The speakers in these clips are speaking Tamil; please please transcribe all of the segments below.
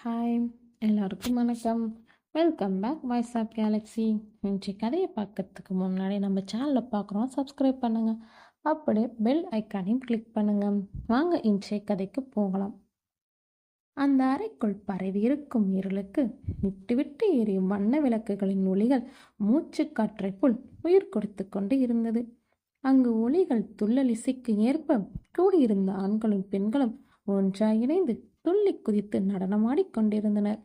ஹாய், எல்லாருக்கும் வணக்கம். Welcome back Voice of Galaxy. இன்றைய கதையை பார்க்கறதுக்கு முன்னாடி நம்ம சேனலை பார்க்குறோம், சப்ஸ்கிரைப் பண்ணுங்கள். அப்படியே பெல் ஐக்கானையும் கிளிக் பண்ணுங்கள். வாங்க இன்றைய கதைக்கு போகலாம். அந்த அறைக்குள் பரவி இருக்கும் இருளுக்கு விட்டு விட்டு எரியும் வண்ண விளக்குகளின் ஒளிகள் மூச்சு காற்றை போல் உயிர் கொடுத்து கொண்டு இருந்தது. அங்கு ஒளிகள் துள்ளல் இசைக்கு ஏற்ப கூடியிருந்த ஆண்களும் பெண்களும் ஒன்றாய் இணைந்து துள்ளி குதித்து நடனமாடிக் கொண்டிருந்தனர்.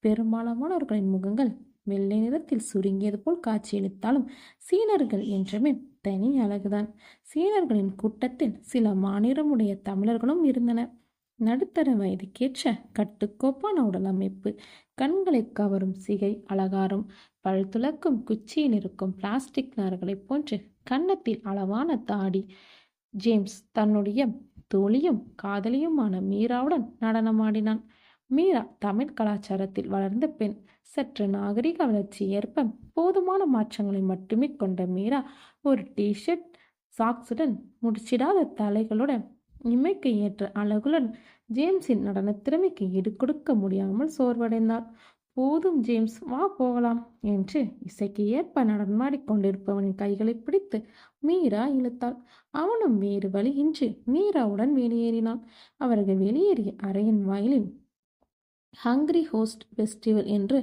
பெரும்பாலானவர்களின் முகங்கள் வெள்ளை நிறத்தில் சுருங்கியது போல் காட்சியளித்தாலும் சீனர்கள் என்றுமே தனி அழகுதான். சீனர்களின் கூட்டத்தில் சில மாநிலமுடைய தமிழர்களும் இருந்தனர். நடுத்தர வயதுக்கேற்ற கட்டுக்கோப்பான உடல் அமைப்பு, கண்களை கவரும் சிகை அலங்காரம், பல் துலக்கும் குச்சியில் இருக்கும் பிளாஸ்டிக் நார்களைப் போன்று கன்னத்தில் அளவான தாடி. ஜேம்ஸ் தன்னுடைய தோழியும் காதலியுமான மீராவுடன் நடனமாடினான். மீரா தமிழ் கலாச்சாரத்தில் வளர்ந்த பெண். சற்று நாகரிக வளர்ச்சி ஏற்ப போதுமான மாற்றங்களை மட்டுமே கொண்ட மீரா ஒரு டிஷர்ட் சாக்ஸுடன் முடிச்சிடாத தலைகளுடன் இமைக்கு ஏற்ற அழகுடன் ஜேம்ஸின் நடன திறமைக்கு ஈடு கொடுக்க முடியாமல் சோர்வடைந்தாள். போதும் ஜேம்ஸ், வா போகலாம் என்று இசைக்கு ஏற்ப நடனமாடிக் கொண்டிருப்பவனின் கைகளை பிடித்து மீரா இழுத்தாள். அவனும் வேறு வழியின்றி மீராவுடன் வெளியேறினான். அவர்கள் வெளியேறிய அறையின் வாயிலில் ஹங்கிரி ஹோஸ்ட் ஃபெஸ்டிவல் என்று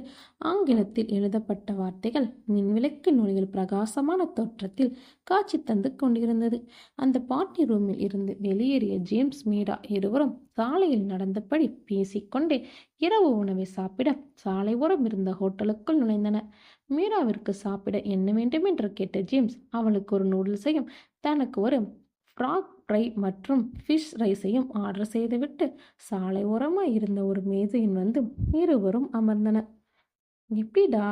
ஆங்கிலத்தில் எழுதப்பட்ட வார்த்தைகள் மின்விளக்கின் ஒளியில் பிரகாசமான தோற்றத்தில் காட்சி தந்து கொண்டிருந்தது. அந்த பார்ட்டி ரூமில் இருந்து வெளியேறிய ஜேம்ஸ் மீரா இருவரும் சாலையில் நடந்தபடி பேசிக்கொண்டே இரவு உணவை சாப்பிட சாலை ஓரம் இருந்த ஹோட்டலுக்குள் நுழைந்தனர். மீராவிற்கு சாப்பிட என்ன வேண்டும் என்று கேட்ட ஜேம்ஸ் அவளுக்கு ஒரு நூடுல்ஸையும் தனக்கு ஒரு ஃப்ராக் ஃப்ரை மற்றும் ஃபிஷ் ரைஸையும் ஆர்டர் செய்துவிட்டு சாலை ஓரமாக இருந்த ஒரு மேஜையின் வந்து இருவரும் அமர்ந்தனர். எப்படிடா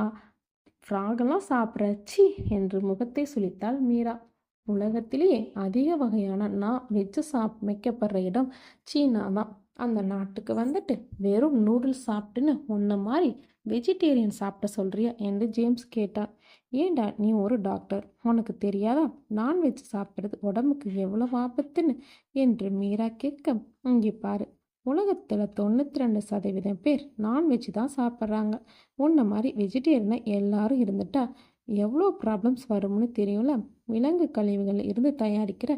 ஃப்ராகெல்லாம் சாப்பிட்ற சி என்று முகத்தை சுளித்தாள் மீரா. உலகத்திலேயே அதிக வகையான வெஜ்ஜு சமைக்கப்படுற இடம் சீனா தான். அந்த நாட்டுக்கு வந்துட்டு வெறும் நூடுல்ஸ் சாப்பிட்டுன்னு ஒன்றை மாதிரி வெஜிடேரியன் சாப்பிட சொல்றியா என்று ஜேம்ஸ் கேட்டார். ஏண்டா, நீ ஒரு டாக்டர், உனக்கு தெரியாதா நான்வெஜ் சாப்பிட்றது உடம்புக்கு எவ்வளவு ஆபத்துன்னு என்று மீரா கேட்க, இங்கே பாரு, உலகத்தில் 92% பேர் நான்வெஜ் தான் சாப்பிட்றாங்க. உன்ன மாதிரி வெஜிடேரியனை எல்லாரும் இருந்துட்டா எவ்வளோ ப்ராப்ளம்ஸ் வரும்னு தெரியும்ல. விலங்கு கழிவுகளில் இருந்து தயாரிக்கிற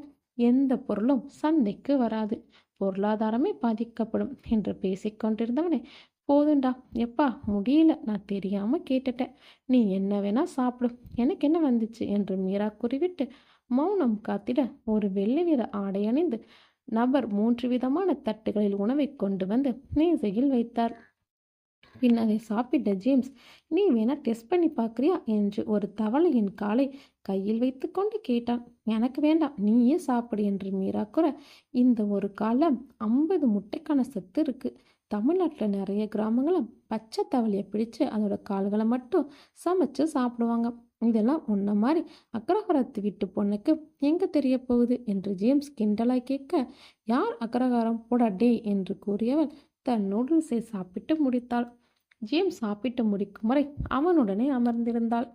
எந்த பொருளும் சந்தைக்கு வராது, பொருளாதாரமே பாதிக்கப்படும் என்று பேசிக்கொண்டிருந்தவனே, போதுண்டா எப்பா, முடியல, நான் தெரியாமல் கேட்டுட்டேன், நீ என்ன வேணா சாப்பிடு, எனக்கு என்ன வந்துச்சு என்று மீரா கூறிவிட்டு மௌனம் காத்திட ஒரு வெள்ளை நிற ஆடை அணிந்து நபர் 3 விதமான தட்டுகளில் உணவை கொண்டு வந்து மேசையில் வைத்தார். பின் அதை சாப்பிட்ட ஜேம்ஸ், நீ வேணா டெஸ்ட் பண்ணி பார்க்குறியா என்று ஒரு தவளையின் காலை கையில் வைத்து கொண்டு கேட்டான். எனக்கு வேண்டாம், நீயே சாப்பிடு என்று மீரா கூற, இந்த ஒரு காலம் 50 முட்டைக்கான சத்து இருக்கு. தமிழ்நாட்டில் நிறைய கிராமங்களும் பச்சை தவளையை பிடிச்சு அதோட கால்களை மட்டும் சமைச்சு சாப்பிடுவாங்க. இதெல்லாம் உன்ன மாதிரி அக்ரஹாரத்து வீட்டு பொண்ணுக்கு எங்கே தெரிய போகுது என்று ஜேம்ஸ் கிண்டலாய் கேட்க, யார் அக்ரஹாரம் போடா டே என்று கூறியவள் தன் நூடுல்ஸை சாப்பிட்டு முடித்தாள். ஜேம்ஸ் சாப்பிட்டு முடிக்கும் வரை அவனுடனே அமர்ந்திருந்தாள்.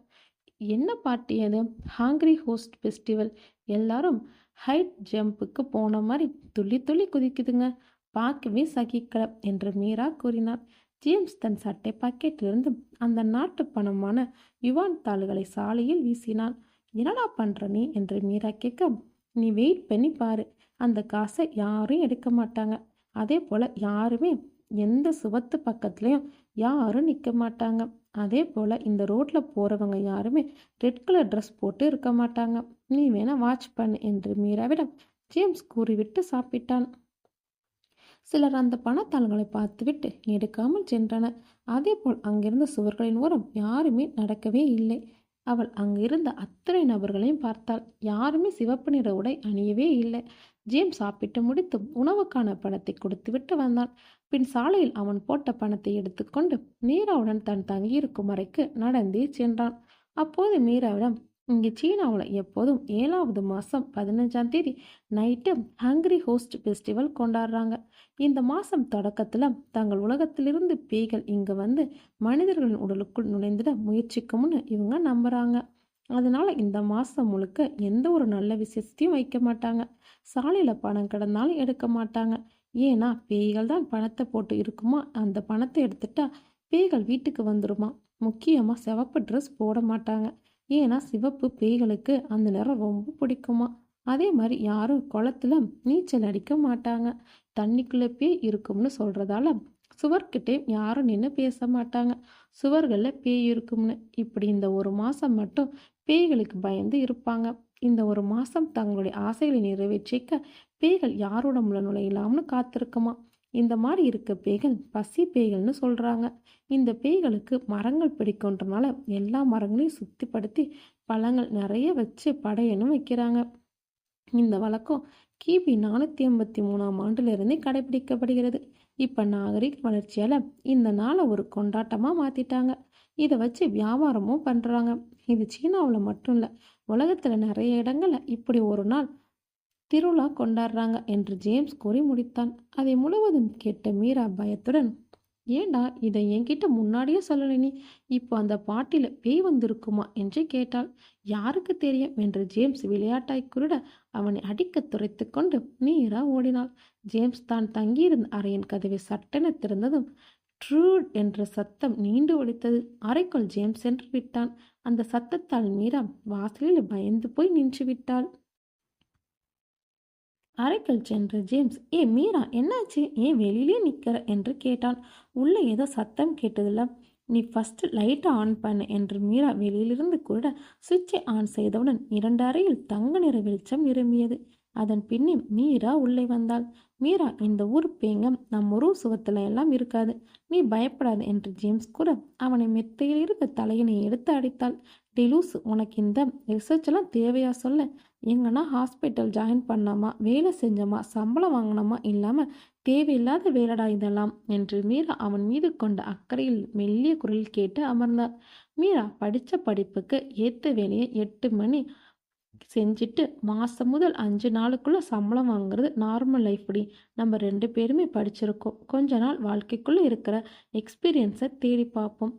என்ன பார்ட்டி அது? ஹாங்கிரி ஹோஸ்ட் ஃபெஸ்டிவல். எல்லாரும் ஹைட் ஜம்புக்கு போன மாதிரி துள்ளி துள்ளி குதிக்குதுங்க, பார்க்கவே சகிக்கல என்று மீரா கூறினார். ஜேம்ஸ் தன் சட்டை பாக்கெட்டிலிருந்து அந்த நாட்டு பணமான யுவான் தாள்களை சாலையில் வீசினான். என்னடா பண்ற நீ என்று மீரா கேட்க, நீ வெயிட் பண்ணி பாரு, அந்த காசை யாரும் எடுக்க மாட்டாங்க. அதே போல் யாருமே எந்த சுவத்து பக்கத்துலேயும் யாரும் நிற்க மாட்டாங்க. அதே போல் இந்த ரோட்டில் போகிறவங்க யாருமே ரெட் கலர் ட்ரெஸ் போட்டு இருக்க மாட்டாங்க. நீ வேணா வாட்ச் பண்ணு என்று மீராவிடம் ஜேம்ஸ் கூறிவிட்டு சாப்பிட்டான். சிலர் அந்த பணத்தாள்களை பார்த்துவிட்டு எடுக்காமல் சென்றனர். அதேபோல் அங்கிருந்த சுவர்களின் ஓரம் யாருமே நடக்கவே இல்லை. அவள் அங்கிருந்த அத்தனை நபர்களையும் பார்த்தாள். யாருமே சிவப்பு நிற உடை அணியவே இல்லை. ஜேம்ஸ் சாப்பிட்டு முடித்து உணவுக்கான பணத்தை கொடுத்துவிட்டு வந்தான். பின் சாலையில் அவன் போட்ட பணத்தை எடுத்துக்கொண்டு மீராவுடன் தன் தங்கியிருக்கும் அறைக்கு நடந்தே சென்றான். அப்போது மீராவிடம், இங்கே சீனாவில் எப்போதும் 7வது மாதம் 15ஆம் தேதி நைட்டு ஹங்கிரி ஹோஸ்ட் ஃபெஸ்டிவல் கொண்டாடுறாங்க. இந்த மாதம் தொடக்கத்தில் தங்கள் உலகத்திலிருந்து பேய்கள் இங்கே வந்து மனிதர்களின் உடலுக்குள் நுழைந்திட முயற்சிக்கும்னு இவங்க நம்புகிறாங்க. அதனால் இந்த மாதம் முழுக்க எந்த ஒரு நல்ல விசேஷத்தையும் வைக்க மாட்டாங்க. சாலையில் பணம் கிடந்தாலும் எடுக்க மாட்டாங்க. ஏன்னா பேய்கள் தான் பணத்தை போட்டு இருக்குமா, அந்த பணத்தை எடுத்துட்டா பேய்கள் வீட்டுக்கு வந்துருமா. முக்கியமாக சிவப்பு ட்ரெஸ் போட மாட்டாங்க. ஏன்னா சிவப்பு பேய்களுக்கு அந்த நிறம் ரொம்ப பிடிக்குமா. அதே மாதிரி யாரும் குளத்துல நீச்சல் அடிக்க மாட்டாங்க. தண்ணிக்குள்ளே பேய் இருக்கும்னு சொல்றதால சுவர்கிட்டே யாரும் நின்று பேச மாட்டாங்க. சுவர்களில் பேய் இருக்கும்னு. இப்படி இந்த ஒரு மாதம் மட்டும் பேய்களுக்கு பயந்து இருப்பாங்க. இந்த ஒரு மாதம் தங்களுடைய ஆசைகளை நிறைவேற்றிக்க பேய்கள் யாரோட முள்ள நுழையலாம்னு காத்திருக்குமா. இந்த மாதிரி இருக்க பேய்கள் பசி பேய்கள்னு சொல்கிறாங்க. இந்த பேய்களுக்கு மரங்கள் பிடிக்குன்றனால எல்லா மரங்களையும் சுத்திப்படுத்தி பழங்கள் நிறைய வச்சு படையணும் வைக்கிறாங்க. இந்த வழக்கம் கிபி 483ஆம் ஆண்டிலிருந்தே கடைபிடிக்கப்படுகிறது. இப்போ நாகரிக வளர்ச்சியால் இந்த நாளை ஒரு கொண்டாட்டமாக மாற்றிட்டாங்க. இதை வச்சு வியாபாரமும் பண்ணுறாங்க. இது சீனாவில் மட்டும் இல்லை, உலகத்தில் நிறைய இடங்களில் இப்படி ஒரு நாள் திருவிழா கொண்டாடுறாங்க என்று ஜேம்ஸ் கூறி முடித்தான். அதை முழுவதும் கேட்ட மீரா பயத்துடன், ஏண்டா இதை என்கிட்ட முன்னாடியே சொல்லலை நீ, இப்போ அந்த பாட்டில் பேய் வந்திருக்குமா என்று கேட்டாள். யாருக்கு தெரியும் என்று ஜேம்ஸ் விளையாட்டாய் குருட அவனை அடிக்க துரைத்து கொண்டு மீரா ஓடினாள். ஜேம்ஸ் தான் தங்கியிருந்த அறையின் கதவை சட்டென திறந்ததும் ட்ரூட் என்ற சத்தம் நீண்டு ஒலித்தது. அறைக்குள் ஜேம்ஸ் சென்று விட்டான். அந்த சத்தத்தால் மீரா வாசலில் பயந்து போய் நின்று விட்டாள். அறைக்குள் சென்ற ஜேம்ஸ், மீரா என்னாச்சு, ஏன் வெளியிலே நிற்கிற என்று கேட்டான். உள்ளே ஏதோ சத்தம் கேட்டதில்ல, நீ ஃபஸ்ட்டு லைட்டை ஆன் பண்ணு என்று மீரா வெளியிலிருந்து கூட சுவிட்சை ஆன் செய்தவுடன் 2 அறையில் தங்க நிற வெளிச்சம் நிரம்பியது. அதன் பின்னே மீரா உள்ளே வந்தாள். மீரா, இந்த ஊர் பேங்க நம்ம ஊர் சுவத்துல எல்லாம் இருக்காது, நீ பயப்படாது என்று ஜேம்ஸ் கூட அவனை மெத்தையில் இருக்க தலையினை எடுத்து அடித்தாள். டெலூஸ், உனக்கு இந்த ரிசர்ச் எல்லாம் தேவையா சொல்ல? எங்கன்னா ஹாஸ்பிட்டல் ஜாயின் பண்ணாமா, வேலை செஞ்சோமா, சம்பளம் வாங்கினோமா, இல்லாமல் தேவையில்லாத வேலைடா இதெல்லாம் என்று மீரா அவன் மீது கொண்ட அக்கறையில் மெல்லிய குரலில் கேட்டு அமர்ந்தார். மீரா படித்த படிப்புக்கு ஏற்ற வேலையை 8 மணி செஞ்சுட்டு மாதம் முதல் 5 நாளுக்குள்ளே சம்பளம் வாங்குறது நார்மல் லைஃப் படி. நம்ம 2 பேருமே படிச்சிருக்கோம். கொஞ்ச நாள் வாழ்க்கைக்குள்ளே இருக்கிற எக்ஸ்பீரியன்ஸை தேடி பார்ப்போம்.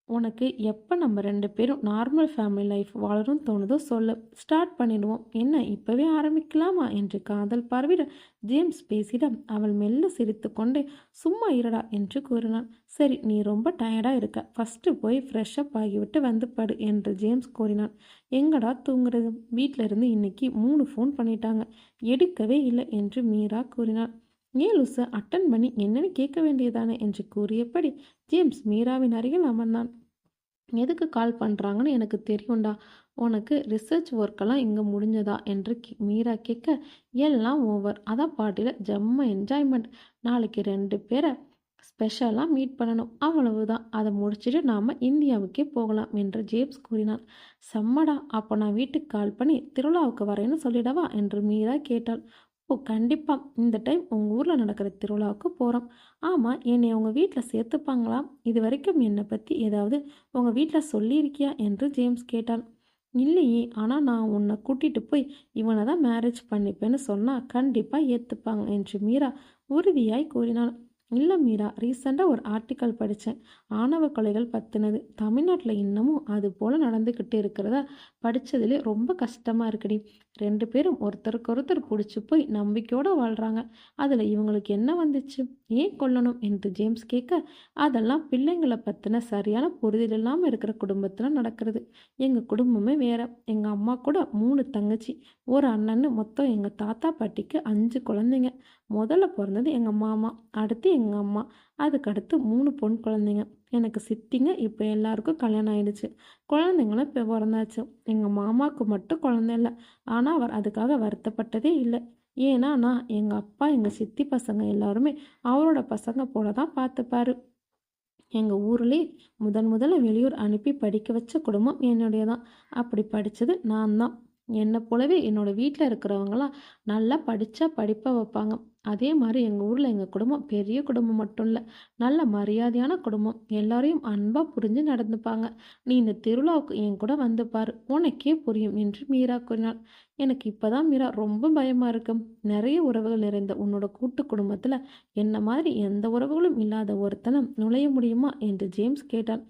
உனக்கு எப்போ நம்ம 2 பேரும் நார்மல் ஃபேமிலி லைஃப் வாழணும்னு தோணுதோ சொல்லு, ஸ்டார்ட் பண்ணிடுவோம். என்ன இப்போவே ஆரம்பிக்கலாமா என்று காதல் பார்வையிட ஜேம்ஸ் பேசிட அவள் மெல்ல சிரித்து கொண்டே, சும்மா இருடா என்று கூறினான். சரி, நீ ரொம்ப டயர்டாக இருக்க, ஃபஸ்ட்டு போய் ஃப்ரெஷ்அப் ஆகிவிட்டு வந்து படு என்று ஜேம்ஸ் கூறினான். எங்கடா தூங்குறது, வீட்டில் இருந்து இன்னைக்கு 3 ஃபோன் பண்ணிட்டாங்க, எடுக்கவே இல்லை என்று மீரா கூறினாள். ஏன் லூசு, அட்டன் பண்ணி என்னன்னு கேட்க வேண்டியதானே என்று கூறியபடி ஜேம்ஸ் மீராவின் அருகில் அமர்ந்தான். எதுக்கு கால் பண்ணுறாங்கன்னு எனக்கு தெரியும்டா, உனக்கு ரிசர்ச் ஒர்க்கெல்லாம் இங்கே முடிஞ்சதா என்று மீரா கேட்க, எல்லாம் ஓவர், அதான் பாட்டியில் ஜம்ம என்ஜாய்மெண்ட், நாளைக்கு 2 பேரை ஸ்பெஷலாக மீட் பண்ணணும், அவ்வளவுதான், அதை முடிச்சுட்டு நாம் இந்தியாவுக்கே போகலாம் என்று ஜேம்ஸ் கூறினான். செம்மடா, அப்போ நான் வீட்டுக்கு கால் பண்ணி திருவிழாவுக்கு வரேன்னு சொல்லிடவா என்று மீரா கேட்டாள். ஓ கண்டிப்பாக, இந்த டைம் உங்கள் ஊரில் நடக்கிற திருவிழாவுக்கு போகிறோம். ஆமாம், என்னை உங்கள் வீட்டில் சேர்த்துப்பாங்களா? இது வரைக்கும் என்னை பற்றி ஏதாவது உங்கள் வீட்டில் சொல்லியிருக்கியா என்று ஜேம்ஸ் கேட்டான். இல்லையே, ஆனால் நான் உன்னை கூட்டிகிட்டு போய் இவனை தான் மேரேஜ் பண்ணிப்பேன்னு சொன்னால் கண்டிப்பாக ஏற்றுப்பாங்க என்று மீரா உறுதியாய் கூறினான். இல்லை மீரா, ரீசெண்டாக ஒரு ஆர்டிக்கல் படித்தேன், ஆணவ கொலைகள் பற்றினது. தமிழ்நாட்டில் இன்னமும் அது போல் நடந்துக்கிட்டு இருக்கிறதா படித்ததுலே ரொம்ப கஷ்டமாக இருக்குடி. 2 பேரும் ஒருத்தருக்கொருத்தர் பிடிச்சி போய் நம்பிக்கையோடு வாழ்கிறாங்க. அதில் இவங்களுக்கு என்ன வந்துச்சு, ஏன் கொல்லணும் என்று ஜேம்ஸ் கேட்க, அதெல்லாம் பிள்ளைங்களை பற்றின சரியான புரிதல் இல்லாமல் இருக்கிற குடும்பத்தில் நடக்கிறது. எங்கள் குடும்பமே வேறு. எங்கள் அம்மா கூட 3 தங்கச்சி, ஒரு அண்ணன்னு, மொத்தம் எங்கள் தாத்தா பாட்டிக்கு 5 குழந்தைங்க. முதல்ல பிறந்தது எங்கள் மாமா, அடுத்து எங்கள் அம்மா, அதுக்கடுத்து 3 பொன் குழந்தைங்க. எனக்கு சித்திங்க. இப்போ எல்லாருக்கும் கல்யாணம் ஆயிடுச்சு, குழந்தைங்களும் இப்போ பிறந்தாச்சு. எங்கள் மாமாவுக்கு மட்டும் குழந்தை இல்லை, ஆனால் அவர் அதுக்காக வருத்தப்பட்டதே இல்லை. ஏன்னா நான் எங்கள் அப்பா எங்கள் சித்தி பசங்க எல்லாருமே அவரோட பசங்க போல தான் பார்த்துப்பாரு. எங்கள் ஊர்லேயே முதல்ல வெளியூர் அனுப்பி படிக்க வச்ச குடும்பம் என்னுடைய தான். அப்படி படித்தது நான் தான். என்னை போலவே என்னோடய வீட்டில் இருக்கிறவங்களாம் நல்லா படித்தா படிப்பை வைப்பாங்க. அதே மாதிரி எங்கள் ஊரில் எங்கள் குடும்பம் பெரிய குடும்பம் மட்டும் இல்லை, நல்ல மரியாதையான குடும்பம். எல்லாரையும் அன்பாக புரிஞ்சு நடந்துப்பாங்க. நீ இந்த திருவிழாவுக்கு என் கூட வந்து பாரு, உனக்கே புரியும் என்று மீரா கூறினாள். எனக்கு இப்போதான் மீரா ரொம்ப பயமாக இருக்கு. நிறைய உறவுகள் நிறைந்த உன்னோட கூட்டு குடும்பத்தில் என்ன மாதிரி எந்த உறவுகளும் இல்லாத ஒருத்தனை நுழைய முடியுமா என்று ஜேம்ஸ் கேட்டான்.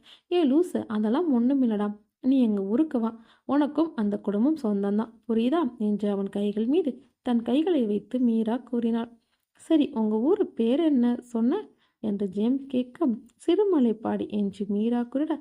லூசு, அதெல்லாம் ஒன்றும் இல்லடா, நீ எங்கள் ஊருக்கு வா, உனக்கும் அந்த குடும்பம் சொந்தம்தான், புரியுதா என்று அவன் கைகள் மீது தன் கைகளை வைத்து மீரா கூறினாள். சரி, உங்க ஊர் பேர் என்ன சொன்ன என்று ஜேம்ஸ் கேட்க, சிறுமலைப்பாடி என்று மீரா கூறிட,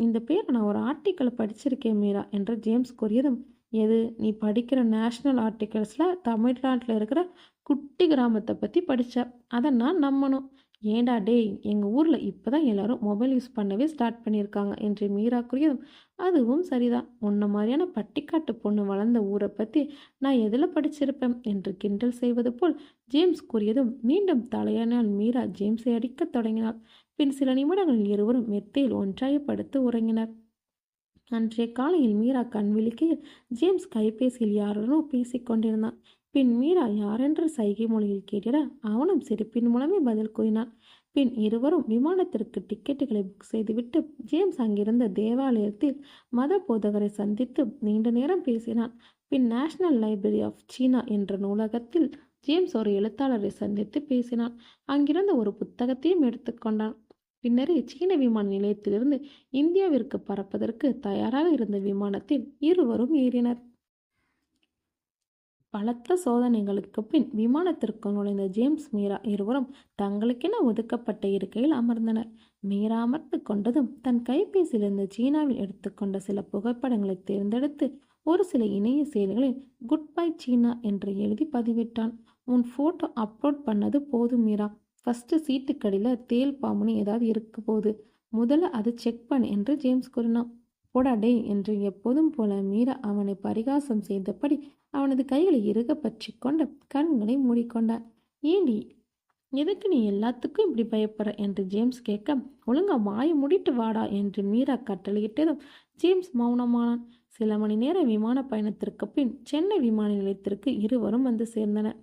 இந்த பேரை நான் ஒரு ஆர்டிக்கலை படிச்சிருக்கேன் மீரா என்று ஜேம்ஸ் கூறியதும், எது நீ படிக்கிற நேஷ்னல் ஆர்டிகல்ஸில் தமிழ்நாட்டில் இருக்கிற குட்டி கிராமத்தை பற்றி படித்த அதை நான் நம்பணும். ஏண்டா டேய், எங்கள் ஊரில் இப்போ தான் எல்லாரும் மொபைல் யூஸ் பண்ணவே ஸ்டார்ட் பண்ணியிருக்காங்க என்று மீரா கூறியதும், அதுவும் சரிதான், உன்ன மாதிரியான பட்டிக்காட்டு பொண்ணு வளர்ந்த ஊரை பற்றி நான் எதில் படிச்சிருப்பேன் என்று கிண்டல் செய்வது போல் ஜேம்ஸ் கூறியதும் மீண்டும் தலையானால் மீரா ஜேம்ஸை அடிக்கத் தொடங்கினாள். பின் சில நிமிடங்களில் இருவரும் மெத்தையில் ஒன்றாய படுத்து உறங்கினர். அன்றைய காலையில் மீரா கண் விழிக்கையில் ஜேம்ஸ் கைபேசியில் யாருடனோ பேசிக் கொண்டிருந்தான். பின் மீரா யாரென்று சைகை மொழியில் கேட்டிட அவனும் சிரிப்பின் மூலமே பதில் கூறினான். பின் இருவரும் விமானத்திற்கு டிக்கெட்டுகளை புக் செய்துவிட்டு ஜேம்ஸ் அங்கிருந்த தேவாலயத்தில் மத போதகரை சந்தித்து நீண்ட நேரம் பேசினான். பின் நேஷனல் லைப்ரரி ஆஃப் சீனா என்ற நூலகத்தில் ஜேம்ஸ் ஒரு எழுத்தாளரை சந்தித்து பேசினான். அங்கிருந்த ஒரு புத்தகத்தையும் எடுத்துக்கொண்டான். பின்னரே சீன விமான நிலையத்திலிருந்து இந்தியாவிற்கு பறப்பதற்கு தயாராக இருந்த விமானத்தில் இருவரும் ஏறினர். பலத்த சோதனைகளுக்கு பின் விமானத்திற்கு நுழைந்த ஜேம்ஸ் மீரா இருவரும் தங்களுக்கென ஒதுக்கப்பட்ட இருக்கையில் அமர்ந்தனர். மீரா அமர்ந்து கொண்டதும் தன் கைபேசியிலிருந்து சீனாவில் எடுத்துக்கொண்ட சில புகைப்படங்களை தேர்ந்தெடுத்து ஒரு சில இணைய செயலிகளில் குட் பை சீனா என்று எழுதி பதிவிட்டான். உன் போட்டோ அப்லோட் பண்ணது போதும் மீரா, ஃபஸ்ட்டு சீட்டுக்கடியில் தேல் பாம்புன்னு ஏதாவது இருக்க போகுது, முதல்ல அது செக் பண்ணு என்று ஜேம்ஸ் கூறினான். போடா டேய் என்று எப்போதும் போல மீரா அவனை பரிகாசம் செய்தபடி அவனது கைகளை இறுக பற்றி கொண்டு கண்களை மூடிக்கொண்டார். ஏண்டி, எதுக்கு நீ எல்லாத்துக்கும் இப்படி பயப்படுற என்று ஜேம்ஸ் கேட்க, ஒழுங்கா மாய முடிட்டு வாடா என்று மீரா கட்டளையிட்டதும் ஜேம்ஸ் மௌனமானான். சில மணி நேர விமான பயணத்திற்கு பின் சென்னை விமான நிலையத்திற்கு இருவரும் வந்து சேர்ந்தனர்.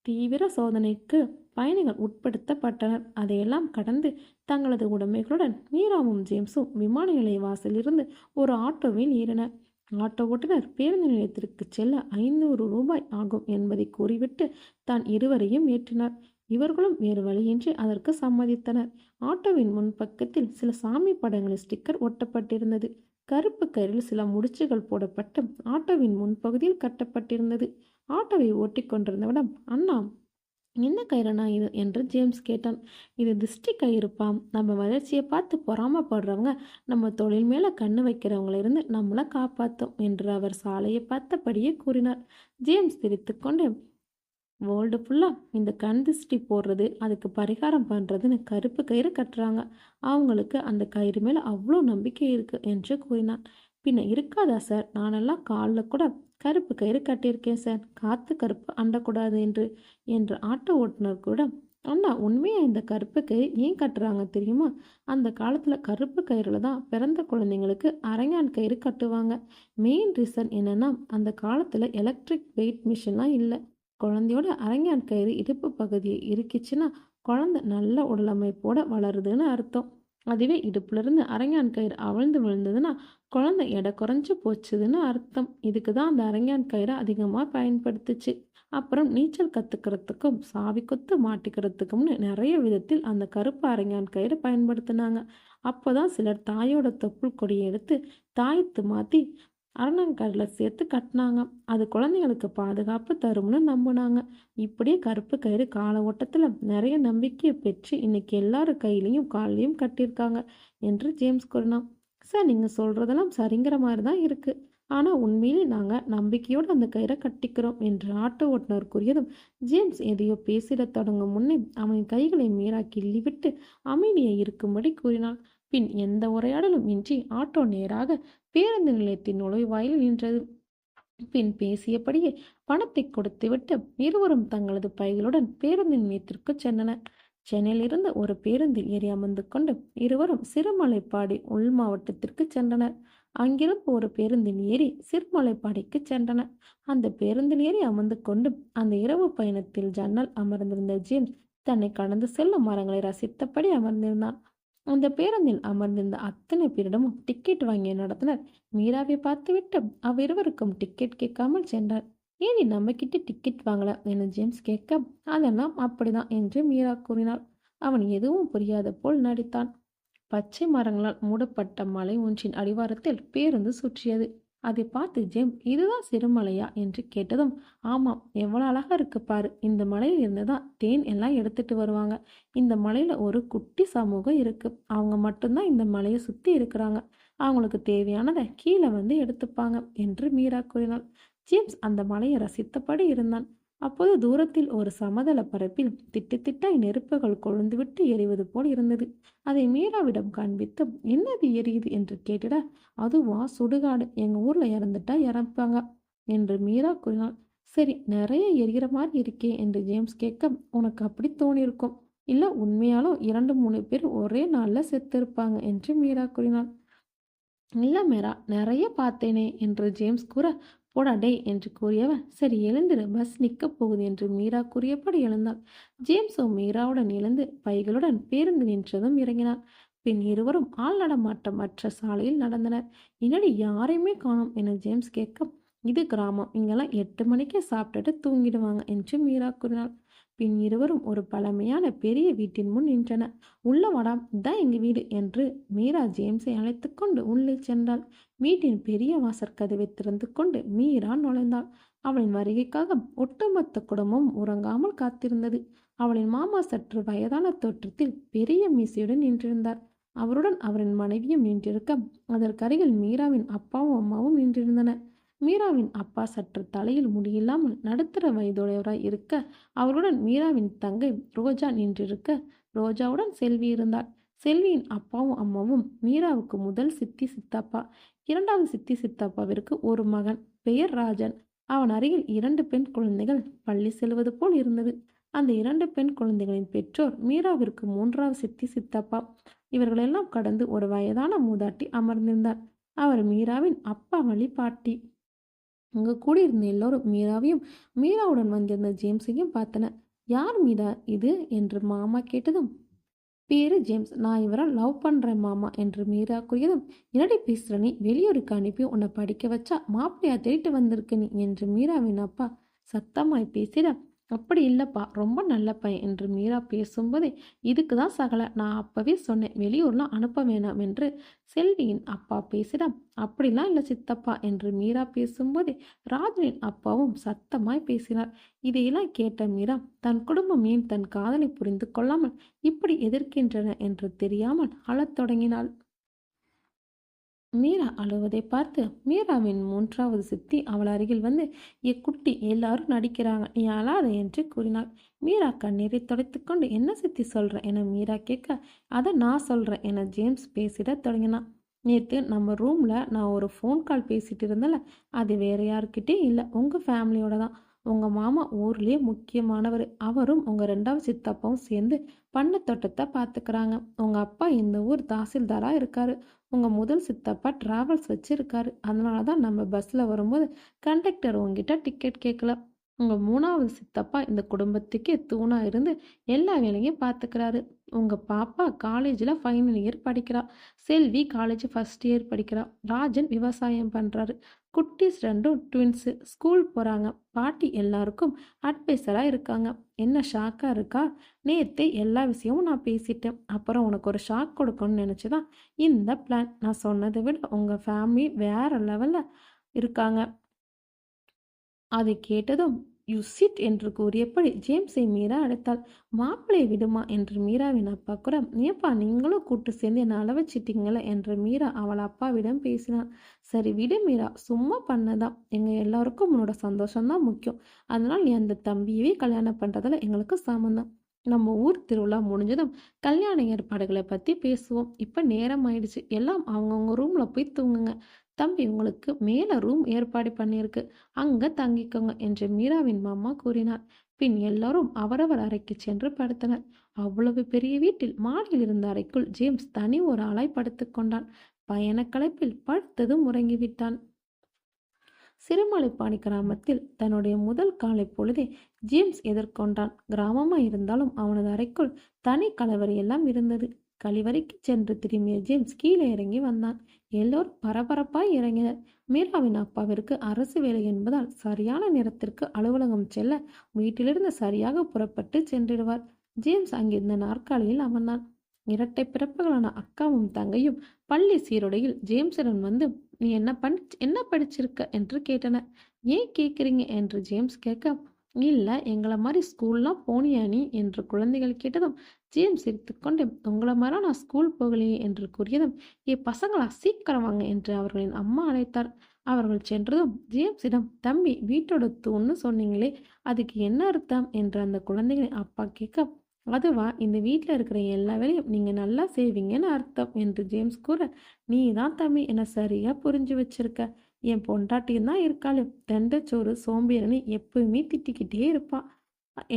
தீவிர சோதனைக்கு பயணிகள் உட்படுத்தப்பட்டனர். அதையெல்லாம் கடந்து தங்களது உடைமைகளுடன் மீராவும் ஜேம்ஸும் விமான நிலைய வாசலிருந்து ஒரு ஆட்டோவில் ஏறினர். ஆட்டோ ஓட்டுநர் பேருந்து நிலையத்திற்கு செல்ல 500 ரூபாய் ஆகும் என்பதை கூறிவிட்டு தான் இருவரையும் ஏற்றினார். இவர்களும் வேறு வழியின்றி அதற்கு சம்மதித்தனர். ஆட்டோவின் முன்பக்கத்தில் சில சாமி படங்களின் ஸ்டிக்கர் ஒட்டப்பட்டிருந்தது. கருப்பு கயிறில் சில முடிச்சுகள் போடப்பட்டு ஆட்டோவின் முன்பகுதியில் கட்டப்பட்டிருந்தது. ஆட்டோவை ஓட்டிக்கொண்டிருந்தவிடம், அண்ணா, என்ன கயிறுனா இது என்று ஜேம்ஸ் கேட்டான். இது திஷ்டி கயிறுப்பாம். நம்ம வளர்ச்சியை பார்த்து பொறாமப்படுறவங்க நம்ம தொழில் மேலே கண்ணு வைக்கிறவங்களிருந்து நம்மளை காப்பாற்றும் என்று அவர் சாலையை பார்த்தபடியே கூறினார். ஜேம்ஸ் சிரித்துக்கொண்டு, வேர்ல்டு ஃபுல்லாக இந்த கண் திஷ்டி போடுறது, அதுக்கு பரிகாரம் பண்ணுறதுன்னு கருப்பு கயிறு கட்டுறாங்க. அவங்களுக்கு அந்த கயிறு மேலே அவ்வளோ நம்பிக்கை இருக்குது என்று கூறினான். பின்ன இருக்காதா சார், நானெல்லாம் காலில் கூட கருப்பு கயிறு கட்டியிருக்கேன் சார், காற்று கருப்பு அண்டக்கூடாது என்று ஆட்டோ ஓட்டுநர் கூட, அண்ணா, உண்மையாக இந்த கருப்பு கயிறு ஏன் கட்டுறாங்க தெரியுமா? அந்த காலத்தில் கருப்பு கயிறில் தான் பிறந்த குழந்தைங்களுக்கு அரைஞான் கயிறு கட்டுவாங்க. மெயின் ரீசன் என்னென்னா, அந்த காலத்தில் எலக்ட்ரிக் வெயிட் மிஷின்லாம் இல்லை. குழந்தையோட அரைஞான் கயிறு இடுப்பு பகுதியை இருக்கிச்சுன்னா குழந்தை நல்ல உடலமைப்போட வளருதுன்னு அர்த்தம். அதுவே இடுப்புலேருந்து அரைஞான் கயிறு அவிழ்ந்து விழுந்ததுன்னா குழந்தை எடை குறைஞ்சு போச்சுதுன்னு அர்த்தம். இதுக்கு தான் அந்த அரைஞான் கயிறை அதிகமாக பயன்படுத்துச்சு. அப்புறம் நீச்சல் கற்றுக்கிறதுக்கும் சாவி கொத்து மாட்டிக்கிறதுக்கும்னு நிறைய விதத்தில் அந்த கருப்பு அரைஞான் கயிறை பயன்படுத்தினாங்க. அப்போ தான் சிலர் தாயோட தொப்புள் கொடியை எடுத்து தாயத்து மாற்றி அரணங்கரில் சேர்த்து கட்டினாங்க. அது குழந்தைங்களுக்கு பாதுகாப்பு தரும்னு நம்பினாங்க. இப்படியே கருப்பு கயிறு கால ஓட்டத்தில் நிறைய நம்பிக்கையை பெற்று இன்னைக்கு எல்லாரும் கையிலையும் காலையும் கட்டியிருக்காங்க என்று ஜேம்ஸ் கூறினான். சார், நீங்கள் சொல்கிறதெல்லாம் சரிங்கிற மாதிரி தான் இருக்குது. ஆனால் உண்மையிலே நாங்கள் நம்பிக்கையோடு அந்த கயிறை கட்டிக்கிறோம் என்று ஆட்டோ ஓட்டுநர் கூறியதும் ஜேம்ஸ் எதையோ பேசிட தொடங்கும் முன்னே அவன் கைகளை மீறா கிள்ளிவிட்டு அமைதியை இருக்கும்படி கூறினான். பின் எந்த உரையாடலும் இன்றி ஆட்டோ நேராக பேருந்து நிலையத்தின் நுழைவாயில் நின்றது. பின் பேசியபடியே பணத்தை கொடுத்துவிட்டு இருவரும் தங்களது பைகளுடன் பேருந்து நிலையத்திற்கு சென்றனர். சென்னையிலிருந்து ஒரு பேருந்தில் ஏறி அமர்ந்து கொண்டு இருவரும் சிறுமலைப்பாடி உள் மாவட்டத்திற்கு சென்றனர். அங்கிருந்து ஒரு பேருந்தில் ஏறி சிறுமலைப்பாடிக்கு சென்றனர். அந்த பேருந்தில் ஏறி அமர்ந்து கொண்டு அந்த இரவு பயணத்தில் ஜன்னல் அமர்ந்திருந்த ஜேம்ஸ் தன்னை கடந்து செல்லும் மரங்களை ரசித்தபடி அமர்ந்திருந்தான். அந்த பேருந்தில் அமர்ந்திருந்த அத்தனை பேரிடமும் டிக்கெட் வாங்கிய நடத்துனர் மீராவை பார்த்துவிட்டு அவ்விருவருக்கும் டிக்கெட் கேட்காமல் சென்றார். ஏன் நம்ம கிட்ட டிக்கெட் வாங்கல என ஜேம்ஸ் கேட்க, அதெல்லாம் அப்படிதான் என்று மீரா கூறினாள். அவன் எதுவும் புரியாத போல் நடித்தான். பச்சை மரங்களால் மூடப்பட்ட மலை ஒன்றின் அடிவாரத்தில் பேருந்து சுற்றியது. அதை பார்த்து ஜேம்ஸ் இதுதான் சிறுமலையா என்று கேட்டதும், ஆமாம், எவ்வளோ அழகா இருக்கு பாரு, இந்த மலையில் இருந்து தான் தேன் எல்லாம் எடுத்துட்டு வருவாங்க. இந்த மலையில் ஒரு குட்டி சமூகம் இருக்கு, அவங்க மட்டும்தான் இந்த மலையை சுற்றி இருக்கிறாங்க. அவங்களுக்கு தேவையானதை கீழே வந்து எடுத்துப்பாங்க என்று மீரா கூறினாள். ஜேம்ஸ் அந்த மலையை ரசித்தபடி இருந்தான். அப்போது தூரத்தில் ஒரு சமதள பரப்பில் திட்டு திட்டாய் நெருப்புகள் கொழுந்துவிட்டு எரிவது போல் இருந்தது. அதை மீராவிடம் காண்பித்து, என்னது எரியுது என்று கேட்டிட, அதுவா சுடுகாடு, எங்க ஊர்ல இறந்துட்டா இறப்பாங்க என்று மீரா கூறினாள். சரி, நிறைய எரிகிற மாதிரி இருக்கே என்று ஜேம்ஸ் கேட்க, உனக்கு அப்படி தோணியிருக்கும், இல்ல உண்மையாலும் 2-3 பேர் ஒரே நாள்ல செத்து இருப்பாங்க என்று மீரா கூறினாள். இல்ல மீரா, நிறைய பார்த்தேனே என்று ஜேம்ஸ் கூற, போடா டே என்று கூறியவன், சரி எழுந்திரு, பஸ் நிற்கப் போகுது என்று மீரா கூறியபடி எழுந்தாள். ஜேம்ஸோ மீராவுடன் எழுந்து பைகளுடன் பேருந்து நின்றதும் இறங்கினார். பின் இருவரும் ஆள் நடமாட்டமற்ற சாலையில் நடந்தனர். என்னடி யாரையுமே காணோம் என ஜேம்ஸ் கேட்க, இது கிராமம், இங்கெல்லாம் 8 மணிக்கே சாப்பிட்டுட்டு தூங்கிடுவாங்க என்று மீரா கூறினாள். பின் இருவரும் ஒரு பழமையான பெரிய வீட்டின் முன் நின்றனர். உள்ள வாடா, இதான் எங்க வீடு என்று மீரா ஜேம்ஸை அழைத்து கொண்டு உள்ளே சென்றாள். வீட்டின் பெரிய வாசற்கதவை திறந்து கொண்டு மீரா நுழைந்தாள். அவளின் வருகைக்காக ஒட்டுமொத்த குடும்பமும் உறங்காமல் காத்திருந்தது. அவளின் மாமா சற்று வயதான தோற்றத்தில் பெரிய மீசையுடன் நின்றிருந்தார். அவருடன் அவரின் மனைவியும் நின்றிருக்க, அதற்கருகில் மீராவின் அப்பாவும் அம்மாவும் நின்றிருந்தனர். மீராவின் அப்பா சற்று தலையில் முடியில்லாமல் நடுத்தர வயதுடையவராய் இருக்க, அவருடன் மீராவின் தங்கை ரோஜா நின்றிருக்க, ரோஜாவுடன் செல்வி இருந்தாள். செல்வியின் அப்பாவும் அம்மாவும் மீராவுக்கு முதல் சித்தி சித்தப்பா. 2வது சித்தி சித்தப்பாவிற்கு ஒரு மகன், பெயர் ராஜன். அவன் அருகில் 2 பெண் குழந்தைகள் பள்ளி செல்வது போல் இருந்தது. அந்த 2 பெண் குழந்தைகளின் பெற்றோர் மீராவிற்கு 3வது சித்தி சித்தப்பா. இவர்களெல்லாம் கடந்து ஒரு வயதான மூதாட்டி அமர்ந்திருந்தார். அவர் மீராவின் அப்பா வழி பாட்டி. அங்கு கூடியிருந்த எல்லோரும் மீராவையும் மீராவுடன் வந்திருந்த ஜேம்ஸையும் பார்த்தனர். யார் மீரா இது என்று மாமா கேட்டதும், பேரு ஜேம்ஸ், நான் இவரை லவ் பண்றேன் மாமா என்று மீரா கூறியதும், என்னடி பேசுற நீ, வெளியூருக்கு அனுப்பி உன்னை படிக்க வச்சா மாப்பிள்ளையா தேடிட்டு வந்திருக்கு நீ என்று மீராவின் அப்பா சத்தமாய் பேசிட, அப்படி இல்லப்பா, ரொம்ப நல்ல பையன் என்று மீரா பேசும்போதே, இதுக்கு தான் சகல, நான் அப்பவே சொன்னேன் வெளியூர்லாம் அனுப்ப வேணாம் என்று செல்வியின் அப்பா பேசிட, அப்படிலாம் இல்லை சித்தப்பா என்று மீரா பேசும்போதே ராஜனின் அப்பாவும் சத்தமாய் பேசினார். இதையெல்லாம் கேட்ட மீரா தன் குடும்பம் ஏன் தன் காதலை புரிந்து கொள்ளாமல் இப்படி எதிர்க்கின்றன என்று தெரியாமல் அழத் தொடங்கினாள். மீரா அழுவதை பார்த்து மீராவின் 3வது சித்தி அவள் அருகில் வந்து, ஏ குட்டி, எல்லாரும் நடிக்கிறாங்க, நீ அழாத என்று கூறினாள். மீரா கண்ணீரை துடைத்துக்கொண்டு, என்ன சித்தி சொல்ற என மீரா கேட்க, அதை நான் சொல்றேன் என ஜேம்ஸ் பேசிட தொடங்கினான். நேற்று நம்ம ரூம்ல நான் ஒரு ஃபோன் கால் பேசிட்டு இருந்தல, அது வேற யாருக்கிட்டே இல்லை, உங்க ஃபேமிலியோட தான். உங்க மாமா ஊர்லயே முக்கியமானவர், அவரும் உங்க 2வது சித்தப்பாவும் சேர்ந்து பண்ணை தோட்டத்தை பார்த்துக்கிறாங்க. உங்க அப்பா இந்த ஊர் தாசில்தாரா இருக்காரு. உங்க முதல் சித்தப்பா டிராவல்ஸ் வச்சிருக்காரு. அதனால தான் நம்ம பஸ்ல வரும்போது கண்டக்டர் உங்ககிட்ட டிக்கெட் கேட்கல. உங்க 3வது சித்தப்பா இந்த குடும்பத்துக்கே தூணா இருந்து எல்லா வேலையும் பார்த்துக்கிறாரு. உங்க பாப்பா காலேஜில் ஃபைனல் இயர் படிக்கிறா. செல்வி காலேஜ் ஃபர்ஸ்ட் இயர் படிக்கிறா. ராஜன் விவசாயம் பண்றாரு. குட்டீஸ் 2ம் ட்வின்ஸு, ஸ்கூல் போறாங்க. பாட்டி எல்லாருக்கும் அட்வைசராக இருக்காங்க. என்ன ஷாக்காக இருக்கா? நேற்றே எல்லா விஷயமும் நான் பேசிட்டேன். அப்புறம் உனக்கு ஒரு ஷாக் கொடுக்கணும்னு நினச்சி தான் இந்த பிளான். நான் சொன்னதை விட உங்கள் ஃபேமிலி வேற லெவலில் இருக்காங்க. அதை கேட்டதும், யூ சிட் என்று கூறியபடி ஜேம்ஸை மீரா அழைத்தாள். மாப்பிளை விடுமா என்று மீராவின் அப்பா கூட, ஏப்பா நீங்களும் கூட்டு சேர்ந்து என்னை அளவச்சிட்டீங்களே என்று மீரா அவள் அப்பாவிடம் பேசினான். சரி விடு மீரா, சும்மா பண்ணதான். எங்கள் எல்லாருக்கும் உன்னோட சந்தோஷம்தான் முக்கியம். அதனால் நீ அந்த தம்பியவே கல்யாணம் பண்ணுறதுல எங்களுக்கு சம்மந்தம். நம்ம ஊர் திருவிழா முடிஞ்சதும் கல்யாண ஏற்பாடுகளை பற்றி பேசுவோம். இப்போ நேரம் ஆயிடுச்சு, எல்லாம் அவங்கவுங்க ரூமில் போய் தூங்குங்க. தம்பி உங்களுக்கு மேலே ரூம் ஏற்பாடு பண்ணியிருக்கு, அங்கே தங்கிக்கோங்க என்று மீராவின் மாமா கூறினார். பின் எல்லாரும் அவரவர் அறைக்கு சென்று படுத்தனர். அவ்வளவு பெரிய வீட்டில் மாடியில் இருந்த அறைக்குள் ஜேம்ஸ் தனி ஒரு ஆளாய் படுத்துக் கொண்டான். பயணக்களைப்பில் படுத்ததும் உறங்கிவிட்டான். சிறுமலைப்பாடி கிராமத்தில் தன்னுடைய முதல் காலை பொழுதை ஜேம்ஸ் எதிர்கொண்டான். கிராமமாக இருந்தாலும் அவனது அறைக்குள் தனி கலவரி எல்லாம் இருந்தது. கழிவறைக்கு சென்று திரும்பிய ஜேம்ஸ் கீழே இறங்கி வந்தான். எல்லோரும் பரபரப்பாய் இறங்கினர். மீராவின் அப்பாவிற்கு அரசு வேலை என்பதால் சரியான நேரத்திற்கு அலுவலகம் செல்ல வீட்டிலிருந்து சரியாக புறப்பட்டு சென்றிடுவார். ஜேம்ஸ் அங்கிருந்த நாற்காலியில் அமர்ந்தான். இரட்டை பிறப்புகளான அக்காவும் தங்கையும் பள்ளி சீருடையில் ஜேம்ஸுடன் வந்து நீ என்ன படிச்சிருக்க என்று கேட்டனர். ஏன் கேட்குறீங்க என்று ஜேம்ஸ் கேட்க, இல்ல எங்கள மாரி ஸ்கூல்லாம் போனியா நீ என்று குழந்தைகள் கேட்டதும் ஜேம்ஸ் சிரித்துக்கொண்டு, உங்கள மாரிலாம் நான் ஸ்கூல் போகலையே என்று கூறியதும், பசங்களா சீக்கிரம் வாங்க என்று அவர்களின் அம்மா அழைத்தார். அவர்கள் சென்றதும் ஜேம்ஸிடம், தம்பி வீட்டோட தூண்னு சொன்னீங்களே அதுக்கு என்ன அர்த்தம் என்று அந்த குழந்தைகளின் அப்பா கேட்க, அதுவா இந்த வீட்டில் இருக்கிற எல்லா வேலையும் நீங்க நல்லா செய்வீங்கன்னு அர்த்தம் என்று ஜேம்ஸ் கூற, நீ தான் தம்பி என்ன சரியா புரிஞ்சு வச்சிருக்க. என் பொண்டாட்டியும் தான் இருக்காளு, தெண்டச்சோறு சோம்பேறின்னு எப்பவுமே திட்டிக்கிட்டே இருப்பா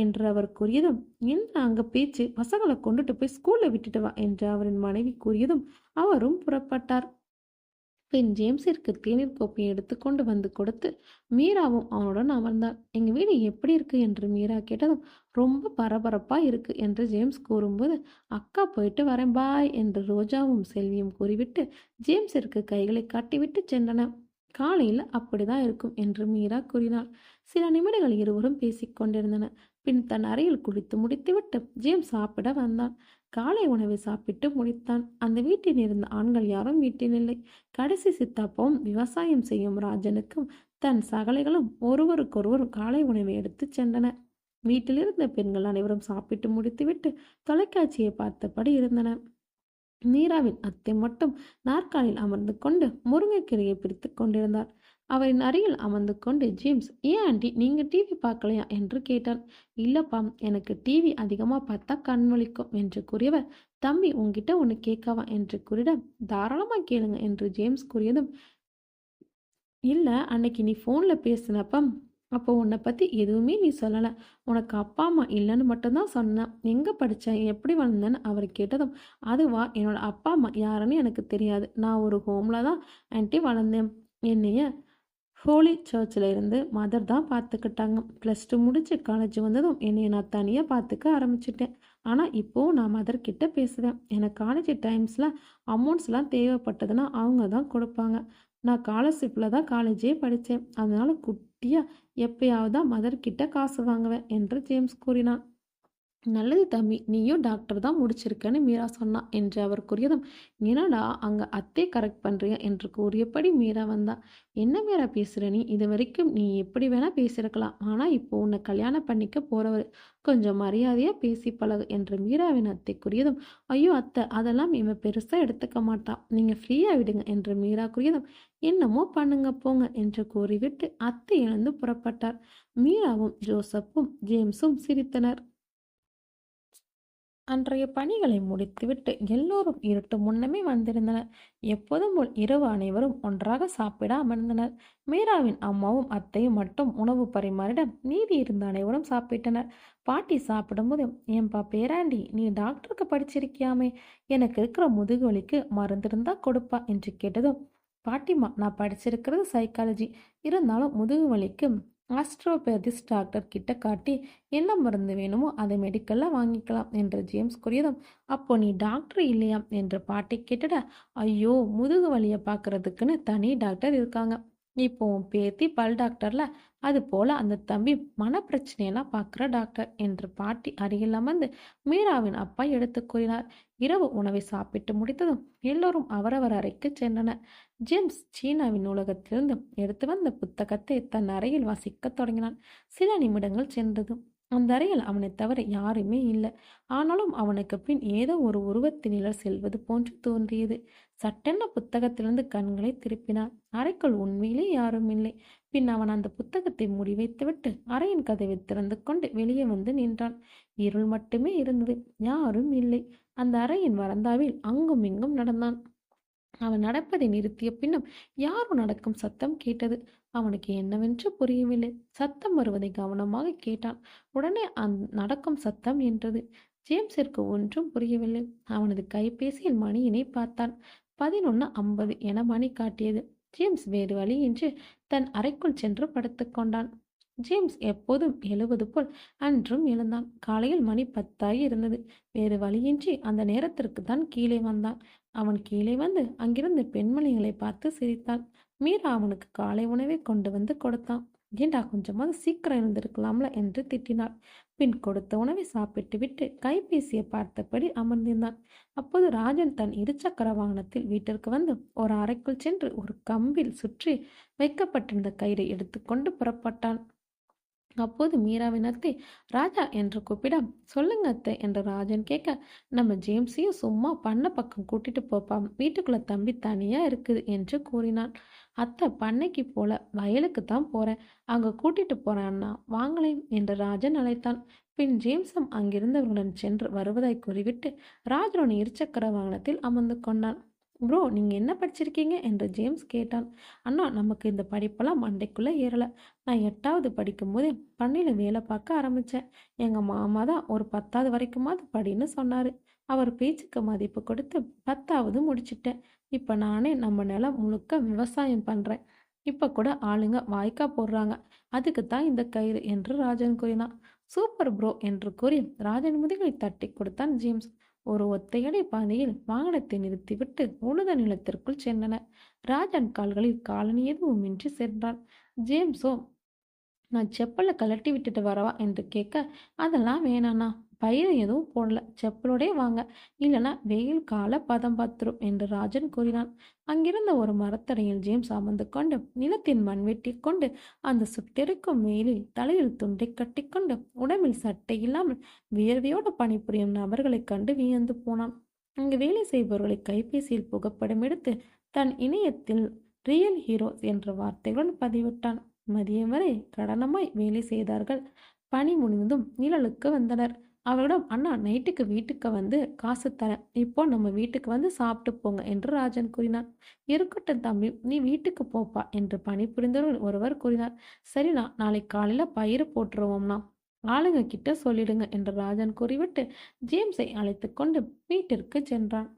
என்று அவர் கூறியதும், என்ன அங்க பேச்சு, பசங்களை கொண்டுட்டு போய் ஸ்கூல்ல விட்டுட்டு வா என்று அவரின் மனைவி கூறியதும் அவரும் புறப்பட்டார். பின் ஜேம்ஸிற்கு தேநீர் கோப்பையை எடுத்துக்கொண்டு வந்து கொடுத்து மீராவும் அவனுடன் அமர்ந்தார். எங்க வீடு எப்படி இருக்கு என்று மீரா கேட்டதும், ரொம்ப பரபரப்பா இருக்கு என்று ஜேம்ஸ் கூறும்போது, அக்கா போயிட்டு வரேன் பாய் என்று ரோஜாவும் செல்வியும் கூறிவிட்டு ஜேம்ஸிற்கு கைகளை காட்டிவிட்டு சென்றன. காலையில் அப்படிதான் இருக்கும் என்று மீரா கூறினாள். சில நிமிடங்கள் இருவரும் பேசிக்கொண்டிருந்தனர். பின் தன் அறையில் குளித்து முடித்துவிட்டு ஜேம்ஸ் சாப்பிட வந்தான். காலை உணவை சாப்பிட்டு முடித்தான். அந்த வீட்டில் இருந்த ஆண்கள் யாரும் வீட்டில் இல்லை. கடைசி சித்தாப்பாவும் விவசாயம் செய்யும் ராஜனுக்கும் தன் சகலைகளும் ஒருவருக்கொருவர் காலை உணவை எடுத்து சென்றனர். வீட்டில் இருந்த பெண்கள் அனைவரும் சாப்பிட்டு முடித்துவிட்டு தொலைக்காட்சியை பார்த்தபடி இருந்தனர். மீராவின் அத்தை மட்டும் நாற்காலில் அமர்ந்து கொண்டு முருங்கைக்கீரையை பிரித்து கொண்டிருந்தார். அவரின் அருகில் அமர்ந்து கொண்டு ஜேம்ஸ், ஏன் ஆண்டி நீங்க டிவி பார்க்கலையா என்று கேட்டார். இல்லப்பா, எனக்கு டிவி அதிகமா பார்த்தா கண் வலிக்கும் என்று கூறியவர், தம்பி உங்ககிட்ட ஒன்று கேட்கவா என்று கூறிட, தாராளமா கேளுங்க என்று ஜேம்ஸ் கூறியதும், இல்ல அன்னைக்கு நீ ஃபோன்ல பேசினப்ப அப்போ உன்னை பத்தி எதுவுமே நீ சொல்லல. உனக்கு அப்பா அம்மா இல்லைன்னு மட்டும்தான் சொன்னேன். எங்க படிச்ச, எப்படி வளர்ந்தேன்னு அவர் கேட்டதும், அதுவா என்னோட அப்பா அம்மா யாருன்னு எனக்கு தெரியாது. நான் ஒரு ஹோம்ல தான் ஆன்ட்டி வளர்ந்தேன். என்னைய ஹோலி சர்ச்சில் இருந்து மதர் தான் பார்த்துக்கிட்டாங்க. +2 முடிச்சு காலேஜ் வந்ததும் என்னை நான் தனியாக பார்த்துக்க ஆரம்பிச்சிட்டேன். ஆனால் இப்போது நான் மதர் கிட்ட பேசுவேன். எனக்கு காலேஜ் டைம்ஸில் அமௌண்ட்ஸ்லாம் தேவைப்பட்டதுன்னா அவங்க தான் கொடுப்பாங்க. நான் ஸ்காலர்ஷிப்பில் தான் காலேஜே படித்தேன். அதனால் குட்டியாக எப்பயாவது தான் மதர் கிட்ட காசு வாங்குவேன் என்று ஜேம்ஸ் கூறினான். நல்லது தம்பி, நீயும் டாக்டர் தான் முடிச்சிருக்கன்னு மீரா சொன்னா என்று அவர் கூறியதும், என்னடா அங்க அத்தை கரெக்ட் பண்றீங்க என்று கூறியபடி மீரா வந்தா. என்ன மீரா பேசுற நீ, இது வரைக்கும் நீ எப்படி வேணா பேசியிருக்கலாம். ஆனா இப்போ உன்னை கல்யாணம் பண்ணிக்க போறவர், கொஞ்சம் மரியாதையா பேசி பழகு என்று மீராவின் அத்தை கூறியதும், ஐயோ அத்தை, அதெல்லாம் இவன் பெருசா எடுத்துக்க மாட்டான், நீங்க ஃப்ரீயா விடுங்க என்று மீரா கூறியதும், என்னமோ பண்ணுங்க போங்க என்று கூறிவிட்டு அத்தை எழுந்து புறப்பட்டார். மீராவும் ஜோசப்பும் ஜேம்ஸும் சிரித்தனர். அன்றைய பணிகளை முடித்துவிட்டு எல்லோரும் இருட்டு முன்னமே வந்திருந்தனர். எப்போதும் போல் இரவு அனைவரும் ஒன்றாக சாப்பிட அமர்ந்தனர். மீராவின் அம்மாவும் அத்தையும் மட்டும் உணவு பரிமாறிட மீதி இருந்த அனைவரும் சாப்பிட்டனர். பாட்டி சாப்பிடும்போது, ஏன்பா பேராண்டி, நீ டாக்டருக்கு படிச்சிருக்கியாமே, எனக்கு இருக்கிற முதுகு வலிக்கு மருந்து இருந்தா கொடுப்பா என்று கேட்டதும், பாட்டிமா நான் படிச்சிருக்கிறது சைக்காலஜி, இருந்தாலும் முதுகு வலிக்கு ஆஸ்ட்ரோபேதிஸ்ட் டாக்டர் கிட்ட காட்டி என்ன மருந்து வேணுமோ அதை மெடிக்கலில் வாங்கிக்கலாம் என்று ஜேம்ஸ் கூறியதும், அப்போ நீ டாக்டர் இல்லையா என்று பாட்டி கேட்டுட, ஐயோ முதுகு வலியை பார்க்கறதுக்குன்னு தனி டாக்டர் இருக்காங்க. இப்போ உன் பேத்தி பல் டாக்டர்ல, அது போல அந்த தம்பி மனப்பிரச்சனையெல்லாம் பார்க்குற டாக்டர் என்று பாட்டி அருகில் அமர்ந்து மீராவின் அப்பா எடுத்து கூறினார். இரவு உணவை சாப்பிட்டு முடித்ததும் எல்லோரும் அவரவர் அறைக்கு சென்றனர். ஜேம்ஸ் சீனாவின் நூலகத்திலிருந்து எடுத்து வந்த புத்தகத்தை தன் அறையில் வாசிக்கத் தொடங்கினான். சில நிமிடங்கள் சென்றது. அந்த அறையில் அவனைத் தவிர யாருமே இல்லை. ஆனாலும் அவனுக்கு பின் ஏதோ ஒரு உருவத்தின் நிழல் செல்வது போன்று தோன்றியது. சட்டென்ன புத்தகத்திலிருந்து கண்களை திருப்பினான். அறைக்குள் உண்மையிலே யாரும் இல்லை. பின் அவன் அந்த புத்தகத்தை மூடி வைத்துவிட்டு அறையின் கதவை திறந்து கொண்டு வெளியே வந்து நின்றான். இருள் மட்டுமே இருந்தது. யாரும் இல்லை. அந்த அறையின் வரந்தாவில் அங்கும் இங்கும் நடந்தான். அவன் நடப்பதை நிறுத்திய பின்னும் யாரோ நடக்கும் சத்தம் கேட்டது. அவனுக்கு என்னவென்று புரியவில்லை. சத்தம் வருவதை கவனமாக கேட்டான். உடனே நடக்கும் சத்தம் என்றது. ஜேம்ஸிற்கு ஒன்றும் புரியவில்லை. அவனது கைபேசியில் மணியினை பார்த்தான். 11:50 என மணி காட்டியது. ஜேம்ஸ் வேறு வழியின்றி தன் அறைக்குள் சென்று படுத்துக்கொண்டான். ஜேம்ஸ் எப்போதும் எழுவது போல் அன்றும் எழுந்தான். காலையில் மணி 10 இருந்தது. வேறு வழியின்றி அந்த நேரத்திற்கு தான் கீழே வந்தான். அவன் கீழே வந்து அங்கிருந்த பெண்மணிகளை பார்த்து சிரித்தான். மீரா அவனுக்கு காலை உணவை கொண்டு வந்து கொடுத்தான். ஏண்டா கொஞ்சமாவது சீக்கிரம் எழுந்திருக்கலாம்ல என்று திட்டினாள். பின் கொடுத்த உணவை சாப்பிட்டு விட்டு கைபேசியை பார்த்தபடி அமர்ந்திருந்தான். அப்போது ராஜன் தன் இருசக்கர வாகனத்தில் வீட்டிற்கு வந்து ஒரு அறைக்குள் சென்று ஒரு கம்பில் சுற்றி வைக்கப்பட்டிருந்த கயிறை எடுத்துக்கொண்டு புறப்பட்டான். அப்போது மீராவின் அத்தை ராஜா என்று கூப்பிட, சொல்லுங்க அத்தை என்று ராஜன் கேட்க, நம்ம ஜேம்ஸையும் சும்மா பண்ண பக்கம் கூட்டிட்டு போப்பா, வீட்டுக்குள்ள தம்பி தனியா இருக்குது என்று கூறினான். அத்தை பண்ணைக்கு போல, வயலுக்கு தான் போறேன், அங்க கூட்டிட்டு போறேன் அண்ணா, வாங்களேன் என்று ராஜன் அழைத்தான். பின் ஜேம்ஸும் அங்கிருந்தவர்களுடன் சென்று வருவதாய் கூறிவிட்டு ராஜனுடைய இருசக்கர வாகனத்தில் அமர்ந்து கொண்டான். ப்ரோ, நீங்கள் என்ன படிச்சிருக்கீங்க என்று ஜேம்ஸ் கேட்டான். அண்ணா, நமக்கு இந்த படிப்பெல்லாம் மண்டைக்குள்ளே ஏறலை. நான் 8வது படிக்கும்போது பண்ணையில் வேலை பார்க்க ஆரம்பித்தேன். எங்கள் மாமா தான் ஒரு 10வது வரைக்குமாவது படின்னு சொன்னார். அவர் பேச்சுக்கு மதிப்பு கொடுத்து 10வது முடிச்சிட்டேன். இப்போ நானே நம்ம நிலம் முழுக்க விவசாயம் பண்ணுறேன். இப்போ கூட ஆளுங்க வாய்க்கா போடுறாங்க. அதுக்கு தான் இந்த கயிறு என்று ராஜன் கூறினான். சூப்பர் ப்ரோ என்று கூறி ராஜன் முதுகை தட்டி கொடுத்தான் ஜேம்ஸ். ஒரு ஒத்தையடி பாதையில் வாகனத்தை நிறுத்திவிட்டு உழுத நிலத்திற்குள் சென்றனர். ராஜன் கால்களில் காலணி எதுவுமின்றி சென்றான். ஜேம்ஸோ, நான் செப்பலை கழட்டி விட்டுட்டு வரவா என்று கேட்க, அதெல்லாம் வேணாண்ணா, பயிர் எதுவும் போடல, செப்பலோடே வாங்க, இல்லைன்னா வெயில் கால பதம் பார்த்துரும் என்று ராஜன் கூறினான். அங்கிருந்த ஒரு மரத்தடையில் ஜேம்ஸ் அமர்ந்து கொண்டு நிலத்தின் மண் வெட்டி கொண்டு அந்த சுட்டெரிக்கும் வெயிலில் தலையில் துண்டை கட்டிக்கொண்டு உடம்பில் சட்டை இல்லாமல் வியர்வையோடு பணிபுரியும் நபர்களைக் கண்டு வியந்து போனான். அங்கு வேலை செய்பவர்களை கைபேசியில் புகைப்படம் எடுத்து தன் இணையத்தில் ரியல் ஹீரோஸ் என்ற வார்த்தைகளுடன் பதிவிட்டான். மதியம் வரை கடனமாய் வேலை செய்தார்கள். பணி முடிந்ததும் நிழலுக்கு வந்தனர். அவரிடம், அண்ணா, நைட்டுக்கு வீட்டுக்கு வந்து காசு தரேன், இப்போ நம்ம வீட்டுக்கு வந்து சாப்பிட்டு போங்க என்று ராஜன் கூறினார். இருக்கட்டும் தம்பி, நீ வீட்டுக்கு போப்பா என்று பணிபுரிந்தவர்கள் ஒருவர் கூறினார். சரிண்ணா, நாளைக்கு காலையில் பயிர் போட்டுருவோம்னா, ஆளுங்க கிட்ட சொல்லிடுங்க என்று ராஜன் கூறிவிட்டு ஜேம்ஸை அழைத்து கொண்டு வீட்டிற்கு சென்றான்.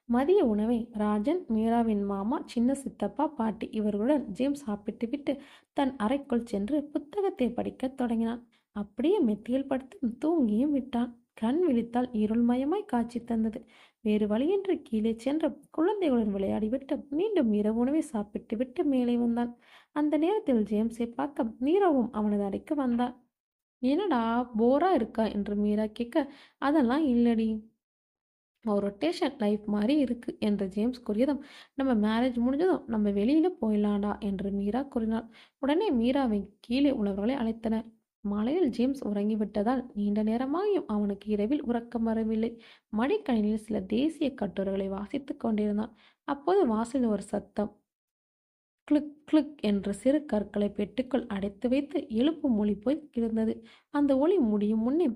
மதிய உணவை ராஜன், மீராவின் மாமா, சின்ன சித்தப்பா, பாட்டி இவர்களுடன் ஜேம்ஸ் சாப்பிட்டு விட்டு தன் அறைக்குள் சென்று புத்தகத்தை படிக்கத் தொடங்கினான். அப்படியே மெத்தியில் படுத்து தூங்கியும் விட்டான். கண் விழித்தால் இருள்மயமாய் காட்சி தந்தது. வேறு வழியின்றி கீழே சென்று குழந்தைகளுடன் விளையாடிவிட்டு மீண்டும் இரவு உணவை சாப்பிட்டு விட்டு மேலே வந்தான். அந்த நேரத்தில் ஜேம்ஸை பார்க்க மீராவும் அவனது அறைக்கு வந்தாள். என்னடா போரா இருக்கா என்று மீரா கேட்க, அதெல்லாம் இல்லடி, ஒரு ரொட்டேஷன் லைஃப் மாதிரி இருக்கு என்று ஜேம்ஸ் கூறியதும், நம்ம மேரேஜ் முடிஞ்சதும் நம்ம வெளியில போயிடலாம்டா என்று மீரா கூறினாள். உடனே மீராவை கீழே உள்ளவர்களை அழைத்தனர். மாலையில் ஜேம்ஸ் உறங்கிவிட்டதால் நீண்ட நேரமாகியும் அவனுக்கு இரவில் உறக்கம் வரவில்லை. மடிக்கணினியில் சில தேசிய கட்டுரைகளை வாசித்துக் கொண்டிருந்தான். அப்போது வாசலில் ஒரு சத்தம். கிளிக் கிளிக் என்ற சிறு கற்களை பெட்டுக்குள் அடைத்து வைத்து எழுப்பும் ஒலி போய் கிடந்தது. அந்த ஒலி முடியும் முன்னே,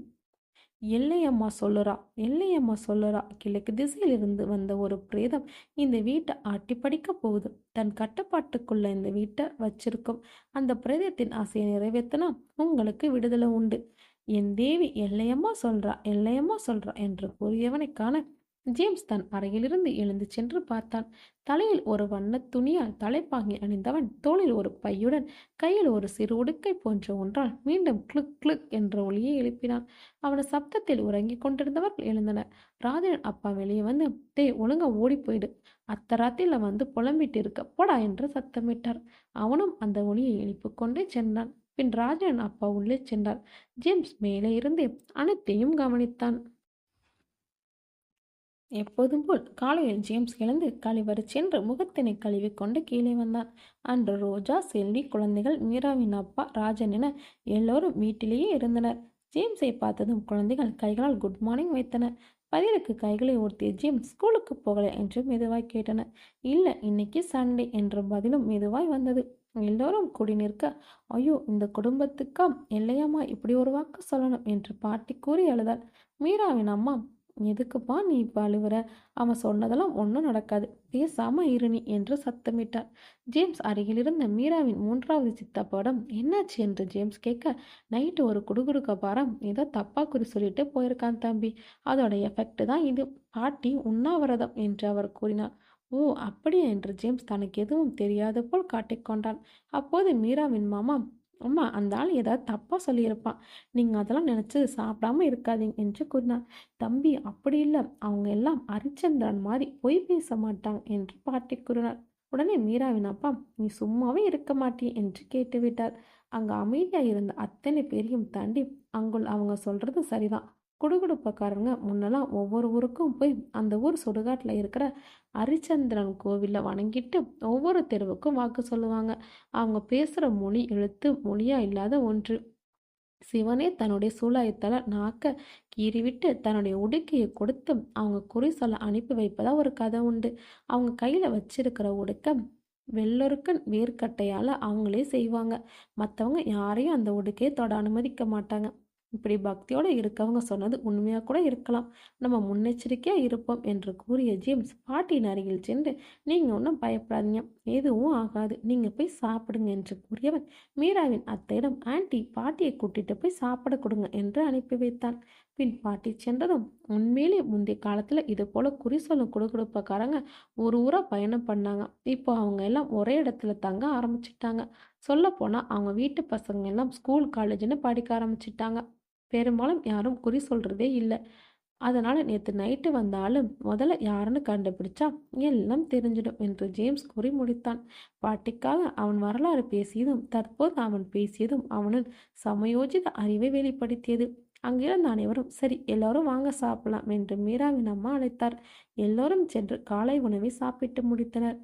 எல்லையம்மா சொல்லுறா, எல்லையம்மா சொல்லுறா, கிழக்கு திசையிலிருந்து வந்த ஒரு பிரேதம் இந்த வீட்டை ஆட்டி படிக்க போகுது. தன் கட்டுப்பாட்டுக்குள்ள இந்த வீட்டை வச்சிருக்கும். அந்த பிரேதத்தின் ஆசையை நிறைவேற்றினா உங்களுக்கு விடுதலை உண்டு. என் தேவி எல்லையம்மா சொல்றா, எல்லையம்மா சொல்றா என்று கூறியவனை காண ஜேம்ஸ் தன் அறையிலிருந்து எழுந்து சென்று பார்த்தான். தலையில் ஒரு வண்ணத் துணியால் தலைப்பாங்கி அணிந்தவன் தோளில் ஒரு பையுடன் கையில் ஒரு சிறு உடுக்கை போன்ற ஒன்றால் மீண்டும் கிளிக் கிளிக் என்ற ஒளியை எழுப்பினான். அவனது சப்தத்தில் உறங்கிக் கொண்டிருந்தவர்கள் எழுந்தனர். ராஜன் அப்பா வெளியே வந்து, ஒழுங்கா ஓடி போயிடு, அத்தராத்தில வந்து புலம்பிட்டு இருக்க போடா என்று சத்தமிட்டார். அவனும் அந்த ஒளியை எழுப்பிக் கொண்டே சென்றான். பின் ராஜன் அப்பா உள்ளே சென்றார். ஜேம்ஸ் மேலே இருந்து அனைத்தையும் கவனித்தான். எப்போதும் போல் காலையில் ஜேம்ஸ் எழுந்து கழிவறை சென்று முகத்தினை கழுவி கொண்டு கீழே வந்தான். அன்று ரோஜா, செல்வி, குழந்தைகள், மீராவின் அப்பா, ராஜன் என எல்லோரும் வீட்டிலேயே இருந்தனர். ஜேம்ஸை பார்த்ததும் குழந்தைகள் கைகளால் குட் மார்னிங் வைத்தனர். பதிலுக்கு கைகளை ஊர்த்திய ஜேம்ஸ், ஸ்கூலுக்கு போகல என்று மெதுவாய் கேட்டனர். இல்லை, இன்னைக்கு சண்டே என்ற பதிலும் மெதுவாய் வந்தது. எல்லோரும் கூடி நிற்க, ஐயோ, இந்த குடும்பத்துக்கா எல்லையம்மா இப்படி ஒரு வாக்கு சொல்லணும் என்று பாட்டி கூறி அழுதாள். மீராவின் அம்மா, எதுக்குப்பா நீ இப்போ அழுவுற, அவன் சொன்னதெல்லாம் ஒன்றும் நடக்காது, பேசாம இரு நீ என்று சத்தமிட்டார். ஜேம்ஸ் அருகில் இருந்த மீராவின் 3வது சித்தப்பாடம் என்னாச்சு என்று ஜேம்ஸ் கேட்க, நைட்டு ஒரு குடுகுடுக்கப்பாரம் ஏதோ தப்பா குறி சொல்லிட்டு போயிருக்கான் தம்பி, அதோட எஃபெக்ட் தான் இது, பாட்டி உண்ணாவிரதம் என்று அவர் கூறினார். ஓ அப்படியா என்று ஜேம்ஸ் தனக்கு எதுவும் தெரியாது போல் காட்டிக்கொண்டான். அப்போது மீராவின் மாமா, அம்மா, அந்த ஆள் ஏதாவது தப்பாக சொல்லியிருப்பான், நீங்கள் அதெல்லாம் நினச்சி சாப்பிடாம இருக்காதீங்க என்று கூறினார். தம்பி, அப்படி இல்லை, அவங்க எல்லாம் ஹரிச்சந்திரன் மாதிரி பொய் பேச மாட்டாங்க என்று பாட்டி கூறினார். உடனே மீராவின் அப்பா, நீ சும்மாவே இருக்க மாட்டியே என்று கேட்டுவிட்டார். அங்கு அமைதியாக இருந்த அத்தனை பேரையும் தாண்டி அங்குள் அவங்க சொல்றது சரிதான். குடுகுடுப்பக்காரங்க முன்னெல்லாம் ஒவ்வொரு ஊருக்கும் போய் அந்த ஊர் சுடுகாட்டில் இருக்கிற ஹரிச்சந்திரன் கோவிலில் வணங்கிட்டு ஒவ்வொரு தெருவுக்கும் வாக்கு சொல்லுவாங்க. அவங்க பேசுகிற மொழி எழுத்து மொழியா இல்லாத ஒன்று. சிவனே தன்னுடைய சூலாயத்தால் நாக்க கீறிவிட்டு தன்னுடைய உடுக்கையை கொடுத்து அவங்க குறி சொல்ல அனுப்பி வைப்பதா ஒரு கதை உண்டு. அவங்க கையில் வச்சிருக்கிற உடுக்க வெள்ளொருக்கன் வேர்க்கட்டையால் அவங்களே செய்வாங்க. மற்றவங்க யாரையும் அந்த உடுக்கையை தொட அனுமதிக்க மாட்டாங்க. இப்படி பக்தியோடு இருக்கவங்க சொன்னது உண்மையாக கூட இருக்கலாம். நம்ம முன்னெச்சரிக்கையாக இருப்போம் என்று கூறிய ஜேம்ஸ் பாட்டியின் அருகில் சென்று, நீங்கள் ஒன்றும் பயப்படாதீங்க, எதுவும் ஆகாது, நீங்கள் போய் சாப்பிடுங்க என்று கூறியவன் மீராவின் அத்தையிடம், ஆன்ட்டி பாட்டியை கூட்டிட்டு போய் சாப்பிட கொடுங்க என்று அனுப்பி வைத்தான். பின் பாட்டி சென்றதும், உண்மையிலே முந்தைய காலத்தில் இது போல குறி சொல்லும் குடுகுடுப்பக்காரங்க ஒரு ஊராக பயணம் பண்ணாங்க. இப்போ அவங்க எல்லாம் ஒரே இடத்துல தங்க ஆரம்பிச்சிட்டாங்க. சொல்லப்போனால் அவங்க வீட்டு பசங்க எல்லாம் ஸ்கூல் காலேஜ்னு படிக்க ஆரம்பிச்சிட்டாங்க. பெரும்பாலும் யாரும் குறி சொல்கிறதே இல்லை. அதனால் நேற்று நைட்டு வந்த ஆள் முதல்ல யாருன்னு கண்டுபிடிச்சா எல்லாம் தெரிஞ்சிடும் என்று ஜேம்ஸ் கூறி முடித்தான். பாட்டிக்காக அவன் வரலாறு பேசியதும் தற்போது அவன் பேசியதும் அவனின் சமயோஜித அறிவை வெளிப்படுத்தியது. அங்கிருந்த அனைவரும், சரி எல்லோரும் வாங்க சாப்பிடலாம் என்று மீராவின் அம்மா அழைத்தார். எல்லோரும் சென்று காலை உணவை சாப்பிட்டு முடித்தனர்.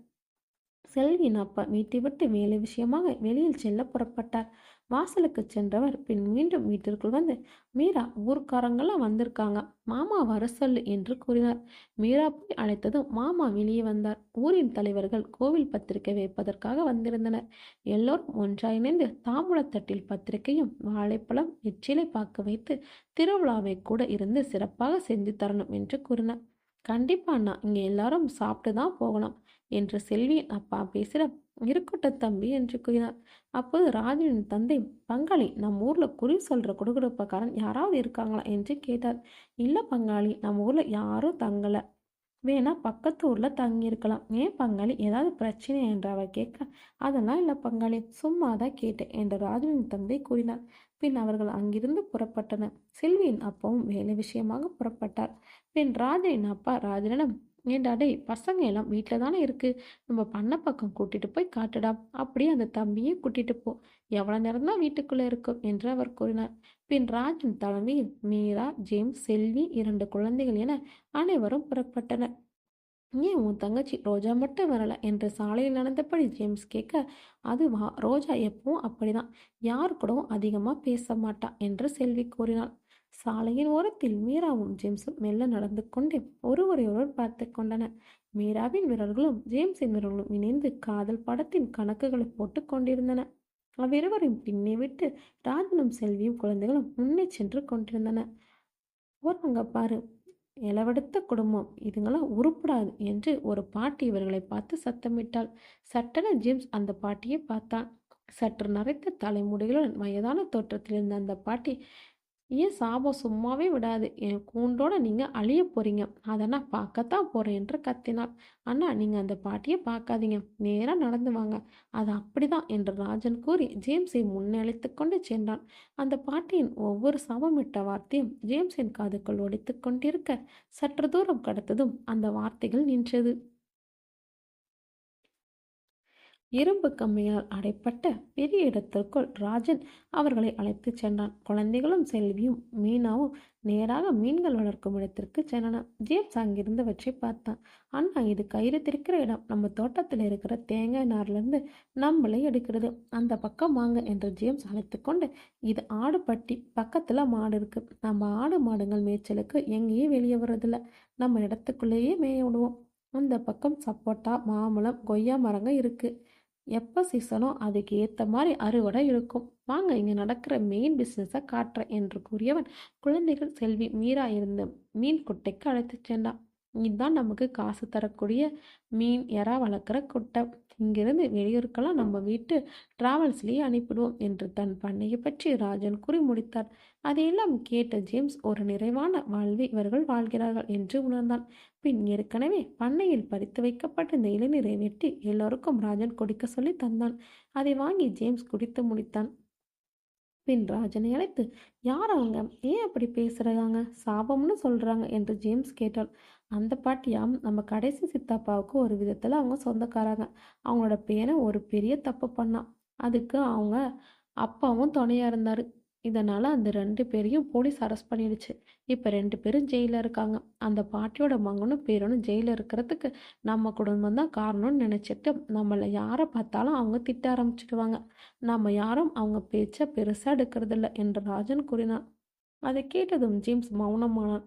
செல்வியின் அப்பா வீட்டை விட்டு வேலை விஷயமாக வெளியில் செல்ல புறப்பட்டார். வாசலுக்கு சென்றவர் பின் மீண்டும் வீட்டிற்குள் வந்து, மீரா, ஊர்க்காரங்கெல்லாம் வந்திருக்காங்க, மாமா வர சொல்லு என்று கூறினார். மீரா போய் அழைத்ததும் மாமா வெளியே வந்தார். ஊரின் தலைவர்கள் கோவில் பத்திரிகை வைப்பதற்காக வந்திருந்தனர். எல்லோரும் ஒன்றாய் இணைந்து தாம்பூலத்தட்டில் பத்திரிகையும் வாழைப்பழம் வெற்றிலை பாக்கு வைத்து திருவிழாவை கூட இருந்து சிறப்பாக செஞ்சு தரணும் என்று கூறினார். கண்டிப்பா அண்ணா, இங்கே எல்லாரும் சாப்பிட்டு தான் போகணும் என்று செல்வியின் அப்பா பேசிட, இருக்கட்டும் தம்பி என்று கூறினார். அப்போது ராஜனின் தந்தை, பங்காளி, நம்ம ஊர்ல குறி சொல்ற குடுகுடுப்பக்காரன் யாராவது இருக்காங்களா என்று கேட்டார். இல்ல பங்காளி, நம்ம ஊர்ல யாரும் தங்கல, வேணா பக்கத்து ஊர்ல தங்கியிருக்கலாம். ஏன் பங்காளி, ஏதாவது பிரச்சனை என்று அவர் கேட்க, அதெல்லாம் இல்லை பங்காளி, சும்மா தான் கேட்டேன் என்று ராஜனின் தந்தை கூறினார். பின் அவர்கள் அங்கிருந்து புறப்பட்டனர். செல்வியின் அப்பாவும் வேலை விஷயமாக புறப்பட்டார். பின் ராஜனின் அப்பா ராஜனிடம், ஏண்டா டேய், பசங்க எல்லாம் வீட்டில் தானே இருக்கு, நம்ம பண்ண பக்கம் கூட்டிட்டு போய் காட்டுடா, அப்படியே அந்த தம்பியை கூட்டிட்டு போ, எவ்வளோ நேரம் தான் வீட்டுக்குள்ளே இருக்கும் என்று அவர் கூறினார். பின் ராஜன் தலைமையில் மீரா, ஜேம்ஸ், செல்வி, 2 குழந்தைகள் என அனைவரும் புறப்பட்டனர். ஏன் உன் தங்கச்சி ரோஜா மட்டும் வரல என்று சாலையில் நடந்தபடி ஜேம்ஸ் கேட்க, அதுவா, ரோஜா எப்பவும் அப்படிதான், யாரு கூடவும் அதிகமாக பேச மாட்டா என்று செல்வி கூறினாள். சாலையின் ஓரத்தில் மீராவும் ஜேம்ஸும் மெல்ல நடந்து கொண்டு ஒருவரையொருவர் பார்த்து கொண்டனர். மீராவின் விரல்களும் ஜேம்ஸின் விரல்களும் இணைந்து காதல் படத்தின் கணக்குகளை போட்டு கொண்டிருந்தன. அவ்விருவரையும் பின்னே விட்டு ராஜனும் செல்வியும் குழந்தைகளும் முன்னே சென்று கொண்டிருந்தன. போறாங்க பாரு, இளவெடுத்த குடும்பம், இதுங்களாம் உருப்படாது என்று ஒரு பாட்டி இவர்களை பார்த்து சத்தமிட்டாள். சட்டென ஜேம்ஸ் அந்த பாட்டியை பார்த்தான். சற்று நரைத்த தலைமுடிகளுடன் வயதான தோற்றத்தில் இருந்த அந்த பாட்டி, ஏன் சாபம் சும்மாவே விடாது, என் கூண்டோட நீங்கள் அழிய போறீங்க, அதை நான் பார்க்கத்தான் போகிறேன் என்று கத்தினாள். அண்ணா, நீங்கள் அந்த பாட்டியை பார்க்காதீங்க, நேராக நடந்து வாங்க, அது அப்படிதான் என்று ராஜன் கூறி ஜேம்ஸை முன்னே அழைத்து கொண்டு சென்றான். அந்த பாட்டியின் ஒவ்வொரு சாபமிட்ட வார்த்தையும் ஜேம்ஸின் காதுக்குள் ஒலித்து கொண்டிருக்க சற்று தூரம் கடத்ததும் அந்த வார்த்தைகள் நின்றது. இரும்பு கம்பியால் அடைப்பட்ட பெரிய இடத்திற்குள் ராஜன் அவர்களை அழைத்துச் சென்றான். குழந்தைகளும் செல்வியும் மீனாவும் நேராக மீன்கள் வளர்க்கும் இடத்திற்கு சென்றன. ஜேம்ஸ் அங்கிருந்தவற்றை பார்த்தான். அண்ணா, இது கயிறு திரிக்கிற இடம், நம்ம தோட்டத்தில் இருக்கிற தேங்காய் நார்லேருந்து நம்மளை எடுக்கிறது, அந்த பக்கம் வாங்க என்று ஜேம்ஸ் அழைத்து கொண்டு, இது ஆடு பட்டி, பக்கத்தில் மாடு இருக்கு, நம்ம ஆடு மாடுங்கள் மேய்ச்சலுக்கு எங்கேயும் வெளியே வர்றதில்ல, நம்ம இடத்துக்குள்ளேயே மேய விடுவோம், அந்த பக்கம் சப்போட்டா, மாம்பழம், கொய்யா மரங்க இருக்கு, எப்போ சீசனோ அதுக்கு ஏற்ற மாதிரி அறுவடை இருக்கும், வாங்க இங்கே நடக்கிற மெயின் பிஸ்னஸை காட்டுறேன் என்று கூறியவன் குழந்தைகள், செல்வி, மீரா இருந்த மீன் குட்டைக்கு அழைத்துச் சென்றான். இதுதான் நமக்கு காசு தரக்கூடிய மீன் எறா வளர்க்குற குட்டை, இங்கிருந்து வெளியூருக்கெல்லாம் நம்ம வீட்டு டிராவல்ஸ்லேயே அனுப்பிடுவோம் என்று தன் பண்ணையை பற்றி ராஜன் கூறி முடித்தார். அதையெல்லாம் கேட்ட ஜேம்ஸ், ஒரு நிறைவான வாழ்வை இவர்கள் வாழ்கிறார்கள் என்று உணர்ந்தான். பின் ஏற்கனவே பண்ணையில் பறித்து வைக்கப்பட்ட இந்த இளநீரை வெட்டி எல்லோருக்கும் ராஜன் குடிக்க சொல்லி தந்தான். அதை வாங்கி ஜேம்ஸ் குடித்து முடித்தான். பின் ராஜனை அழைத்து, யார் அவங்க, ஏன் அப்படி பேசுறாங்க, சாபம்னு சொல்றாங்க என்று ஜேம்ஸ் கேட்டாள். அந்த பாட்டியாம் நம்ம கடைசி சித்தாப்பாவுக்கு ஒரு விதத்தில் அவங்க சொந்தக்காராங்க. அவங்களோட பேரன் ஒரு பெரிய தப்பு பண்ணான். அதுக்கு அவங்க அப்பாவும் துணையா இருந்தாரு. இதனால அந்த 2 பேரையும் போலீஸ் அரெஸ்ட் பண்ணிடுச்சு. இப்ப 2 பேரும் ஜெயில இருக்காங்க. அந்த பாட்டியோட மகனும் பேரனும் ஜெயில இருக்கிறதுக்கு நம்ம குடும்பம் தான் காரணம்னு நினைச்சிட்டு நம்மள யாரை பார்த்தாலும் அவங்க திட்ட ஆரம்பிச்சிடுவாங்க. நம்ம யாரும் அவங்க பேச்ச பெருசா எடுக்கிறதில்ல என்று ராஜன் கூறினான். அதை கேட்டதும் ஜேம்ஸ் மௌனமானான்.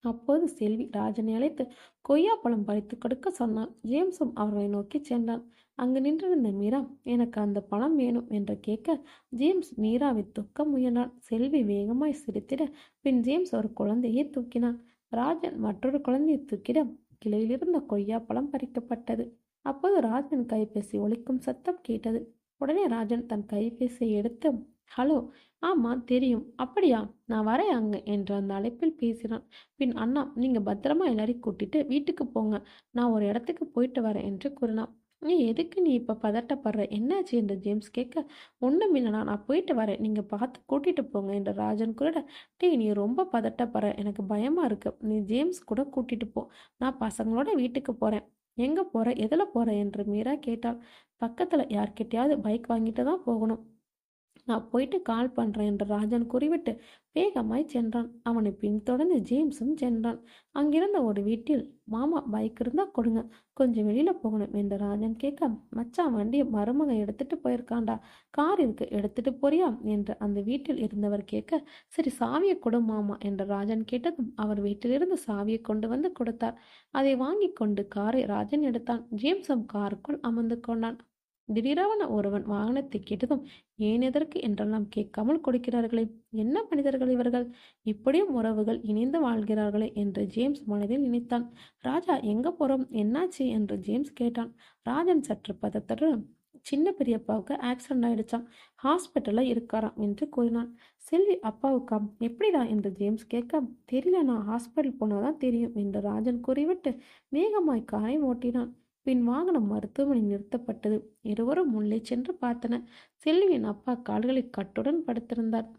அப்போது செல்வி ராஜனை அழைத்து கொய்யாப்பழம் பறித்து கொடுக்க சொன்னான். ஜேம்ஸும் அவர்களை நோக்கி சென்றான். அங்கு நின்றிருந்த மீரா, எனக்கு அந்த பழம் வேணும் என்று கேட்க ஜேம்ஸ் மீராவை தூக்க முயன்றான். செல்வி வேகமாய் சிரித்திட பின் ஜேம்ஸ் ஒரு குழந்தையை தூக்கினான். ராஜன் மற்றொரு குழந்தையை தூக்கிட கிளையிலிருந்த கொய்யாப்பழம் பறிக்கப்பட்டது. அப்போது ராஜன் கைபேசி ஒலிக்கும் சத்தம் கேட்டது. உடனே ராஜன் தன் கைபேசியை எடுத்து, ஹலோ, ஆமா தெரியும், அப்படியா, நான் வரேன் அங்க என்று அந்த அழைப்பில் பேசினான். பின், அண்ணா நீங்க பத்திரமா எல்லாரையும் கூட்டிட்டு வீட்டுக்கு போங்க, நான் ஒரு இடத்துக்கு போயிட்டு வரேன் என்று கூறினான். நீ இப்ப பதட்டப்படுற, என்னாச்சு என்று ஜேம்ஸ் கேட்க, ஒண்ணும் இல்லைண்ணா, நான் போயிட்டு வரேன், நீங்க பார்த்து கூட்டிட்டு போங்க என்று ராஜன் கூட. நீ ரொம்ப பதட்டப்படுற, எனக்கு பயமா இருக்கு, நீ ஜேம்ஸ் கூட கூட்டிட்டு போ, நான் பசங்களோட வீட்டுக்கு போறேன். எங்க போற, எதுல போற என்று மீரா கேட்டாள். பக்கத்துல யார்கிட்டயாவது பைக் வாங்கிட்டு தான் போகணும், நான் போயிட்டு கால் பண்றேன் என்று ராஜன் கூறிவிட்டு வேகமாய் சென்றான். அவனை பின்தொடர்ந்து ஜேம்ஸும் சென்றான். அங்கிருந்த ஒரு வீட்டில், மாமா பைக் இருந்தா கொடுங்க, கொஞ்சம் வெளியில போகணும் என்று ராஜன் கேட்க, மச்சான் வண்டியை மருமகன் எடுத்துட்டு போயிருக்காண்டா, கார் இருக்கு எடுத்துட்டு போறியா என்று அந்த வீட்டில் இருந்தவர் கேட்க, சரி சாவியை கொடு மாமா என்று ராஜன் கேட்டதும் அவர் வீட்டிலிருந்து சாவியை கொண்டு வந்து கொடுத்தார். அதை வாங்கி கொண்டு காரை ராஜன் எடுத்தான். ஜேம்ஸும் காருக்குள் அமர்ந்து கொண்டான். திடீரென ஒருவன் வாகனத்தை கேட்டதும், ஏன் எதற்கு என்றெல்லாம் கேட்காமல் கொடுக்கிறார்களே, என்ன மனிதர்கள் இவர்கள், இப்படியும் உறவுகள் இணைந்து வாழ்கிறார்களே என்று ஜேம்ஸ் மனதில் நினைத்தான். ராஜா, எங்க போறோம், என்னாச்சு என்று ஜேம்ஸ் கேட்டான். ராஜன் சற்று பதத்துடன், சின்ன பெரியப்பாவுக்கு ஆக்சிடென்ட் ஆயிடுச்சாம், ஹாஸ்பிட்டல்ல இருக்காராம் என்று கூறினான். செல்வி அப்பாவுக்கா, எப்படிடா என்று ஜேம்ஸ் கேட்க, தெரியல, நான் ஹாஸ்பிட்டல் போனாதான் தெரியும் என்று ராஜன் கூறிவிட்டு வேகமாய் காரை ஓட்டினான். பின் வாகனம் மருத்துவமனை நிறுத்தப்பட்டது. இருவரும் உள்ளே சென்று பார்த்தனர். செல்வியின் அப்பா கால்களில் கட்டுடன் படுத்திருந்தார்.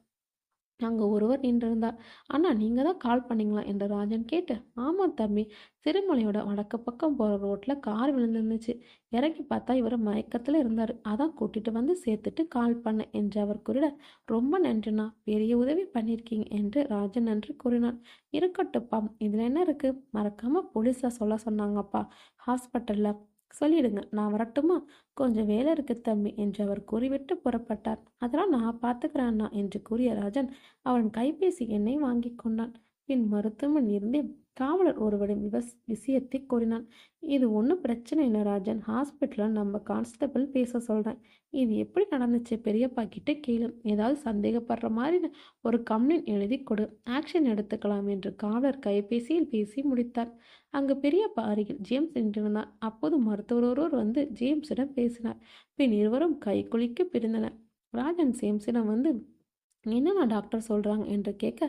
அங்கு ஒருவர் நின்றிருந்தார். அண்ணா, நீங்க தான் கால் பண்ணீங்களா என்று ராஜன் கேட்டு, ஆமா தம்பி, திருமலையோட வடக்கு பக்கம் போற ரோட்ல கார் விழுந்துருந்துச்சு, இறங்கி பார்த்தா இவர் மயக்கத்துல இருந்தார், அதான் கூட்டிட்டு வந்து சேர்த்துட்டு கால் பண்ணேன் என்று அவர் கூறிட, ரொம்ப நன்றிண்ணா, பெரிய உதவி பண்ணியிருக்கீங்க என்று ராஜன் நன்றி கூறினான். இருக்கட்டுப்பா, இதுல என்ன இருக்கு, மறக்காம போலீஸ்ல சொல்ல சொன்னாங்கப்பா, ஹாஸ்பிட்டல்ல சொல்லிடுங்க, நான் வரட்டுமா, கொஞ்சம் வேலை இருக்கு தம்பி என்று அவர் கூறிவிட்டு புறப்பட்டார். அதெல்லாம் நான் பார்த்துக்கிறேன் அண்ணா என்று கூறிய ராஜன் அவன் கைபேசி எண்ணை வாங்கி கொண்டான். பின் மருத்துவமனை இருந்தே காவலர் ஒருவரின் விஷயத்தை கூறினான். இது ஒன்றும் பிரச்சனை இல்லை ராஜன், ஹாஸ்பிட்டலில் நம்ம கான்ஸ்டபிள் பேச சொல்கிறேன், இது எப்படி நடந்துச்சு பெரியப்பா கிட்ட கேளு, ஏதாவது சந்தேகப்படுற மாதிரி ஒரு கம்ப்ளைண்ட் எழுதி கொடு, ஆக்ஷன் எடுத்துக்கலாம் என்று காவலர் கைபேசியில் பேசி முடித்தார். அங்கு பெரியப்பா அருகில் ஜேம்ஸ் நின்றிருந்தார். அப்போது மருத்துவர் ஒருவர் வந்து ஜேம்ஸிடம் பேசினார். பின் இருவரும் கைக்குலுக்கி பிரிந்தனர். ராஜன் ஜேம்ஸிடம் வந்து, என்னம்மா டாக்டர் சொல்கிறாங்க என்று கேட்க,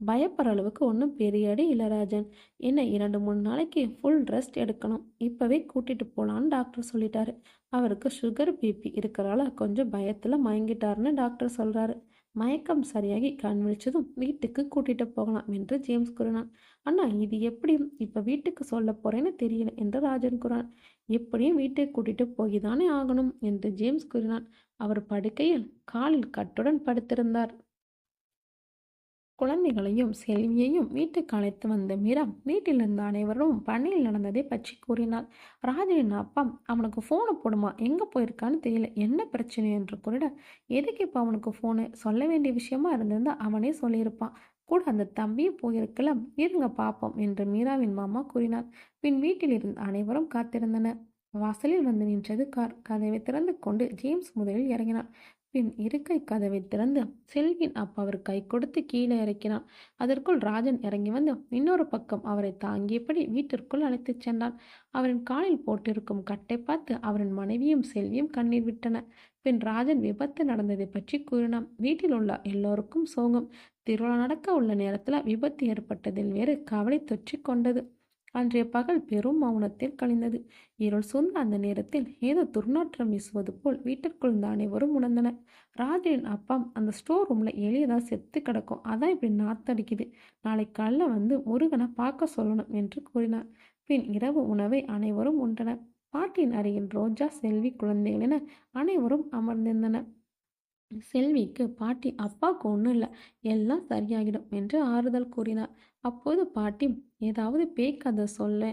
பயப்படுற அளவுக்கு ஒன்றும் பெரிய அடி இல்லை ராஜன், என்ன 2-3 நாளைக்கு ஃபுல் ரெஸ்ட் எடுக்கணும், இப்போவே கூட்டிகிட்டு போகலான்னு டாக்டர் சொல்லிட்டாரு, அவருக்கு சுகர் பிபி இருக்கிறால கொஞ்சம் பயத்தில் மயங்கிட்டாருன்னு டாக்டர் சொல்கிறாரு, மயக்கம் சரியாகி கண் விழிச்சதும் வீட்டுக்கு கூட்டிகிட்டு போகலாம் என்று ஜேம்ஸ் கூறினான். அண்ணா, இது எப்படி இப்போ வீட்டுக்கு சொல்ல போகிறேன்னு தெரியல என்று ராஜன் கூறினான். எப்படியும் வீட்டுக்கு கூட்டிகிட்டு போய்தானே ஆகணும் என்று ஜேம்ஸ் கூறினான். அவர் படுக்கையில் காலில் கட்டுடன் படுத்திருந்தார். குழந்தைகளையும் செல்வியையும் வீட்டுக்கு அழைத்து வந்த மீரா வீட்டில் இருந்த அனைவரும் பண்ணையில் நடந்ததை பற்றி கூறினார். ராஜனின் அப்பா, அவனுக்கு ஃபோனை போடுமா, எங்கே போயிருக்கான்னு தெரியல, என்ன பிரச்சனை என்று கூறிட, எதுக்கு இப்போ அவனுக்கு ஃபோனு, சொல்ல வேண்டிய விஷயமா இருந்திருந்தா அவனே சொல்லியிருப்பான், கூட அந்த தம்பியும் போயிருக்கல, இருங்க பார்ப்போம் என்று மீராவின் மாமா கூறினார். பின் வீட்டில் இருந்த அனைவரும் காத்திருந்தனர். வாசலில் வந்து நின்றது கார். கதவை திறந்து கொண்டு ஜேம்ஸ் முதலில் இறங்கினார். பின் இருக்கை கதவை திறந்து செல்வியின் அப்பா அவர் கை கொடுத்து கீழே இறக்கினான். அதற்குள் ராஜன் இறங்கி வந்து இன்னொரு பக்கம் அவரை தாங்கியபடி வீட்டிற்குள் அழைத்துச் சென்றான். அவரின் காலில் போட்டிருக்கும் கட்டை பார்த்து அவரின் மனைவியும் செல்வியும் கண்ணீர் விட்டன. பின் ராஜன் விபத்து நடந்ததை பற்றி கூறினான். வீட்டில் உள்ள எல்லோருக்கும் சோகம். திருவிழா நடக்க உள்ள நேரத்தில் விபத்து ஏற்பட்டதில் வேறு கவலை தொற்றி கொண்டது. அன்றைய பகல் பெரும் மௌனத்தில் கழிந்தது. இருள் சூழ்ந்த அந்த நேரத்தில் ஏதோ துர்நாற்றம் வீசுவது போல் வீட்டிற்குள் இருந்த அனைவரும் உணர்ந்தனர். ராஜின் அப்பா, அந்த ஸ்டோர் ரூம்ல எலியதா செத்து கிடக்கும், அதான் இப்படி நாத்தடிக்குது. நாளை காலைல வந்து முருகனை பார்க்க சொல்லணும் என்று கூறினார். பின் இரவு உணவை அனைவரும் உண்டனர். பாட்டியின் அருகில் ரோஜா, செல்வி, குழந்தைகள் என அனைவரும் அமர்ந்திருந்தனர். செல்விக்கு பாட்டி, அப்பாவுக்கு ஒன்றும் இல்லை, எல்லாம் சரியாகிடும் என்று ஆறுதல் கூறினார். அப்போது பாட்டி, ஏதாவது பேய் கதை சொல்ல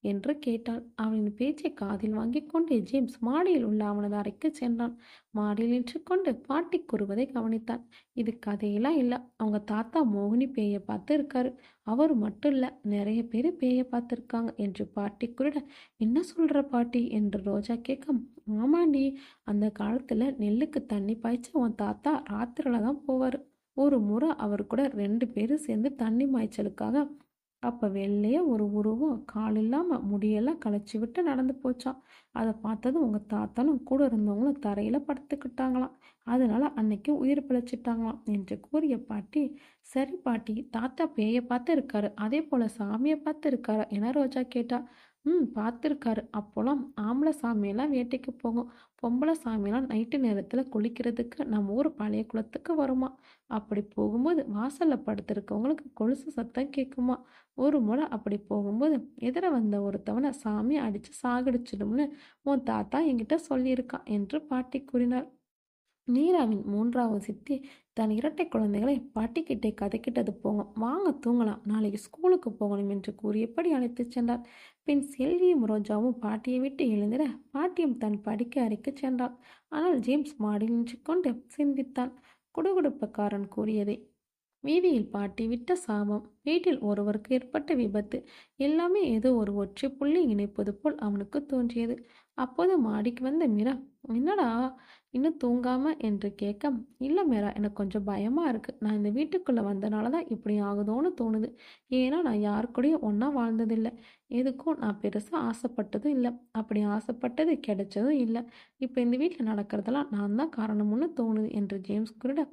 என்று கேட்டாள். அவளின் பேச்சை காதில் வாங்கிக் கொண்டு ஜேம்ஸ் மாடியில் உள்ள அவனது அறைக்கு சென்றான். மாடியில் நின்று கொண்டு பாட்டி கூறுவதை கவனித்தான். இது கதையெல்லாம் இல்லை, அவங்க தாத்தா மோகினி பேயை பார்த்து இருக்காரு. அவர் மட்டும் இல்லை, நிறைய பேர் பேயை பார்த்துருக்காங்க என்று பாட்டி கூறிட, என்ன சொல்ற பாட்டி என்று ரோஜா கேட்க, ஆமாண்டி, அந்த காலத்துல நெல்லுக்கு தண்ணி பாய்ச்ச உன் தாத்தா ராத்திரில தான் போவார். ஒரு முறை அவர் கூட 2 பேரும் சேர்ந்து தண்ணி மாய்ச்சலுக்காக. அப்ப வெள்ளையா ஒரு உருவம் கால் இல்லாம முடியெல்லாம் களைச்சி விட்டு நடந்து போச்சாம். அதை பார்த்ததும் உங்க தாத்தாலும் கூட இருந்தவங்களும் தரையில படுத்துக்கிட்டாங்களாம். அதனால அன்னைக்கு உயிர் பிழைச்சிட்டாங்களாம் என்று கூறிய பாட்டி, சரி பாட்டி, தாத்தா பேயை பார்த்து இருக்காரு, அதே போல சாமியை பார்த்து இருக்காரா என ரோஜா கேட்டா. பார்த்துருக்காரு. அப்போலாம் ஆம்பளை சாமியெல்லாம் வேட்டைக்கு போகும், பொம்பளை சாமியெல்லாம் நைட்டு நேரத்தில் குளிக்கிறதுக்கு நம்ம ஊர் பழைய குளத்துக்கு வருமா. அப்படி போகும்போது வாசலில் படுத்திருக்கவங்களுக்கு கொலுசு சத்தம் கேட்குமா. ஒரு முறை அப்படி போகும்போது எதிர வந்த ஒருத்தவனை சாமி அடித்து சாகடிச்சிடும்னு உன் தாத்தா என்கிட்ட சொல்லியிருக்கான் என்று பாட்டி கூறினார். மீராவின் 3வது சித்தி தன் இரட்டை குழந்தைகளை பாட்டிக்கிட்டே கதைக்கிட்டது போங்க, வாங்க தூங்கலாம், நாளைக்கு ஸ்கூலுக்கு போகணும் என்று கூறியபடி அழைத்துச் சென்றார். பின் செல்வியும் ரோஜாவும் பாட்டியை விட்டு எழுந்திட பாட்டியும் தன் படிக்க அறைக்கு சென்றாள். ஆனால் ஜேம்ஸ் மாடியில் நின்று கொண்டு சிந்தித்தான். குடுகுடுப்பக்காரன் கூறியதை, வீதியில் பாட்டி விட்ட சாபம், வீட்டில் ஒருவருக்கு ஏற்பட்ட விபத்து, எல்லாமே ஏதோ ஒரு ஒற்றை புள்ளி இணைப்பது போல் அவனுக்கு தோன்றியது. அப்போது மாடிக்கு வந்த மீரா, என்னடா இன்னும் தூங்காம என்று கேட்க, இல்லை மீரா, எனக்கு கொஞ்சம் பயமா இருக்கு. நான் இந்த வீட்டுக்குள்ள வந்தனால தான் இப்படி ஆகுதோன்னு தோணுது. ஏன்னா நான் யாரு கூடயும் ஒன்றா வாழ்ந்ததில்லை, எதுக்கும் நான் பெருசாக ஆசைப்பட்டதும் இல்லை, அப்படி ஆசைப்பட்டது கிடைச்சதும் இல்லை. இப்போ இந்த வீட்டில் நடக்கிறதெல்லாம் நான் தான் காரணம்னு தோணுது என்று ஜேம்ஸ் கூறிட,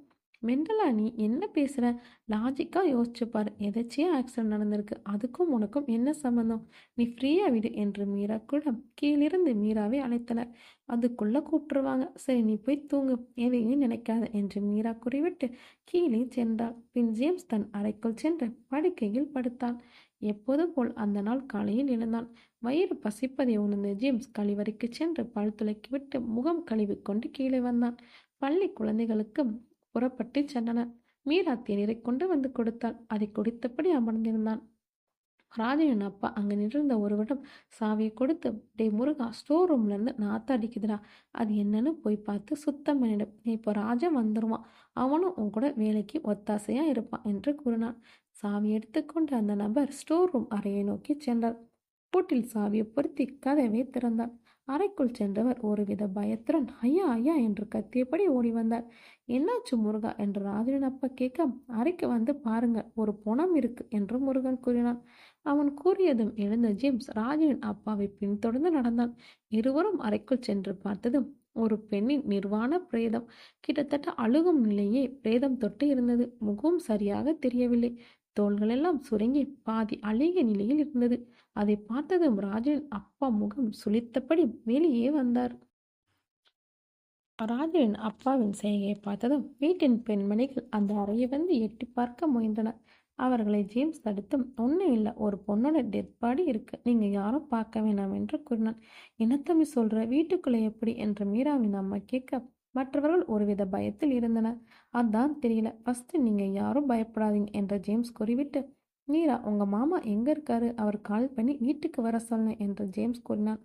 மெண்டலா நீ என்ன பேசுற? லாஜிக்காக யோசிச்சுப்பார், எதாச்சியே ஆக்சிடென்ட் நடந்திருக்கு, அதுக்கும் உனக்கும் என்ன சம்மந்தம்? நீ ஃப்ரீயாக விடு என்று மீரா கூட கீழிருந்து மீராவை அழைத்தனர். அதுக்குள்ளே கூப்பிட்டுருவாங்க, சரி நீ போய் தூங்கு, எதையும் நினைக்காத என்று மீரா கூறிவிட்டு கீழே சென்றாள். பின் ஜேம்ஸ் தன் அறைக்குள் சென்று படுக்கையில் படுத்தான். எப்போதும் போல் அந்த நாள் காலையில் எழுந்தான். வயிறு பசிப்பதை உணர்ந்த ஜேம்ஸ் கழிவறைக்கு சென்று பல் துலக்கிவிட்டு முகம் கழுவிக்கொண்டு கீழே வந்தான். பள்ளி குழந்தைகளுக்கு புறப்பட்டு சென்றனர். மீரா தேநீரை கொண்டு வந்து கொடுத்தாள். அதை குடித்தபடி அமர்ந்திருந்தான். ராஜனின் அப்பா அங்கு நின்றிருந்த ஒருவரிடம் சாவியை கொடுத்து, டே முருகா, ஸ்டோர் ரூம்ல இருந்து நாத்த அடிக்குதுடா, அது என்னன்னு போய் பார்த்து சுத்தம் பண்ணிடும். இப்போ ராஜன் வந்துருவான், அவனும் உன் கூட வேலைக்கு ஒத்தாசையா இருப்பான் என்று கூறினான். சாவி எடுத்துக்கொண்டு அந்த நபர் ஸ்டோர் ரூம் அறையை நோக்கி சென்றார். பூட்டில் சாவியை பொருத்தி கதவை திறந்தார். அறைக்குள் சென்றவர் ஒருவித பயத்துடன் ஐயா ஐயா என்று கத்தியபடி ஓடி வந்தார். என்னாச்சு முருகா என்று ராஜனின் அப்பா கேட்க, அறைக்கு வந்து பாருங்க, ஒரு பொணம் இருக்கு என்று முருகன் கூறினான். அவன் கூறியதும் எழுந்த ஜேம்ஸ் ராஜனின் அப்பாவை பின்தொடர்ந்து நடந்தான். இருவரும் அறைக்குள் சென்று பார்த்ததும் ஒரு பெண்ணின் நிர்வாண பிரேதம், கிட்டத்தட்ட அழுகும் நிலையே பிரேதம் தொட்டு இருந்தது. முகம் சரியாக தெரியவில்லை, தோள்களெல்லாம் சுருங்கி பாதி அழுகிய நிலையில் இருந்தது. அதை பார்த்ததும் ராஜனின் அப்பா முகம் சுளித்தபடி வெளியே வந்தார். ராஜனின் அப்பாவின் செய்கையை பார்த்ததும் வீட்டின் பெண்மணிகள் அந்த அறையை வந்து எட்டி பார்க்க முயன்றனர். அவர்களை ஜேம்ஸ் தடுத்தும், ஒன்றும் இல்லை, ஒரு பொண்ணோட டெட் பாடி இருக்கு, நீங்க யாரும் பார்க்க வேணாம் என்று கூறினான். என்ன தம்பி சொல்ற, வீட்டுக்குள்ளே எப்படி என்று மீராவின் அம்மா கேட்க, மற்றவர்கள் ஒருவித பயத்தில் இருந்தனர். அதான் தெரியல, ஃபர்ஸ்ட் நீங்க யாரும் பயப்படாதீங்க என்ற ஜேம்ஸ் கூறிவிட்டு, மீரா, உங்க மாமா எங்க இருக்காரு, அவர் கால் பண்ணி வீட்டுக்கு வர சொன்னேன் என்று ஜேம்ஸ் கூறினான்.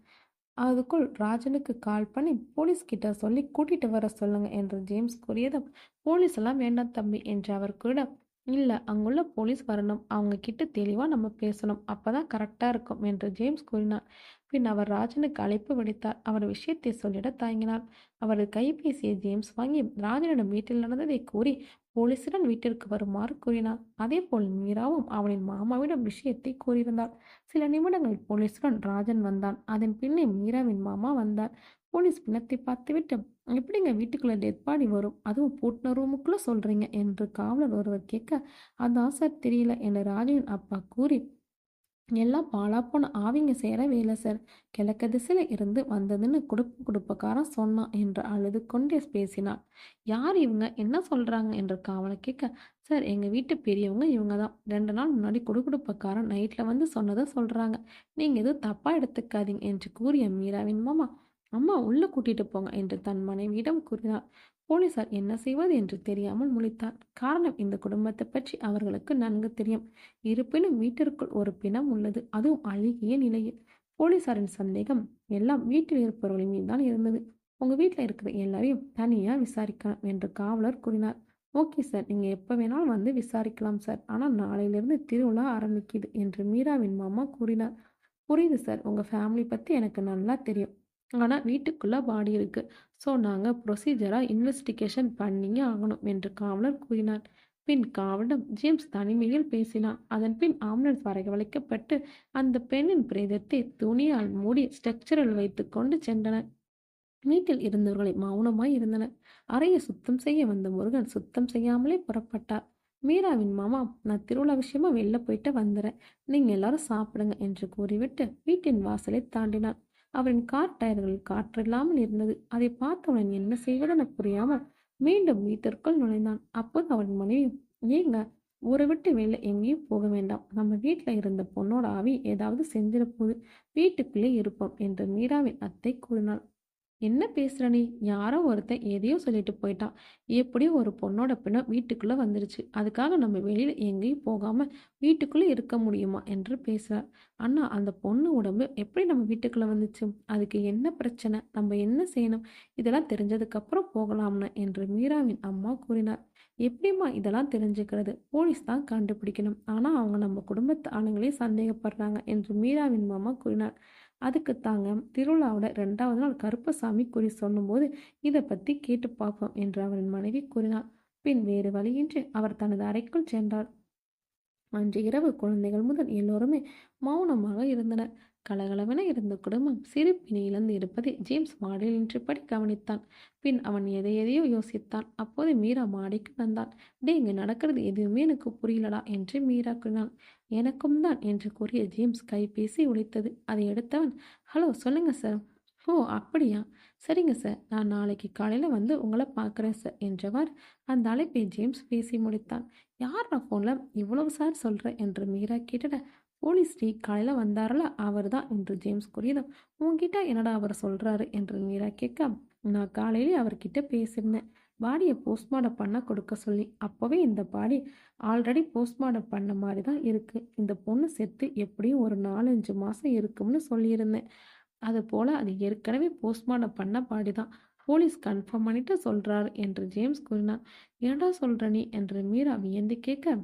அதுக்குள் ராஜனுக்கு கால் பண்ணி போலீஸ் கிட்ட சொல்லி கூட்டிட்டு வர சொல்லுங்க என்று ஜேம்ஸ் கூறியதும், போலீஸ் எல்லாம் வேண்டாம் தம்பி என்று அவர் கூறிட, இல்லை, அங்குள்ள போலீஸ் வரணும், அவங்க கிட்ட தெளிவாக நம்ம பேசணும், அப்பதான் கரெக்டாக இருக்கும் என்று ஜேம்ஸ் கூறினார். பின் அவர் ராஜனுக்கு அழைப்பு விடுத்தார். அவர் விஷயத்தை சொல்லிட தயங்கினார். அவரது கைபேசியை ஜேம்ஸ் வாங்கி ராஜனிடம் வீட்டில் நடந்ததை கூறி போலீசுடன் வீட்டிற்கு வருமாறு கூறினார். அதேபோல் மீராவும் அவனின் மாமாவிடம் விஷயத்தை கூறியிருந்தார். சில நிமிடங்களில் போலீசுடன் ராஜன் வந்தான். அதன் பின்னே மீராவின் மாமா வந்தார். போலீஸ் பிணத்தை பார்த்துவிட்டு, எப்படிங்க வீட்டுக்குள்ள டெட் பாடி வரும், அதுவும் பூட்டின ரூமுக்குள்ள சொல்றீங்க என்று காவலர் ஒருவர் கேட்க, அதான் சார் தெரியல என ராஜனின் அப்பா கூறி எல்லாம் பாழாப்போன ஆவிங்க செய்கிற வேலை சார். கிழக்கு திசையில் இருந்து வந்ததுன்னு குடுப்பக்காரன் சொன்னான் என்று அழுது கொண்டே பேசினாள். யார் இவங்க, என்ன சொல்கிறாங்க என்று காவலை கேட்க, சார் எங்கள் வீட்டு பெரியவங்க இவங்க தான். 2 நாள் முன்னாடி குடுப்பக்காரன் நைட்டில் வந்து சொன்னதை சொல்கிறாங்க. நீங்கள் எதுவும் தப்பாக எடுத்துக்காதீங்க என்று கூறிய மீராவின் மாமா, அம்மா உள்ளே கூட்டிட்டு போங்க என்று தன் மனைவியிடம் கூறினார். போலீசார் என்ன செய்வது என்று தெரியாமல் முழித்தார். காரணம், இந்த குடும்பத்தை பற்றி அவர்களுக்கு நன்கு தெரியும். இருப்பினும் வீட்டிற்குள் ஒரு பிணம் உள்ளது, அதுவும் அழுகிய நிலையில். போலீசாரின் சந்தேகம் எல்லாம் வீட்டில் இருப்பவர்களின் மீதுதான் இருந்தது. உங்க வீட்டில் இருக்கிற எல்லாரையும் தனியா விசாரிக்கணும் என்று காவலர் கூறினார். ஓகே சார், நீங்க எப்ப வேணாலும் வந்து விசாரிக்கலாம் சார். ஆனா நாளையிலிருந்து திருவிழா ஆரம்பிக்குது என்று மீராவின் மாமா கூறினார். புரியுது சார், உங்க ஃபேமிலி பத்தி எனக்கு நல்லா தெரியும். ஆனா வீட்டுக்குள்ள பாடி இருக்கு. ஸோ நாங்கள் ப்ரொசீஜராக இன்வெஸ்டிகேஷன் பண்ணியே ஆகணும் என்று காவலர் கூறினார். பின் காவலர் ஜேம்ஸ் தனிமையில் பேசினான். அதன் பின் ஆம்புலன்ஸ் வரவழைக்கப்பட்டு அந்த பெண்ணின் பிரேதத்தை துணியால் மூடி ஸ்ட்ரக்சரில் வைத்து கொண்டு சென்றனர். வீட்டில் இருந்தவர்களை மௌனமாய் இருந்தனர். அறையை சுத்தம் செய்ய வந்த முருகன் சுத்தம் செய்யாமலே புறப்பட்டார். மீராவின் மாமா, நான் திருவிழா விஷயமா வெளில போயிட்டு வந்துடுறேன், நீங்க எல்லாரும் சாப்பிடுங்க என்று கூறிவிட்டு வீட்டின் வாசலை தாண்டினார். அவரின் கார் டயர்களில் காற்றில்லாமல் இருந்தது. அதை பார்த்தவுடன் என்ன செய்வதென புரியாமல் மீண்டும் வீட்டிற்குள் நுழைந்தான். அப்போது அவன் மனைவி, ஏங்க, ஊரை விட்டு வெளில எங்கேயும் போக வேண்டாம், நம்ம வீட்டில் இருந்த பொண்ணோட ஆவி ஏதாவது செஞ்சிட போகுது, வீட்டுக்குள்ளே இருப்போம் என்று மீராவின் அத்தை கூறினாள். என்ன பேசுற நீ? யாரோ ஒருத்தன் எதையோ சொல்லிட்டு போயிட்டான். எப்படியோ ஒரு பொண்ணோட பிணம் வீட்டுக்குள்ள வந்துருச்சு. அதுக்காக நம்ம வெளியில எங்கேயும் போகாம வீட்டுக்குள்ள இருக்க முடியுமா என்று பேசுறார். அண்ணா, அந்த பொண்ணு உடம்பு எப்படி நம்ம வீட்டுக்குள்ள வந்துச்சு? அதுக்கு என்ன பிரச்சனை? நம்ம என்ன செய்யணும்? இதெல்லாம் தெரிஞ்சதுக்கு அப்புறம் போகலாம்னு என்று மீராவின் அம்மா கூறினார். எப்படிம்மா இதெல்லாம் தெரிஞ்சுக்கிறது? போலீஸ் தான் கண்டுபிடிக்கணும். ஆனா அவங்க நம்ம குடும்பத்து ஆளுங்களே சந்தேகப்படுறாங்க என்று மீராவின் மாமா கூறினார். அதுக்கு தாங்க திருவிழாவோட 2வது நாள் கருப்பசாமி குறி சொல்லும்போது இதை பற்றி கேட்டு பார்ப்போம் என்று அவரின் மனைவி கூறினார். பின் வேறு வழியின்றி அவர் தனது அறைக்குள் சென்றார். அன்று இரவு குழந்தைகள் முதல் எல்லோருமே மௌனமாக இருந்தனர். கலகலவென இருந்த குடும்பம் சிரிப்பினை இழந்து இருப்பதை ஜேம்ஸ் மாடியில் நின்றபடி கவனித்தான். பின் அவன் எதையோ யோசித்தான். அப்போது மீரா மாடிக்கு வந்தான். டே, இங்கு நடக்கிறது எதுவுமே எனக்கு புரியலடா என்று மீரா கூறினான். எனக்கும் தான் என்று கூறிய ஜேம்ஸ் கைபேசி உடைத்தது. அதை எடுத்தவன், ஹலோ, சொல்லுங்க சார். ஓ அப்படியா, சரிங்க சார், நான் நாளைக்கு காலையில் வந்து உங்களை பார்க்குறேன் சார் என்றவர் அந்த அழைப்பை ஜேம்ஸ் பேசி முடித்தான். யாரா ஃபோனில் இவ்வளவு சார் சொல்கிற என்று மீரா கேட்டுட, போலீஸ் டீ காலையில் வந்தாரல அவர் தான் என்று ஜேம்ஸ் கூறியதும், உங்ககிட்ட என்னடா அவர் சொல்கிறாரு என்று மீரா கேட்க, நான் காலையிலே அவர்கிட்ட பேசியிருந்தேன், பாடியை போஸ்ட்மார்ட்டம் பண்ண கொடுக்க சொல்லி. அப்போவே இந்த பாடி ஆல்ரெடி போஸ்ட்மார்ட்டம் பண்ண மாதிரி தான் இருக்குது. இந்த பொண்ணு செத்து எப்படியும் ஒரு 4-5 மாதம் இருக்கும்னு சொல்லியிருந்தேன். அதுபோல் அது ஏற்கனவே போஸ்ட்மார்ட்டம் பண்ண பாடி தான். போலீஸ் கன்ஃபார்ம் பண்ணிட்டு சொல்கிறாரு என்று ஜேம்ஸ் கூறினார். ஏன்டா சொல்கிற நீ என்று மீரா வியந்து கேட்க,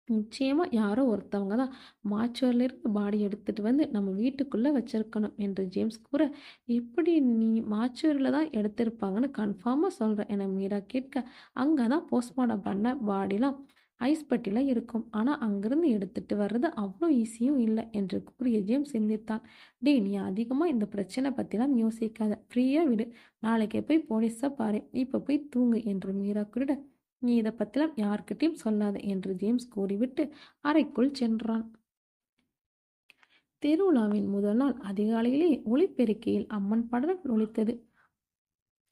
நிச்சயமா யாரோ ஒருத்தவங்க தான் மாச்சுவரிலிருந்து பாடி எடுத்துட்டு வந்து நம்ம வீட்டுக்குள்ளே வச்சிருக்கணும் என்று ஜேம்ஸ் கூற, எப்படி நீ மாச்சுவரியில் தான் எடுத்திருப்பாங்கன்னு கன்ஃபார்மாக சொல்கிறேன் என மீரா கேட்க, அங்கே தான் போஸ்ட்மார்ட்டம் பண்ண பாடிலாம் ஐஸ் பெட்டியில் இருக்கும். ஆனால் அங்கிருந்து எடுத்துட்டு வர்றது அவ்வளோ ஈஸியும் இல்லை என்று கூறிய ஜேம்ஸ் சிந்தித்தான். டே, நீ அதிகமாக இந்த பிரச்சனை பற்றிலாம் யோசிக்காத, ஃப்ரீயாக விடு, நாளைக்கே போய் போலீஸை பாரு, இப்போ போய் தூங்கு என்று மீரா கூறிட, நீ இதை பற்றிலாம் யார்கிட்டையும் சொல்லாத என்று ஜேம்ஸ் கூறிவிட்டு அறைக்குள் சென்றான். திருவிழாவின் முதல் நாள் அதிகாலையிலே ஒளிப்பெருக்கியில் அம்மன் படங்கள் ஒலித்தது.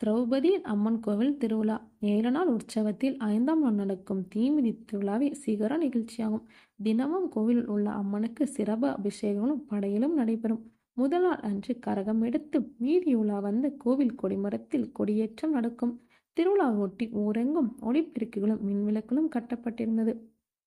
திரௌபதியின் அம்மன் கோவில் திருவிழா 7 நாள் உற்சவத்தில் 5ஆம் நாள் நடக்கும் தீமிதி திருவிழாவே சிகர நிகழ்ச்சியாகும். தினமும் கோவிலில் உள்ள அம்மனுக்கு சிறப்பு அபிஷேகங்களும் படையலும் நடைபெறும். முதல் நாள் அன்று கரகம் எடுத்து வீதியுலா வந்து கோவில் கொடிமரத்தில் கொடியேற்றம் நடக்கும். திருவிழாவை ஒட்டி ஊரெங்கும் ஒளிப்பெருக்கிகளும் மின்விளக்குகளும் கட்டப்பட்டிருந்தது.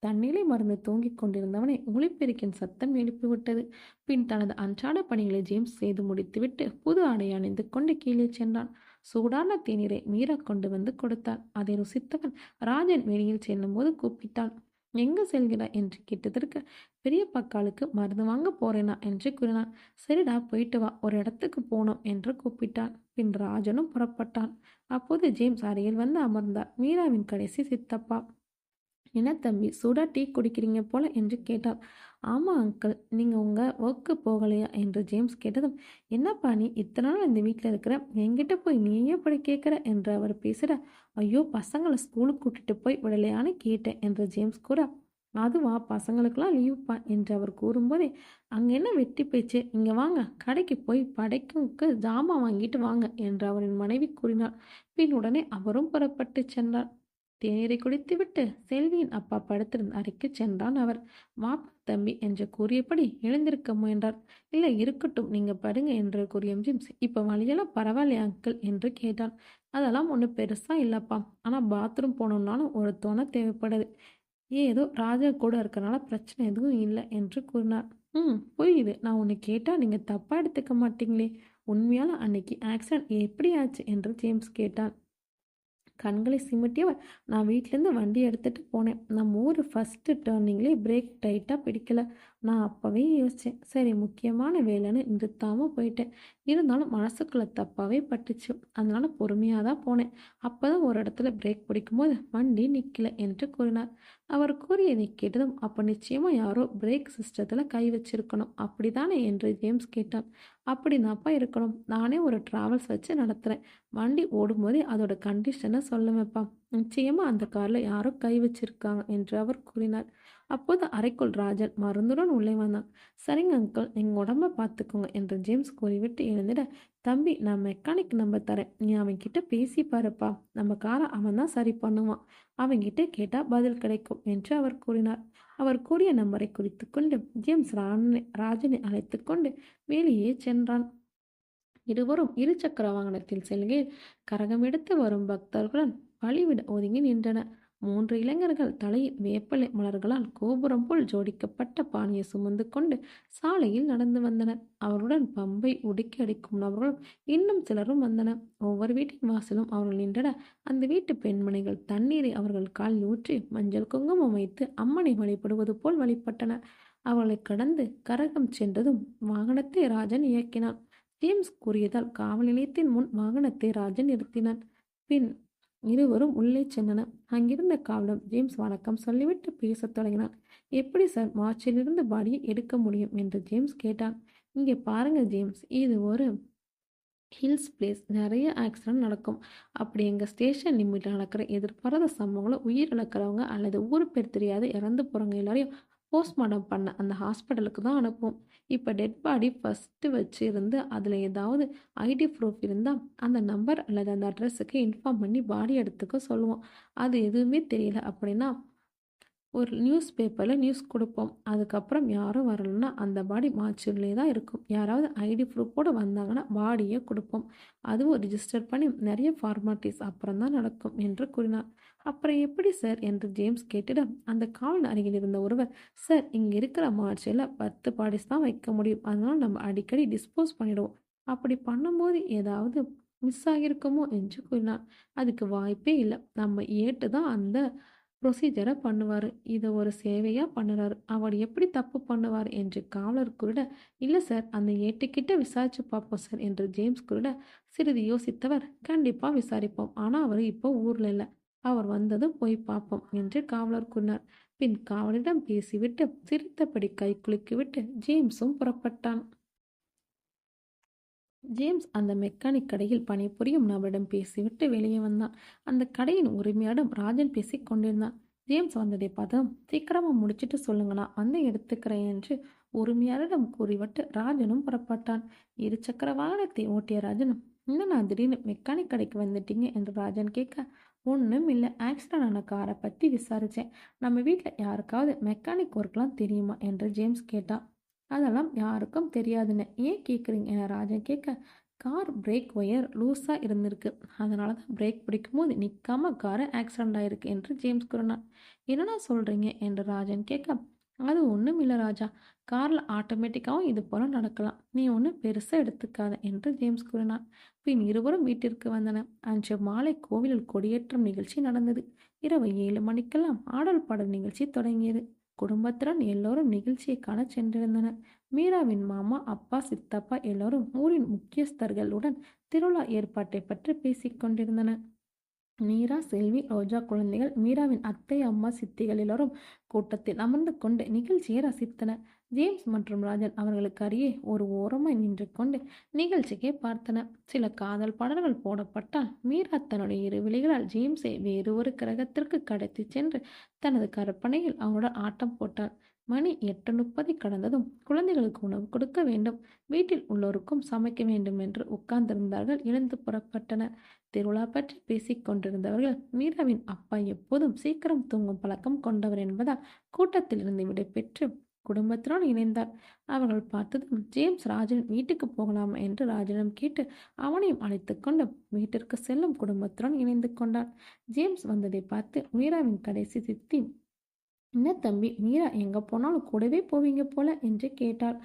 தன்னிலை மறந்து தூங்கிக் கொண்டிருந்தவனை ஒளிப்பெருக்கின் சத்தம் எழுப்பிவிட்டது. பின் தனது அன்றாட பணிகளை ஜேம்ஸ் செய்து முடித்துவிட்டு புது ஆடை அணிந்து கொண்டு கீழே சென்றான். சூடான தேநீரை மீரா கொண்டு வந்து கொடுத்தாள். அதை ருசித்தவன் ராஜன் வெளியில் செல்லும்போது கூப்பிட்டான். எங்க செல்கிறாய் என்று கேட்டதற்கு, பெரிய பக்காலுக்கு மருந்து வாங்க போறேனா என்று கூறினான். சரிடா, போயிட்டு வா, ஒரு இடத்துக்கு போனோம் என்று கூப்பிட்டான். பின் ராஜனும் புறப்பட்டான். அப்போது ஜேம்ஸ் அருகில் வந்து அமர்ந்தார். மீராவின் கடைசி சித்தப்பா. என்ன தம்பி, சூடாக டீ குடிக்கிறீங்க போல என்று கேட்டார். ஆமாம் அங்கிள், நீங்கள் உங்கள் ஒர்க்கு போகலையா என்று ஜேம்ஸ் கேட்டதும், என்னப்பா நீ இத்தனை நாள் இந்த வீட்டில் இருக்கிற, என்கிட்ட போய் நீயே இப்படி கேட்குற என்று அவர் பேசுகிற, ஐயோ பசங்களை ஸ்கூலுக்கு கூட்டிட்டு போய் விடலையான்னு கேட்டேன் என்று ஜேம்ஸ் கூற, அதுவா பசங்களுக்கெல்லாம் லீவுப்பா என்று அவர் கூறும்போதே, அங்கே என்ன வெட்டி பேச்சு, இங்கே வாங்க கடைக்கு போய் படைக்கும்க்கு ஜாமான் வாங்கிட்டு வாங்க என்று அவரின் மனைவி கூறினார். பின் உடனே அவரும் புறப்பட்டு சென்றார். தேநீரை குடித்துவிட்டு செல்வியின் அப்பா படுத்திருந்த அறைக்கு சென்றான் அவர். வாப்பா தம்பி என்று கூறியபடி எழுந்திருக்க முயன்றார். இல்லை இருக்கட்டும் நீங்க படுங்க என்று கூறிய ஜேம்ஸ், இப்போ வழியெல்லாம் பரவாயில்லையா அங்கிள் என்று கேட்டான். அதெல்லாம் ஒன்றும் பெருசா இல்லப்பா, ஆனால் பாத்ரூம் போகணுன்னாலும் ஒரு துணை தேவைப்படுது. ஏதோ ராஜா கூட இருக்கறனால பிரச்சனை எதுவும் இல்லை என்று கூறினார். புரியுது. நான் ஒன்று கேட்டால் நீங்கள் தப்பாக எடுத்துக்க மாட்டீங்களே. உண்மையால அன்னைக்கு ஆக்சிடென்ட் எப்படி ஆச்சு என்று ஜேம்ஸ் கேட்டான். கண்களை சிமிட்டியவர், நான் வீட்டிலேருந்து வண்டி எடுத்துகிட்டு போனேன். நம்ம ஊர் ஃபஸ்ட்டு டேர்னிங்லேயே பிரேக் டைட்டாக பிடிக்கல. நான் அப்போவே யோசித்தேன், சரி முக்கியமான வேலைன்னு நிறுத்தாமல் போயிட்டேன். இருந்தாலும் மனசுக்குள்ளே தப்பாகவே பட்டுச்சு. அதனால பொறுமையாக தான் போனேன். அப்போ தான் ஒரு இடத்துல பிரேக் பிடிக்கும்போது வண்டி நிற்கல என்று கூறினார். அவர் கூறியதை கேட்டதும், அப்போ நிச்சயமாக யாரோ பிரேக் சிஸ்டத்தில் கை வச்சிருக்கணும் அப்படிதானே என்று ஜேம்ஸ் கேட்டான். அப்படின்னாப்பா இருக்கணும். நானே ஒரு டிராவல்ஸ் வச்சு நடத்துகிறேன். வண்டி ஓடும்போதே அதோட கண்டிஷனை சொல்லுவேன்ப்பா. நிச்சயமா அந்த காரில் யாரோ கை வச்சிருக்காங்க என்று அவர் கூறினார். அப்போது அறைக்குள் ராஜன் மருந்துடன் உள்ளே வந்தான். சரிங்க அங்கிள், நீங்கள் உடம்ப பார்த்துக்கோங்க என்று ஜேம்ஸ் கூறிவிட்டு எழுந்திட, தம்பி நான் மெக்கானிக் நம்பர் தரேன், நீ அவன்கிட்ட பேசி பாருப்பா. நம்ம காரை அவன் தான் சரி பண்ணுவான். அவன்கிட்ட கேட்டால் பதில் கிடைக்கும் என்று அவர் கூறினார். அவர் கூறிய நம்பரை குறித்து கொண்டு ஜேம்ஸ் ராஜனை அழைத்து கொண்டு வெளியே சென்றான். இருவரும் இருசக்கர வாகனத்தில் செல்கையில் கரகம் எடுத்து வரும் பக்தர்களுடன் வழிவிட ஒதுங்கி நின்றனர். 3 இளைஞர்கள் தலையில் வேப்பலை மலர்களால் கோபுரம் போல் ஜோடிக்கப்பட்ட பானையை சுமந்து கொண்டு சாலையில் நடந்து வந்தனர். அவருடன் பம்பை உடுக்கி அடிக்கும் நபர்களும் இன்னும் சிலரும் வந்தனர். ஒவ்வொரு வீட்டின் வாசலும் அவர்கள் நின்றன. அந்த வீட்டு பெண்மணிகள் தண்ணீரை அவர்கள் காலில் ஊற்றி மஞ்சள் குங்குமம் வைத்து அம்மனை வழிபடுவது போல் வழிபட்டனர். அவளை கடந்து கரகம் சென்றதும் வாகனத்தை ராஜன் இயக்கினான். ஜேம்ஸ் கூறியதால் காவல் நிலையத்தின் முன் வாகனத்தை ராஜன் நிறுத்தினான். பின் இருவரும் உள்ளே சென்றனர். அங்கிருந்த காவலர் ஜேம்ஸ் வணக்கம் சொல்லிவிட்டு பேசத் தொடங்கினான். எப்படி சார் மார்ச்சிலிருந்து பாடியை எடுக்க முடியும் என்று ஜேம்ஸ் கேட்டான். இங்கே பாருங்க ஜேம்ஸ், இது ஒரு ஹில்ஸ் பிளேஸ். நிறைய ஆக்சிடென்ட் நடக்கும். அப்படி எங்கள் ஸ்டேஷன் லிமிட்டில் நடக்கிற எதிர்பாராத சம்பவங்களை உயிரிழக்கிறவங்க அல்லது ஊர் பேர் தெரியாத இறந்து போகிறவங்க எல்லாரையும் போஸ்ட்மார்ட்டம் பண்ண அந்த ஹாஸ்பிட்டலுக்கு தான் அனுப்புவோம். இப்போ டெட் பாடி ஃபஸ்ட்டு வச்சு இருந்து அதில் ஏதாவது ஐடி ப்ரூஃப் இருந்தால் அந்த நம்பர் அல்லது அந்த அட்ரஸுக்கு இன்ஃபார்ம் பண்ணி பாடி எடுத்துக்க சொல்லுவோம். அது எதுவுமே தெரியல அப்படின்னா ஒரு நியூஸ் பேப்பரில் நியூஸ் கொடுப்போம். அதுக்கப்புறம் யாரும் வரலன்னா அந்த பாடி மார்ச்சூரிலே தான் இருக்கும். யாராவது ஐடி ப்ரூஃபோடு வந்தாங்கன்னா பாடியை கொடுப்போம். அதுவும் ரிஜிஸ்டர் பண்ணி நிறைய ஃபார்மாலிட்டிஸ் அப்புறம் தான் நடக்கும் என்று கூறினார். அப்புறம் எப்படி சார் என்று ஜேம்ஸ் கேட்டிட அந்த காவல் அருகில் இருந்த ஒருவர், சார் இங்கே இருக்கிற மார்ச்சில் 10 பாடிஸ் தான் வைக்க முடியும். அதனால் நம்ம அடிக்கடி டிஸ்போஸ் பண்ணிடுவோம். அப்படி பண்ணும்போது ஏதாவது மிஸ் ஆகியிருக்குமோ என்று கூறினார். அதுக்கு வாய்ப்பே இல்லை. நம்ம ஏட்டு தான் அந்த ப்ரொசீஜரை பண்ணுவார். இதை ஒரு சேவையாக பண்ணுறாரு. அவர் எப்படி தப்பு பண்ணுவார் என்று காவலர் குருட, இல்லை சார் அந்த ஏட்டுக்கிட்ட விசாரிச்சு பார்ப்போம் சார் என்று ஜேம்ஸ் குருட. சிறிது யோசித்தவர், கண்டிப்பாக விசாரிப்போம். ஆனால் அவர் இப்போ ஊரில் இல்லை. அவர் வந்ததும் போய் பார்ப்போம் என்று காவலர் கூறினார். பின் காவலரிடம் பேசிவிட்டு சிரித்தபடி கை குலுக்கிவிட்டு ஜேம்ஸும் புறப்பட்டான். ஜேம்ஸ் அந்த மெக்கானிக் கடையில் பணிபுரியும் நபரிடம் பேசிவிட்டு வெளியே வந்தான். அந்த கடையின் உரிமையாளரிடம் ராஜன் பேசி கொண்டிருந்தான். ஜேம்ஸ் வந்ததை பார்த்ததும், சீக்கிரமாக முடிச்சிட்டு சொல்லுங்களா, வந்து எடுத்துக்கிறேன் என்று உரிமையாளரிடம் கூறிவிட்டு ராஜனும் புறப்பட்டான். இருசக்கர வாகனத்தை ஓட்டிய ராஜனும், இன்னும் நான் திடீர்னு மெக்கானிக் கடைக்கு வந்துட்டீங்க என்று ராஜன் கேட்க, ஒன்றும் இல்லை, ஆக்சிடென்ட் ஆன காரை பற்றி விசாரித்தேன். நம்ம வீட்டில் யாருக்காவது மெக்கானிக் ஒர்க்லாம் தெரியுமா என்று ஜேம்ஸ் கேட்டான். அதெல்லாம் யாருக்கும் தெரியாதுன்னு ஏன் கேட்குறீங்க என ராஜன் கேட்க, கார் பிரேக் ஒயர் லூஸாக இருந்திருக்கு. அதனால தான் பிரேக் பிடிக்கும்போது நிற்காம காரை ஆக்சிடென்ட் ஆயிருக்கு என்று ஜேம்ஸ் கூறினான். என்னடா சொல்கிறீங்க என்று ராஜன் கேட்க, அது ஒன்றும் இல்லை ராஜா, காரில் ஆட்டோமேட்டிக்காகவும் இது போல் நடக்கலாம். நீ ஒன்றும் பெருசாக எடுத்துக்காத என்று ஜேம்ஸ் கூறினான். பின் இருவரும் வீட்டிற்கு வந்தனர். அன்று மாலை கோவிலில் கொடியேற்றம் நிகழ்ச்சி நடந்தது. இரவு 7 மணிக்கெல்லாம் ஆடல் பாடல் நிகழ்ச்சி தொடங்கியது. குடும்பத்துடன் எல்லோரும் நிகழ்ச்சியை காண சென்றிருந்தனர். மீராவின் மாமா, அப்பா, சித்தப்பா எல்லோரும் ஊரின் முக்கியஸ்தர்களுடன் திருவிழா ஏற்பாட்டை பற்றி பேசிக் கொண்டிருந்தனர். மீரா, செல்வி, ரோஜா குழந்தைகள், மீராவின் அத்தை, அம்மா, சித்திகள் எல்லோரும் கூட்டத்தில் அமர்ந்து கொண்டு நிகழ்ச்சியை ரசித்தனர். ஜேம்ஸ் மற்றும் ராஜன் அவர்களுக்கு அருகே ஒரு ஓரமாய் நின்று கொண்டு நிகழ்ச்சியை பார்த்தனர். சில காதல் பாடல்கள் போடப்பட்டால் மீரா தன்னுடைய இரு விழிகளால் ஜேம்ஸை வேறு ஒரு கிரகத்திற்கு கடத்தி சென்று தனது கற்பனையில் அவனுடன் ஆட்டம் போட்டாள். மணி 8:30 கடந்ததும் குழந்தைகளுக்கு உணவு கொடுக்க வேண்டும், வீட்டில் உள்ளோருக்கும் சமைக்க வேண்டும் என்று உட்கார்ந்திருந்தார்கள். எழுந்து புறப்பட்டனர். திருவிழா பற்றி பேசிக் கொண்டிருந்தவர்கள், மீராவின் அப்பா எப்போதும் சீக்கிரம் தூங்கும் பழக்கம் கொண்டவர் என்பதால் கூட்டத்திலிருந்து விடைபெற்று குடும்பத்துடன் இணைந்தார். அவர்கள் பார்த்ததும் ஜேம்ஸ் ராஜன் வீட்டுக்கு போகலாமா என்று ராஜனிடம் கேட்டு அவனையும் அழைத்து கொண்டு வீட்டிற்கு செல்லும் குடும்பத்துடன் இணைந்து கொண்டார். ஜேம்ஸ் வந்ததை பார்த்து மீராவின் கடைசி சித்தி, என்ன தம்பி, மீரா எங்கே போனாலும் கூடவே போவீங்க போல என்று கேட்டாள்.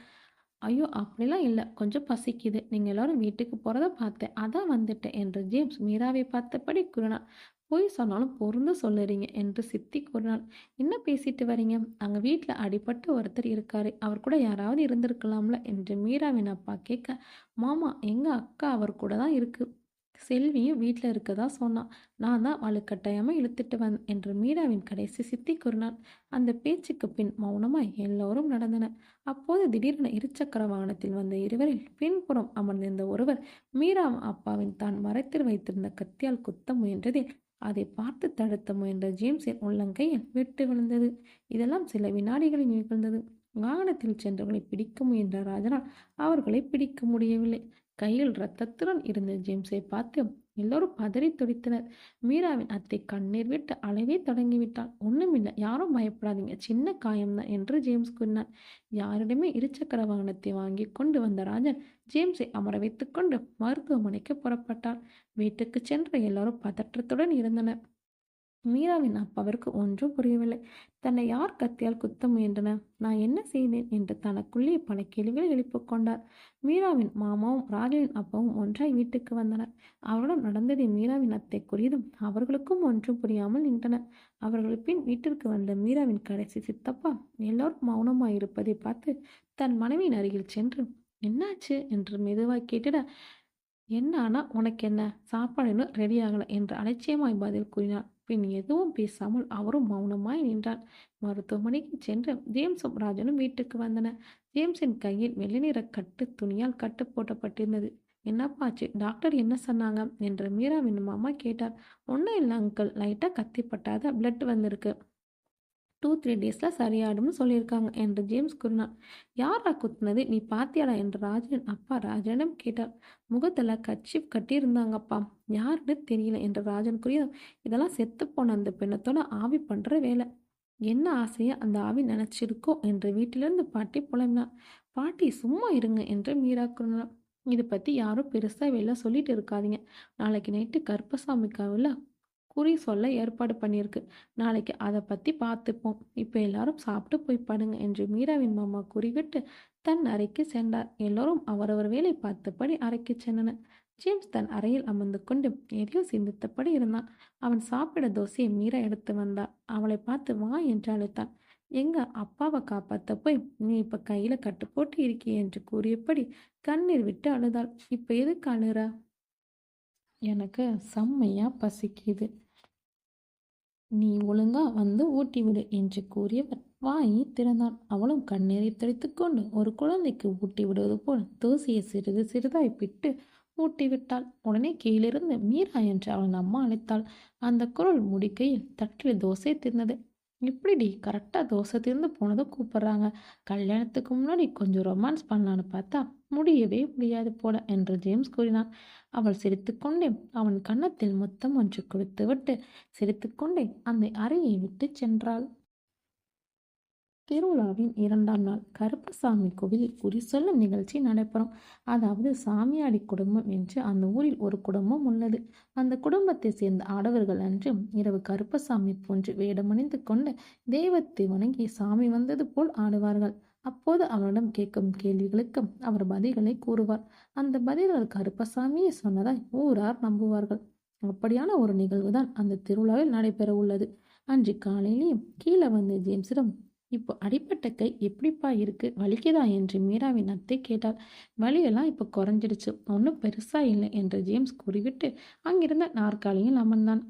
ஐயோ அப்படிலாம் இல்லை, கொஞ்சம் பசிக்குது, நீங்கள் எல்லாரும் வீட்டுக்கு போகிறத பார்த்தேன், அதான் வந்துட்டேன் என்று ஜேம்ஸ் மீராவை பார்த்தபடி கூறினார். பொய் சொன்னாலும் பொருந்து சொல்லுறீங்க என்று சித்தி கூறினாள். என்ன பேசிட்டு வரீங்க, அங்கே வீட்டில் அடிபட்டு ஒருத்தர் இருக்காரு, அவர் கூட யாராவது இருந்திருக்கலாம்ல என்று மீராவின் அப்பா கேட்க, மாமா எங்கள் அக்கா அவர் கூட தான் இருக்கு, செல்வியும் வீட்டில் இருக்கதா சொன்னான், நான் தான் வலுக்கட்டாயமாக இழுத்துட்டு வந்தேன் என்று மீராவின் கடைசி சித்தி கூறினாள். அந்த பேச்சுக்கு பின் மௌனமாய் எல்லோரும் நடந்தனர். அப்போது திடீரென இருசக்கர வாகனத்தில் வந்த இருவரில் பின்புறம் அமர்ந்திருந்த ஒருவர் மீரா அப்பாவின் தான் மறைத்து வைத்திருந்த கத்தியால் குத்த முயன்றதில் அதை பார்த்து தடுத்த முயன்ற ஜேம்ஸின் உள்ளங்கையில் வெட்டு விழுந்தது. இதெல்லாம் சில வினாடிகளில் நிகழ்ந்தது. வாகனத்தில் சென்றவர்களை பிடிக்க முயன்ற ராஜனால் அவர்களை பிடிக்க முடியவில்லை. கையில் இரத்தத்துடன் இருந்த ஜேம்ஸை பார்த்து எல்லோரும் பதறி துடித்தனர். மீராவின் அத்தை கண்ணீர் விட்டு அழவே தொடங்கிவிட்டாள். ஒண்ணுமில்லை, யாரும் பயப்படாதீங்க, சின்ன காயம்தான் என்று ஜேம்ஸ் கூறினார். யாரிடமே இருசக்கர வாகனத்தை வாங்கி கொண்டு வந்த ராஜன் ஜேம்ஸை அமர வைத்துக் கொண்டு மருத்துவமனைக்கு புறப்பட்டார். வீட்டுக்கு சென்ற எல்லோரும் பதற்றத்துடன் இருந்தனர். மீராவின் அப்பாவிற்கு ஒன்றும் புரியவில்லை. தன்னை யார் கத்தியால் குத்த முயன்றனர், நான் என்ன செய்தேன் என்று தனக்குள்ளே பல கேள்விகளை எழுப்பிக் கொண்டார். மீராவின் மாமாவும் ராஜனின் அப்பாவும் ஒன்றாய் வீட்டுக்கு வந்தனர். அவரிடம் நடந்ததை மீராவின் அத்தை கூறியதும் அவர்களுக்கும் ஒன்றும் புரியாமல் நின்றனர். அவர்கள் பின் வீட்டிற்கு வந்த மீராவின் கடைசி சித்தப்பா எல்லோரும் மௌனமாய் இருப்பதை பார்த்து தன் மனைவியின் அருகில் சென்று, என்னாச்சு என்று மெதுவாய் கேட்டிட, என்ன ஆனா உனக்கு என்ன, சாப்பாடு இன்னும் ரெடி ஆகலை என்று அலட்சியமாய் பதில் கூறினார். பின் எதுவும் பேசாமல் அவரும் மௌனமாய் நின்றார். மருத்துவமனைக்கு சென்று ஜேம்ஸும் ராஜனும் வீட்டுக்கு வந்தனர். ஜேம்ஸின் கையில் வெள்ளை நிற கட்டு துணியால் கட்டு போட்டப்பட்டிருந்தது. என்னப்பாச்சு, டாக்டர் என்ன சொன்னாங்க என்று மீராவின் மாமா கேட்டார். ஒன்றும் இல்லை அங்கிள், லைட்டாக கத்தி பட்டாத பிளட் வந்திருக்கு, 2-3 டேஸில் சரியாயிடும்னு சொல்லியிருக்காங்க என்று ஜேம்ஸ் கூறினார். யாரா குத்துனது, நீ பாத்தியாடா என்று ராஜன் அப்பா ராஜனிடம் கேட்டார். முகத்தில் கர்ச்சீஃப் கட்டியிருந்தாங்கப்பா, யாருன்னு தெரியல என்று ராஜன் கூறியதும், இதெல்லாம் செத்து போன அந்த பெண்ணத்தோட ஆவி பண்ணுற வேலை, என்ன ஆசையை அந்த ஆவி நினச்சிருக்கோ என்று வீட்டிலிருந்து பாட்டி புலம்பினார். பாட்டி சும்மா இருங்க என்று மீரா கூறினார். இதை பற்றி யாரும் பெருசாக வெளில சொல்லிட்டு இருக்காதீங்க, நாளைக்கு நைட்டு கருப்பசாமி கோவிலில் குறி சொல்ல ஏற்பாடு பண்ணியிருக்கு, நாளைக்கு அதை பற்றி பார்த்துப்போம், இப்போ எல்லாரும் சாப்பிட்டு போய் படுங்க என்று மீராவின் மாமா கூறிவிட்டு தன் அறைக்கு சென்றார். எல்லோரும் அவரவர் வேலை பார்த்தபடி அறைக்கு சென்றனர். ஜேம்ஸ் தன் அறையில் அமர்ந்து கொண்டு எதையோ சிந்தித்தபடி இருந்தான். அவன் சாப்பிட தோசையை மீரா எடுத்து வந்தாள். அவளை பார்த்து வா என்று அழைத்தான். எங்க அப்பாவை காப்பாற்ற போய் நீ இப்போ கையில் கட்டு போட்டு இருக்கியே என்று கூறியபடி கண்ணீர் விட்டு அழுதாள். இப்போ எதுக்கு அழுற, எனக்கு செம்மையா பசிக்குது, நீ ஒழுங்கா வந்து ஊட்டி விடு என்று கூறியவர் வாயை திறந்தான். அவளும் கண்ணீரை துடைத்து கொண்டு ஒரு குழந்தைக்கு ஊட்டி விடுவது போல் தோசையை சிறிது சிறிதாய் பிட்டு ஊட்டிவிட்டாள். உடனே கீழிருந்து மீரா என்று அவள் அம்மா அழைத்தாள். அந்த குரல் முடிக்கையில் தட்டில் தோசை தின்னது. இப்படிடி கரெக்டாக தோசை திருந்து போனதும் கூப்பிட்றாங்க, கல்யாணத்துக்கு முன்னாடி கொஞ்சம் ரொமான்ஸ் பண்ணலான்னு பார்த்தா முடியவே முடியாது போல என்று ஜேம்ஸ் கூறினான். அவள் சிரித்துக்கொண்டே அவன் கன்னத்தில் முத்தம் ஒன்று கொடுத்துவிட்டு சிரித்துக்கொண்டே அந்த அறையை விட்டு சென்றாள். திருவிழாவின் 2ஆம் நாள் கருப்பசாமி கோவிலில் குறி சொல்லும் நிகழ்ச்சி நடைபெறும். அதாவது சாமியாடி குடும்பம் என்று அந்த ஊரில் ஒரு குடும்பம் உள்ளது. அந்த குடும்பத்தை சேர்ந்த ஆடவர்கள் அன்று இரவு கருப்பசாமி போன்று வேடமணிந்து கொண்டு தெய்வத்தை வணங்கி சாமி வந்தது போல் ஆடுவார்கள். அப்போது அவரிடம் கேட்கும் கேள்விகளுக்கு அவர் பதில்களை கூறுவார். அந்த பதில்கள் கருப்பசாமியை சொன்னதாய் ஊரார் நம்புவார்கள். அப்படியான ஒரு நிகழ்வு தான் அந்த திருவிழாவில் நடைபெற உள்ளது. அன்று காலையிலேயே கீழே வந்து ஜேம்ஸிடம், இப்போ அடிப்பட்ட கை எப்படிப்பா இருக்கு, வலிக்குதா என்று மீராவின் அத்தை கேட்டாள். வலியெல்லாம் இப்போ குறைஞ்சிடுச்சு, ஒன்றும் பெருசா இல்லை என்று ஜேம்ஸ் கூறிவிட்டு அங்கிருந்த நாற்காலியில் அமர்ந்தான்.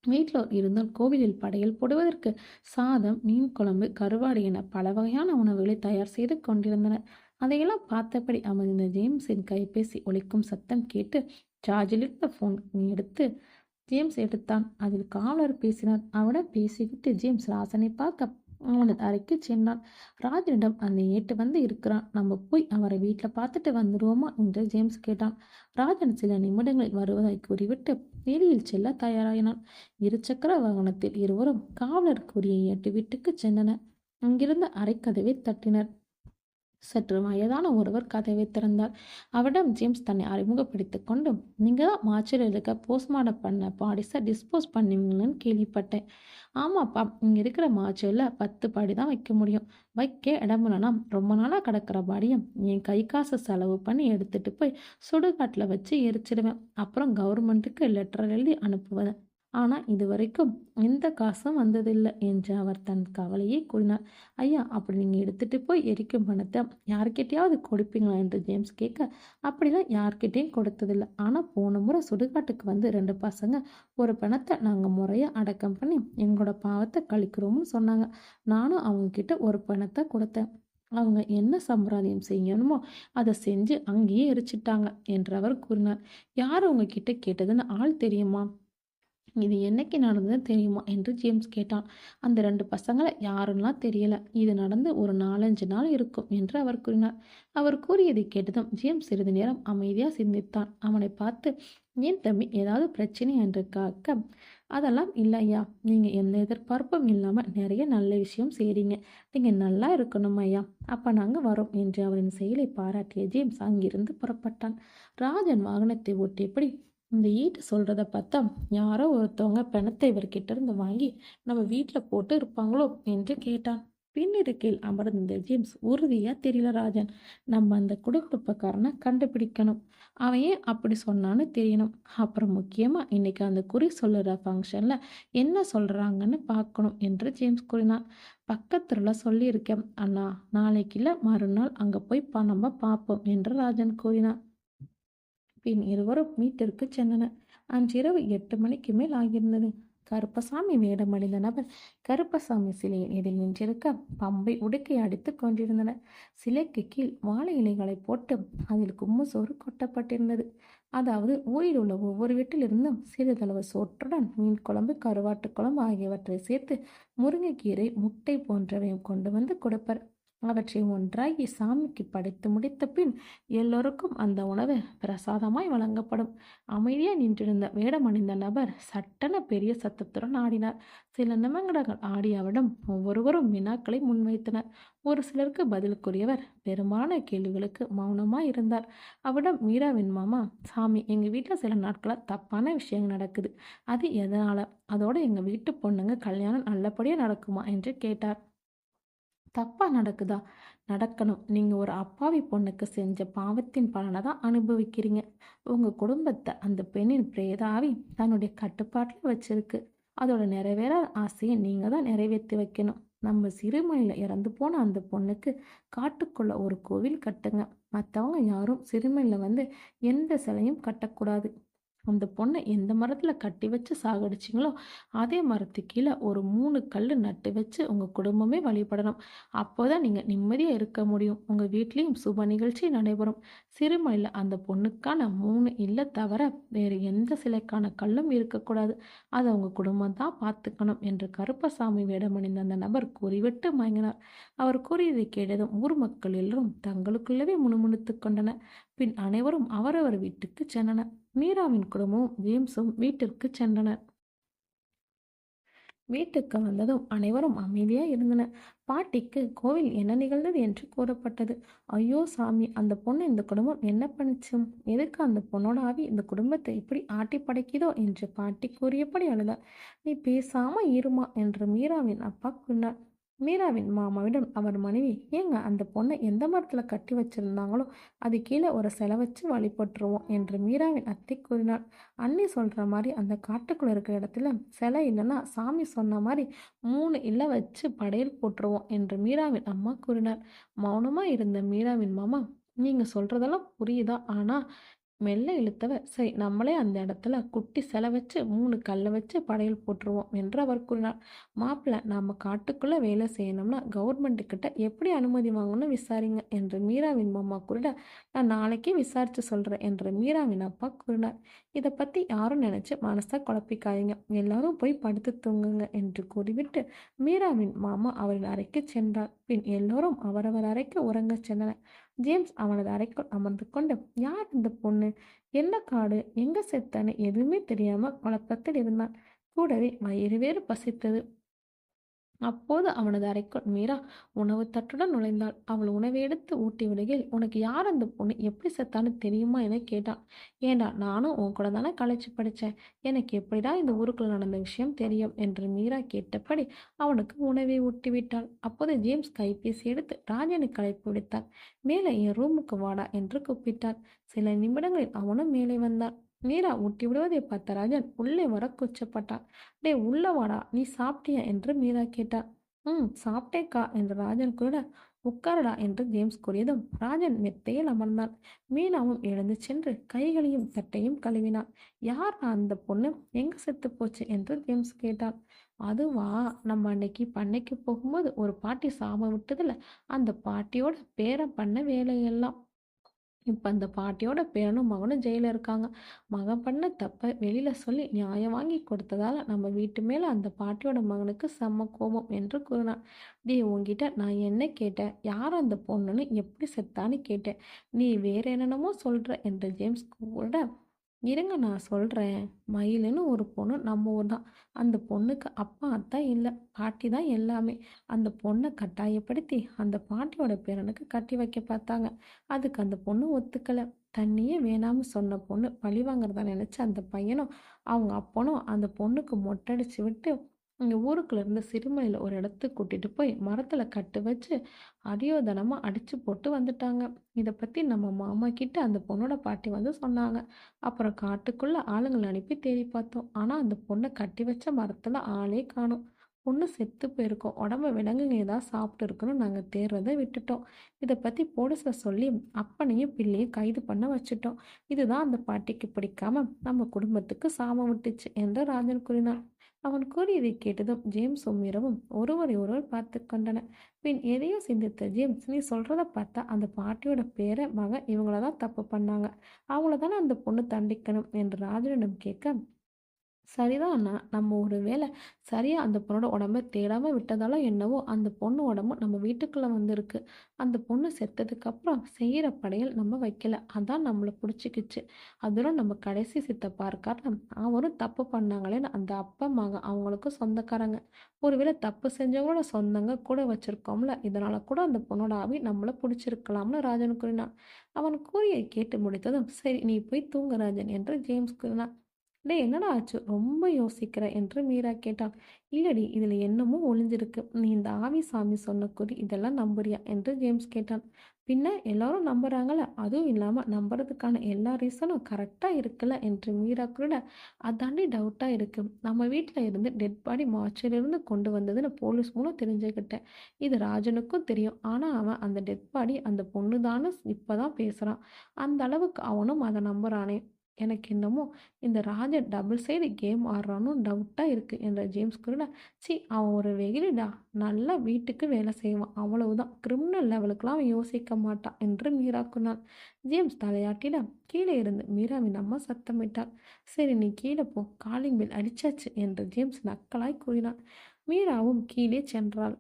வீட்டில் இருந்தால் கோவிலில் படையல் போடுவதற்கு சாதம், மீன் குழம்பு, கருவாடு என பல வகையான உணவுகளை தயார் செய்து கொண்டிருந்தனர். அதையெல்லாம் பார்த்தபடி அமர்ந்த ஜேம்ஸின் கைபேசி ஒலிக்கும் சத்தம் கேட்டு சார்ஜில் இருந்த போன் எடுத்து ஜேம்ஸ் எடுத்தான். அதில் காவலர் பேசினார். அவனிடம் பேசிவிட்டு ஜேம்ஸ் ராஜனை பார்க்க அவனது அறைக்கு சென்றான். ராஜனிடம் அந்த ஏட்டு வந்து இருக்கிறான், நம்ம போய் அவரை வீட்டில் பார்த்துட்டு வந்துடுவோமா என்று ஜேம்ஸ் கேட்டான். ராஜன் சில நிமிடங்களில் வருவதாய் கூறிவிட்டு வெளியில் செல்ல தயாராகினான். இருசக்கர வாகனத்தில் இருவரும் காவலர் கூறிய ஏட்டு வீட்டுக்கு சென்றனர். அங்கிருந்த அறைக்கதவை தட்டினர். சற்று வயதான ஒருவர் கதவை திறந்தார். அவரிடம் ஜேம்ஸ் தன்னை அறிமுகப்படுத்திக் கொண்டு, நீங்கள் தான் மார்ச்சுரியில் போஸ்ட்மார்ட்டம் பண்ண பாடிஸை டிஸ்போஸ் பண்ணுவீங்கன்னு கேள்விப்பட்டேன். ஆமாப்பா, இங்கே இருக்கிற மார்ச்சுரியில் 10 பாடி தான் வைக்க முடியும். வைக்க இடம் இல்லைனா ரொம்ப நாளாக கிடக்கிற பாடியும் என் கை காசு செலவு பண்ணி எடுத்துகிட்டு போய் சுடுகாட்டில் வச்சு எரிச்சிடுவேன். அப்புறம் கவர்மெண்ட்டுக்கு லெட்டர் எழுதி அனுப்புவேன். ஆனால் இதுவரைக்கும் எந்த காசும் வந்ததில்லை என்று அவர் தன் கவலையை கூறினார். ஐயா, அப்படி நீங்கள் எடுத்துகிட்டு போய் எரிக்கும் பணத்தை யார்கிட்டையாவது கொடுப்பீங்களா என்று ஜேம்ஸ் கேட்க, அப்படிலாம் யார்கிட்டையும் கொடுத்ததில்லை. ஆனால் போன முறை சுடுகாட்டுக்கு வந்து 2 பசங்க ஒரு பணத்தை நாங்கள் முறையாக அடக்கம் பண்ணி எங்களோட பாவத்தை கழிக்கிறோம்னு சொன்னாங்க. நானும் அவங்கக்கிட்ட ஒரு பணத்தை கொடுத்தேன். அவங்க என்ன சம்பிரதாயம் செய்யணுமோ அதை செஞ்சு அங்கேயே எரிச்சிட்டாங்க என்று அவர் கூறினார். யார் உங்ககிட்ட கேட்டதுன்னு ஆள் தெரியுமா? இது என்னைக்கு நடந்ததுன்னு தெரியுமா என்று ஜேம்ஸ் கேட்டான். அந்த 2 பசங்களை யாருன்னெலாம் தெரியல. இது நடந்து ஒரு 4-5 நாள் இருக்கும் என்று அவர் கூறினார். அவர் கூறியதை கேட்டதும் ஜேம்ஸ் சிறிது நேரம் அமைதியாக சிந்தித்தான். அவனை பார்த்து, ஏன் தம்பி, ஏதாவது பிரச்சனை என்று கேட்க, அதெல்லாம் இல்லை ஐயா, நீங்கள் எந்த எதிர்பார்ப்பும் இல்லாமல் நிறைய நல்ல விஷயம் செய்கிறீங்க. நீங்கள் நல்லா இருக்கணும் ஐயா. அப்போ நாங்கள் வரோம் என்று அவரின் செயலை பாராட்டிய ஜேம்ஸ் அங்கிருந்து புறப்பட்டான். ராஜன் வாகனத்தை ஓட்டியபடி, இந்த ஈட்டு சொல்கிறத பார்த்தா யாரோ ஒருத்தவங்க பணத்தை இவர்கிட்ட இருந்து வாங்கி நம்ம வீட்டில் போட்டு இருப்பாங்களோ என்று கேட்டான். பின்னிருக்கையில் அமர்ந்த ஜேம்ஸ், உறுதியாக தெரியல ராஜன், நம்ம அந்த குடும்பக்காரனை கண்டுபிடிக்கணும். அவன் ஏன் அப்படி சொன்னான்னு தெரியணும். அப்புறம் முக்கியமாக இன்னைக்கு அந்த குறி சொல்லுற ஃபங்க்ஷனில் என்ன சொல்கிறாங்கன்னு பார்க்கணும் என்று ஜேம்ஸ் கூறினான். பக்கத்துல சொல்லியிருக்கேன் அண்ணா, நாளைக்கு இல்லை மறுநாள் அங்கே போய் நம்ம பார்ப்போம் என்று ராஜன் கூறினான். பின் இருவரும் வீட்டிற்கு சென்றனர். அன்றிரவு 8 மணிக்கு மேல் ஆகியிருந்தது. கருப்பசாமி வேடமடைந்த நபர் கருப்பசாமி சிலையில் எதில் நின்றிருக்க பம்பை உடுக்கை அடித்துக் கொண்டிருந்தனர். சிலைக்கு கீழ் வாழை இலைகளை போட்டு அதில் கும்மு சோறு கொட்டப்பட்டிருந்தது. அதாவது ஊரில் உள்ள ஒவ்வொரு வீட்டிலிருந்தும் சிறிதளவு சோற்றுடன் மீன் குழம்பு, கருவாட்டு குழம்பு ஆகியவற்றை சேர்த்து முருங்கைக்கீரை, முட்டை போன்றவையும் கொண்டு வந்து கொடுப்பர். அவற்றை ஒன்றாகி சாமிக்கு படைத்து முடித்த பின் எல்லோருக்கும் அந்த உணவு பிரசாதமாய் வழங்கப்படும். அமைதியாக நின்றிருந்த வேடமணிந்த நபர் சட்டென பெரிய சத்தத்துடன் ஆடினார். சில நிமிடங்கள் ஆடியவிடம் ஒவ்வொருவரும் வினாக்களை முன்வைத்தனர். ஒரு சிலருக்கு பதில் கூறியவர் பெரும்பாலான கேள்விகளுக்கு மௌனமாய் இருந்தார். அவரிடம் மீராவின் மாமா, சாமி, எங்கள் வீட்டில் சில நாட்களாக தப்பான விஷயங்கள் நடக்குது, அது எதனால், அதோட எங்கள் வீட்டு பொண்ணுங்க கல்யாணம் நல்லபடியாக நடக்குமா என்று கேட்டார். தப்பா நடக்குதா? நடக்கணும். நீங்க ஒரு அப்பாவி பொண்ணுக்கு செஞ்ச பாவத்தின் பலனை தான் அனுபவிக்கிறீங்க. உங்க குடும்பத்தை அந்த பெண்ணின் பிரேதாவி தன்னுடைய கட்டுப்பாட்டில் வச்சிருக்கு. அதோட நிறைவேறாத ஆசையை நீங்க தான் நிறைவேற்றி வைக்கணும். நம்ம சிறுமையில் இறந்து போன அந்த பொண்ணுக்கு காட்டுக்குள்ள ஒரு கோவில் கட்டுங்க. மற்றவங்க யாரும் சிறுமையில் வந்து எந்த சிலையும் கட்டக்கூடாது. அந்த பொண்ணை எந்த மரத்தில் கட்டி வச்சு சாகடிச்சிங்களோ அதே மரத்துக்கு கீழே ஒரு 3 கல் நட்டு வச்சு உங்கள் குடும்பமே வழிபடணும். அப்போ தான் நீங்கள் நிம்மதியாக இருக்க முடியும். உங்கள் வீட்லேயும் சுப நிகழ்ச்சி நடைபெறும். சிறுமையில் அந்த பொண்ணுக்கான 3 இல்லை தவிர வேறு எந்த சிலைக்கான கல்லும் இருக்கக்கூடாது. அதை உங்கள் குடும்பம் தான் பார்த்துக்கணும் என்று கருப்பசாமி வேடமணிந்த அந்த நபர் கூறிவிட்டு மயங்கினார். அவர் கூறியதை கேட்டதும் ஊர் மக்கள் எல்லோரும் தங்களுக்குள்ளவே முணுமுணுத்து கொண்டனர். பின் அனைவரும் அவரவர் வீட்டுக்கு சென்றனர். மீராவின் குடும்பமும் ஜேம்ஸும் வீட்டிற்கு சென்றனர். வீட்டுக்கு வந்ததும் அனைவரும் அமைதியாக இருந்தனர். பாட்டிக்கு கோவில் என்ன நிகழ்ந்தது என்று கூறப்பட்டது. ஐயோ சாமி, அந்த பொண்ணு இந்த குடும்பம் என்ன பண்ணிச்சும், எதுக்கு அந்த பொண்ணோட ஆவி இந்த குடும்பத்தை இப்படி ஆட்டி படைக்குதோ என்று பாட்டி கூறியபடி அழுதார். நீ பேசாம இருமா என்று மீராவின் அப்பா கூறினார். மீராவின் மாமாவிடம் அவர் மனைவி, ஏங்க அந்த பொண்ணை எந்த மரத்தில் கட்டி வச்சிருந்தாங்களோ அது கீழே ஒரு சிலை வச்சு வழிபட்டுருவோம் என்று மீராவின் அத்தை கூறினார். அண்ணி சொல்கிற மாதிரி அந்த காட்டுக்குள்ளே இருக்கிற இடத்துல சிலை இல்லைன்னா சாமி சொன்ன மாதிரி 3 இலை வச்சு படையல் போட்டுருவோம் என்று மீராவின் அம்மா கூறினார். மௌனமாக இருந்த மீராவின் மாமா, நீங்கள் சொல்கிறதெல்லாம் புரியுதா, ஆனால் மெல்ல இழுத்தவர், சரி நம்மளே அந்த இடத்துல குட்டி சிலை வச்சு 3 கல்லை வச்சு படையல் போட்டுருவோம் என்று அவர் கூறினார். மாப்பிள்ளை, நாம காட்டுக்குள்ள வேலை செய்யணும்னா கவர்மெண்ட் கிட்ட எப்படி அனுமதி வாங்கணும்னு விசாரிங்க என்று மீராவின் மாமா கூறிட, நான் நாளைக்கே விசாரிச்சு சொல்றேன் என்று மீராவின் அப்பா கூறினார். இதை பத்தி யாரும் நினைச்சு மனசை குழப்பிக்காதீங்க, எல்லாரும் போய் படுத்து தூங்குங்க என்று கூறிவிட்டு மீராவின் மாமா அவரின் அறைக்கு சென்றார். பின் எல்லோரும் அவரவர் அறைக்கு உறங்கச் சென்றனர். ஜேம்ஸ் அவனது அறைக்குள் அமர்ந்து கொண்டு, யார் இந்த பொண்ணு, என்ன காடு, எங்க செத்தான்னு எதுவுமே தெரியாம குழப்பத்தில் இருந்தான். கூடவே வயிறு வேறு பசித்தது. அப்போது அவனது அறைக்குள் மீரா உணவு தட்டுடன் நுழைந்தாள். அவள் உணவை எடுத்து ஊட்டி விடுகையில், உனக்கு யார் அந்த பொண்ணு, எப்படி செத்தான்னு தெரியுமா என கேட்டான். ஏண்டா, நானும் உன் கூட தானே காலேஜ் படித்தேன், எனக்கு எப்படிடா இந்த ஊருக்குள்ள நடந்த விஷயம் தெரியும் என்று மீரா கேட்டபடி அவனுக்கு உணவை ஊட்டிவிட்டாள். அப்போது ஜேம்ஸ் கைபேசி எடுத்து ராஜனுக்கு அழைப்பு விடுத்தார். மேலே என் ரூமுக்கு வாடா என்று கூப்பிட்டார். சில நிமிடங்களில் அவனும் மேலே வந்தான். மீரா ஊட்டி விடுவதை பார்த்த ராஜன் உள்ளே வர கூச்சப்பட்டான். டே உள்ள வாடா, நீ சாப்பிட்டியா என்று மீரா கேட்டார். சாப்பிட்டேக்கா என்று ராஜன் கூற, உட்காரடா என்று ஜேம்ஸ் கூறியதும் ராஜன் மெத்தையில் அமர்ந்தான். மீனாவும் எழுந்து சென்று கைகளையும் தட்டையும் கழுவினான். யார் அந்த பொண்ணு, எங்க செத்து போச்சு என்று ஜேம்ஸ் கேட்டான். அதுவா, நம்ம அன்னைக்கு பண்ணைக்கு போகும்போது ஒரு பாட்டி சாபம் விட்டதில்ல, அந்த பாட்டியோட பேரன் பண்ண வேலையெல்லாம். இப்போ அந்த பாட்டியோட பேரனும் மகனும் ஜெயிலில் இருக்காங்க. மகன் பண்ண தப்பை வெளியில் சொல்லி நியாயம் வாங்கி கொடுத்ததால நம்ம வீட்டு மேலே அந்த பாட்டியோட மகனுக்கு செம்ம கோபம் என்று கூறினான். டே, உன்கிட்ட நான் என்ன கேட்டேன், யார் அந்த பொண்ணுன்னு, எப்படி செத்தான்னு கேட்டேன், நீ வேற என்னென்னமோ சொல்கிற என்று ஜேம்ஸ் கூட, இருங்க நான் சொல்கிறேன். மயிலுன்னு ஒரு பொண்ணு நம்ம ஊர் தான். அந்த பொண்ணுக்கு அப்பா அத்தா இல்லை, பாட்டி தான் எல்லாமே. அந்த பொண்ணை கட்டாயப்படுத்தி அந்த பாட்டியோட பேரனுக்கு கட்டி வைக்க பார்த்தாங்க. அதுக்கு அந்த பொண்ணு ஒத்துக்கலை. தண்ணியே வேணாம்னு சொன்ன பொண்ணு பழி வாங்குறதா நினச்சி அந்த பையனும் அவங்க அப்பனும் அந்த பொண்ணுக்கு மொட்டடிச்சு விட்டு இங்கே ஊருக்குள்ள இருந்து சிறுமலையில் ஒரு இடத்துக்கு கூட்டிகிட்டு போய் மரத்தில் கட்டு வச்சு அடியோதனமாக அடித்து போட்டு வந்துட்டாங்க. இதை பற்றி நம்ம மாமா கிட்ட அந்த பொண்ணோட பாட்டி வந்து சொன்னாங்க. அப்புறம் காட்டுக்குள்ளே ஆளுங்களை அனுப்பி தேடி பார்த்தோம். ஆனால் அந்த பொண்ணை கட்டி வச்ச மரத்தில் ஆளே காணோம். பொண்ணு செத்து போயிருக்கோம், உடம்ப விலங்குங்க ஏதாவது சாப்பிட்டு இருக்கணும், நாங்கள் தேடுறதை விட்டுட்டோம். இதை பற்றி போலீஸில் சொல்லி அப்பனையும் பிள்ளையும் கைது பண்ண வச்சுட்டோம். இதுதான் அந்த பாட்டிக்கு பிடிக்காம நம்ம குடும்பத்துக்கு சாபம் விட்டுச்சு என்று ராஜன் கூறினான். அவன் கூறியதை கேட்டதும் ஜேம்ஸும் மீரவும் ஒருவரை ஒருவர் பார்த்து கொண்டனர். பின் எதையோ சிந்தித்த ஜேம்ஸ், நீ சொல்றத பார்த்தா அந்த பாட்டியோட பேரை மகன் இவங்கள தான் தப்பு பண்ணாங்க, அவங்கள தானே அந்த பொண்ணு தண்டிக்கணும் என்று ராஜனிடம் கேட்க, சரிதான் அண்ணா, நம்ம ஒரு வேளை சரியா அந்த பொண்ணோட உடம்ப தேடாம விட்டதால என்னவோ அந்த பொண்ணு உடம்பு நம்ம வீட்டுக்குள்ள வந்திருக்கு. அந்த பொண்ணு செத்ததுக்கு அப்புறம் செய்யற படையல் நம்ம வைக்கல, அதான் நம்மளை பிடிச்சிக்கிச்சு. அதோட நம்ம கடைசி சித்தப்பா இருக்காரு, அவரும் தப்பு பண்ணாங்களேன்னு அந்த அப்பா மகன் அவங்களுக்கு சொந்தக்காரங்க. ஒருவேளை தப்பு செஞ்சவங்களோட சொந்தங்க கூட வச்சிருக்கோம்ல, இதனால கூட அந்த பொண்ணோட ஆவி நம்மளை பிடிச்சிருக்கலாம்னு ராஜன் கூறினான். அவன் கூறியை கேட்டு முடித்ததும், சரி நீ போய் தூங்க ராஜன் என்று ஜேம்ஸ் கூறினான். டேய் என்னடா ஆச்சு, ரொம்ப யோசிக்கிற என்று மீரா கேட்டாள். இல்லடி, இதுல என்னமோ ஒளிஞ்சிருக்கு, நீ இந்த ஆவி சாமி சொன்ன குறி இதெல்லாம் நம்புறியா என்று ஜேம்ஸ் கேட்டான். பின்ன எல்லாரும் நம்புறாங்கல்ல, அதுவும் இல்லாம நம்புறதுக்கான எல்லா ரீசனும் கரெக்டா இருக்குல்ல என்று மீரா கூட, அதாண்டி டவுட்டா இருக்கு. நம்ம வீட்டுல இருந்து டெட் பாடி மார்ச்சிலிருந்து கொண்டு வந்ததுன்னு போலீஸ் மூலம் தெரிஞ்சுக்கிட்டேன். இது ராஜனுக்கும் தெரியும். ஆனா அவன் அந்த டெட் பாடி அந்த பொண்ணுதான்னு இப்பதான் பேசுறான். அந்த அளவுக்கு அவனும் அதை நம்புறானே. எனக்கு என்னமோ இந்த ராஜன் டபுள் சைடு கேம் ஆடுறான்னு டவுட்டாக இருக்குது என்ற ஜேம்ஸ் கூட, சி அவன் ஒரு வெகுளிடா, நல்லா வீட்டுக்கு வேலை செய்வான், அவ்வளவுதான், கிரிமினல் லெவலுக்கெல்லாம் அவன் யோசிக்க மாட்டான் என்று மீரா கூறினான். ஜேம்ஸ் தலையாட்டிட கீழே இருந்து மீராவின் அம்மா சத்தமிட்டார். சரி நீ கீழே போ, காலிங் பெல் அடிச்சாச்சு என்று ஜேம்ஸ் நக்கலாய் கூறினான். மீராவும் கீழே சென்றாள்.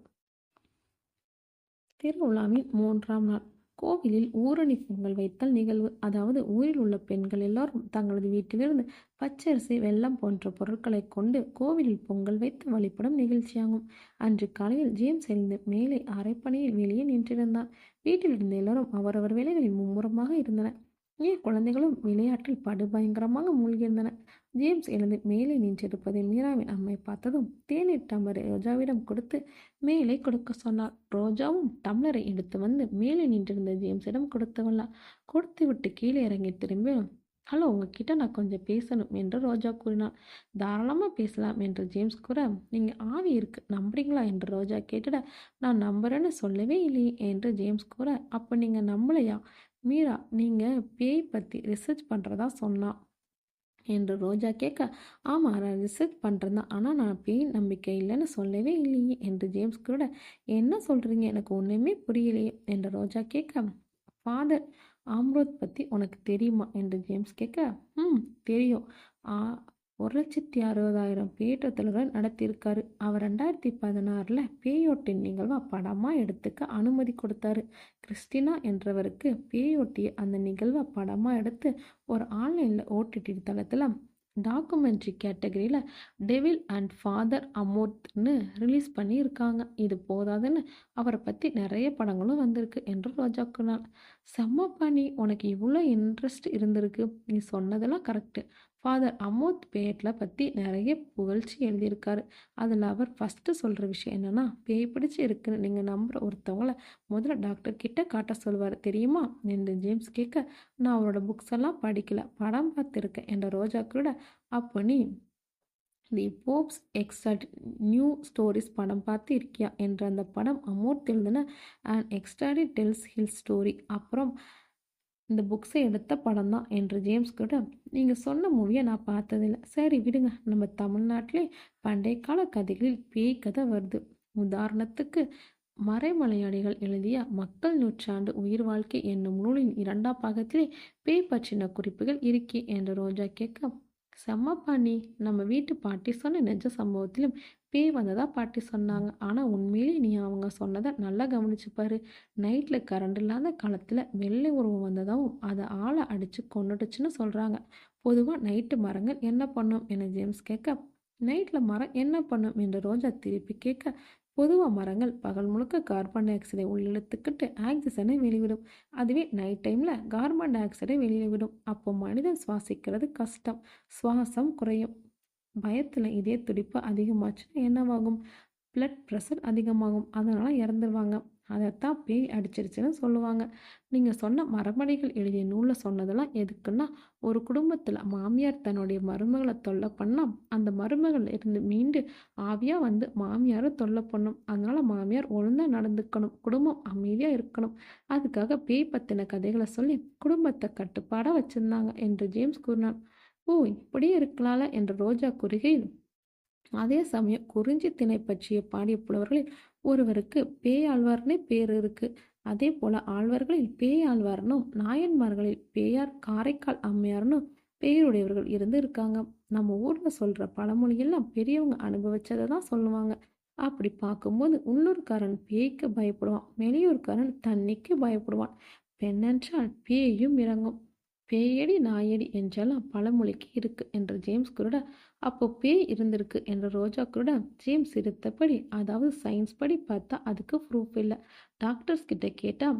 திருவிழாவின் 3ஆம் நாள். கோவிலில் ஊரணி பொங்கல் வைத்தல் நிகழ்வு. அதாவது ஊரில் உள்ள பெண்கள் எல்லாரும் தங்களது வீட்டிலிருந்து பச்சரிசி, வெல்லம் போன்ற பொருட்களை கொண்டு கோவிலில் பொங்கல் வைத்து வழிபடும் நிகழ்ச்சியாகும். அன்று காலையில் ஜேம்ஸ் எழுந்து மேலே அரைப்பணியில் வெளியே நின்றிருந்தான். வீட்டில் இருந்த எல்லாரும் அவரவர் வேலைகளில் மும்முரமாக இருந்தனர். குழந்தைகளும் விளையாட்டில் படுபயங்கரமாக மூழ்கியிருந்தன. ஜேம்ஸ் எழுந்து மேலே நின்றிருப்பதை மீராவின் அம்மை பார்த்ததும் தேநீர் டம்ளரை ரோஜாவிடம் கொடுத்து மேலே கொடுக்க சொன்னார். ரோஜாவும் டம்ளரை எடுத்து வந்து மேலே நின்றிருந்த ஜேம்ஸிடம் கொடுத்து விட்டு கீழே இறங்கி திரும்பி, ஹலோ, உங்ககிட்ட நான் கொஞ்சம் பேசணும் என்று ரோஜா கூறினாள். தாராளமாக பேசலாம் என்று ஜேம்ஸ் கூற, நீங்கள் ஆவி இருக்கு நம்புறீங்களா என்று ரோஜா கேட்டுட, நான் நம்புறேன்னு சொல்லவே இல்லையே என்று ஜேம்ஸ் கூற, அப்போ நீங்கள் நம்பலையா? மீரா நீங்கள் பேய் பற்றி ரிசர்ச் பண்ணுறதா சொன்னா என்று ரோஜா கேட்க, ஆமாம் நான் ரிசர்ச் பண்ணுறேன் தான், ஆனால் நான் பேய் நம்பிக்கை இல்லைன்னு சொல்லவே இல்லையே என்று ஜேம்ஸ் கூட, என்ன சொல்கிறீங்க எனக்கு ஒன்றுமே புரியலையே என்று ரோஜா கேட்க, ஃபாதர் ஆம்ரோத் பற்றி உனக்கு தெரியுமா என்று ஜேம்ஸ் கேட்க, ம் தெரியும். ஆ 1,60,000 பேயொட்டல்கள் நடத்தியிருக்காரு. அவர் 2016 பேயோட்டின் நிகழ்வை படமாக எடுத்துக்க அனுமதி கொடுத்தாரு. கிறிஸ்டினா என்றவருக்கு பேயோட்டிய அந்த நிகழ்வை படமாக எடுத்து ஒரு ஆன்லைனில் ஓடிடி தளத்தில் டாக்குமெண்ட்ரி கேட்டகரியில் டெவில் அண்ட் ஃபாதர் அமோத்னு ரிலீஸ் பண்ணியிருக்காங்க. இது போதாதுன்னு அவரை பற்றி நிறைய படங்களும் வந்திருக்கு என்று ரோஜா கூறினாள். செம்ம பண்ணி உனக்கு இவ்வளோ இன்ட்ரெஸ்ட் இருந்திருக்கு. நீ சொன்னதெல்லாம் கரெக்டு. ஃபாதர் அமோத் பேயட்டில் பற்றி நிறைய புகழ்ச்சி எழுதியிருக்காரு. அதில் அவர் ஃபஸ்ட்டு சொல்கிற விஷயம் என்னென்னா, பேய் பிடிச்சி இருக்குன்னு நீங்கள் நம்புகிற ஒருத்தவங்கள முதல்ல டாக்டர் கிட்ட காட்ட சொல்லுவார் தெரியுமா என்று ஜேம்ஸ் கேட்க, நான் அவரோட புக்ஸ் எல்லாம் படிக்கல, படம் பார்த்துருக்கேன் என்ற ரோஜா கூட, அப்போ நீ தி போப்ஸ் எக்ஸ்ட்ராட் நியூ ஸ்டோரிஸ் படம் பார்த்து இருக்கியா என்ற அந்த படம் அமோட் எழுதின அண்ட் எக்ஸ்ட்ராடி டெல்ஸ் ஹில் ஸ்டோரி அப்புறம் இந்த புக்ஸை எடுத்த படம் தான் என்று ஜேம்ஸ் கூட, நீங்கள் சொன்ன மூவியை நான் பார்த்ததில்லை. சரி விடுங்க, நம்ம தமிழ்நாட்டிலே பண்டைய கால கதைகளில் பேய் கதை வருது. உதாரணத்துக்கு மறைமலையாடிகள் எழுதிய மக்கள் நூற்றாண்டு உயிர் வாழ்க்கை என்னும் நூலின் 2ஆம் பாகத்திலே பேய் பற்றின குறிப்புகள் இருக்கே என்று ரோஜா கேட்க, செம்ம பாணி, நம்ம வீட்டு பாட்டி சொன்ன நிஜ சம்பவத்திலும் பேய் வந்ததா பாட்டி சொன்னாங்க. ஆனால் உண்மையிலே நீ அவங்க சொன்னதை நல்லா கவனிச்சு பாரு. நைட்டில் கரண்ட் இல்லாத காலத்தில் வெள்ளை உருவம் வந்ததாகவும் அதை ஆளை அடித்து கொண்டுடுச்சுன்னு சொல்கிறாங்க. பொதுவாக நைட்டு மரங்கள் என்ன பண்ணும் என ஜேம்ஸ் கேட்க, நைட்டில் மரம் என்ன பண்ணும் என்று ரோஜா திருப்பி கேட்க, பொதுவாக மரங்கள் பகல் முழுக்க கார்பன் டை ஆக்சைடை உள்ளிழுத்துக்கிட்டு ஆக்சிஜனை வெளிவிடும். அதுவே நைட் டைமில் கார்பன் டை ஆக்சைடை வெளியில் விடும். அப்போ மனிதன் சுவாசிக்கிறது கஷ்டம், சுவாசம் குறையும். பயத்தில் இதய துடிப்பு அதிகமாச்சுன்னா என்னவாகும்? பிளட் ப்ரெஷர் அதிகமாகும். அதனால் இறந்துருவாங்க. அதைத்தான் பேய் அடிச்சிருச்சுன்னு சொல்லுவாங்க. நீங்கள் சொன்ன மரமடைகள் எழுதிய நூலில் சொன்னதெல்லாம் எதுக்குன்னா, ஒரு குடும்பத்தில் மாமியார் தன்னுடைய மருமகளை தொல்லை பண்ணால் அந்த மருமகள் இருந்து மீண்டு ஆவியாக வந்து மாமியாரை தொல்லை பண்ணும். அதனால் மாமியார் ஒழுங்காக நடந்துக்கணும், குடும்பம் அமைதியாக இருக்கணும். அதுக்காக பேய் பற்றின கதைகளை சொல்லி குடும்பத்தை கட்டுப்பாடாக வச்சுருந்தாங்க என்று ஜேம்ஸ் கூறினான். ஓ, இப்படியே இருக்கலாம்ல என்று ரோஜா கூறுகையில், அதே சமயம் குறிஞ்சி திணை பற்றிய பாடிய புலவர்களில் ஒருவருக்கு பேயாழ்வார்னே பேர் இருக்கு. அதே போல ஆழ்வார்களில் பேயாழ்வார்னும் நாயன்மார்களில் பேயார் காரைக்கால் அம்மையார்னும் பேருடையவர்கள் இருந்து இருக்காங்க. நம்ம ஊர்ல சொல்ற பழமொழியெல்லாம் பெரியவங்க அனுபவிச்சதை தான் சொல்லுவாங்க. அப்படி பார்க்கும்போது உள்ளூர்காரன் பேய்க்கு பயப்படுவான், வெளியூர்காரன் தண்ணிக்கு பயப்படுவான். பெண்ணென்றால் பேயும் இறங்கும். பேயடி நாயடி என்றெல்லாம் பழமொழிக்கு இருக்கு என்று ஜேம்ஸ் குருட, அப்போ பேய் இருந்திருக்கு என்ற ரோஜா குருட ஜேம்ஸ் சிரித்தபடி, அதாவது சயின்ஸ் படி பார்த்தா அதுக்கு ப்ரூஃப் இல்லை. டாக்டர்ஸ் கிட்ட கேட்டால்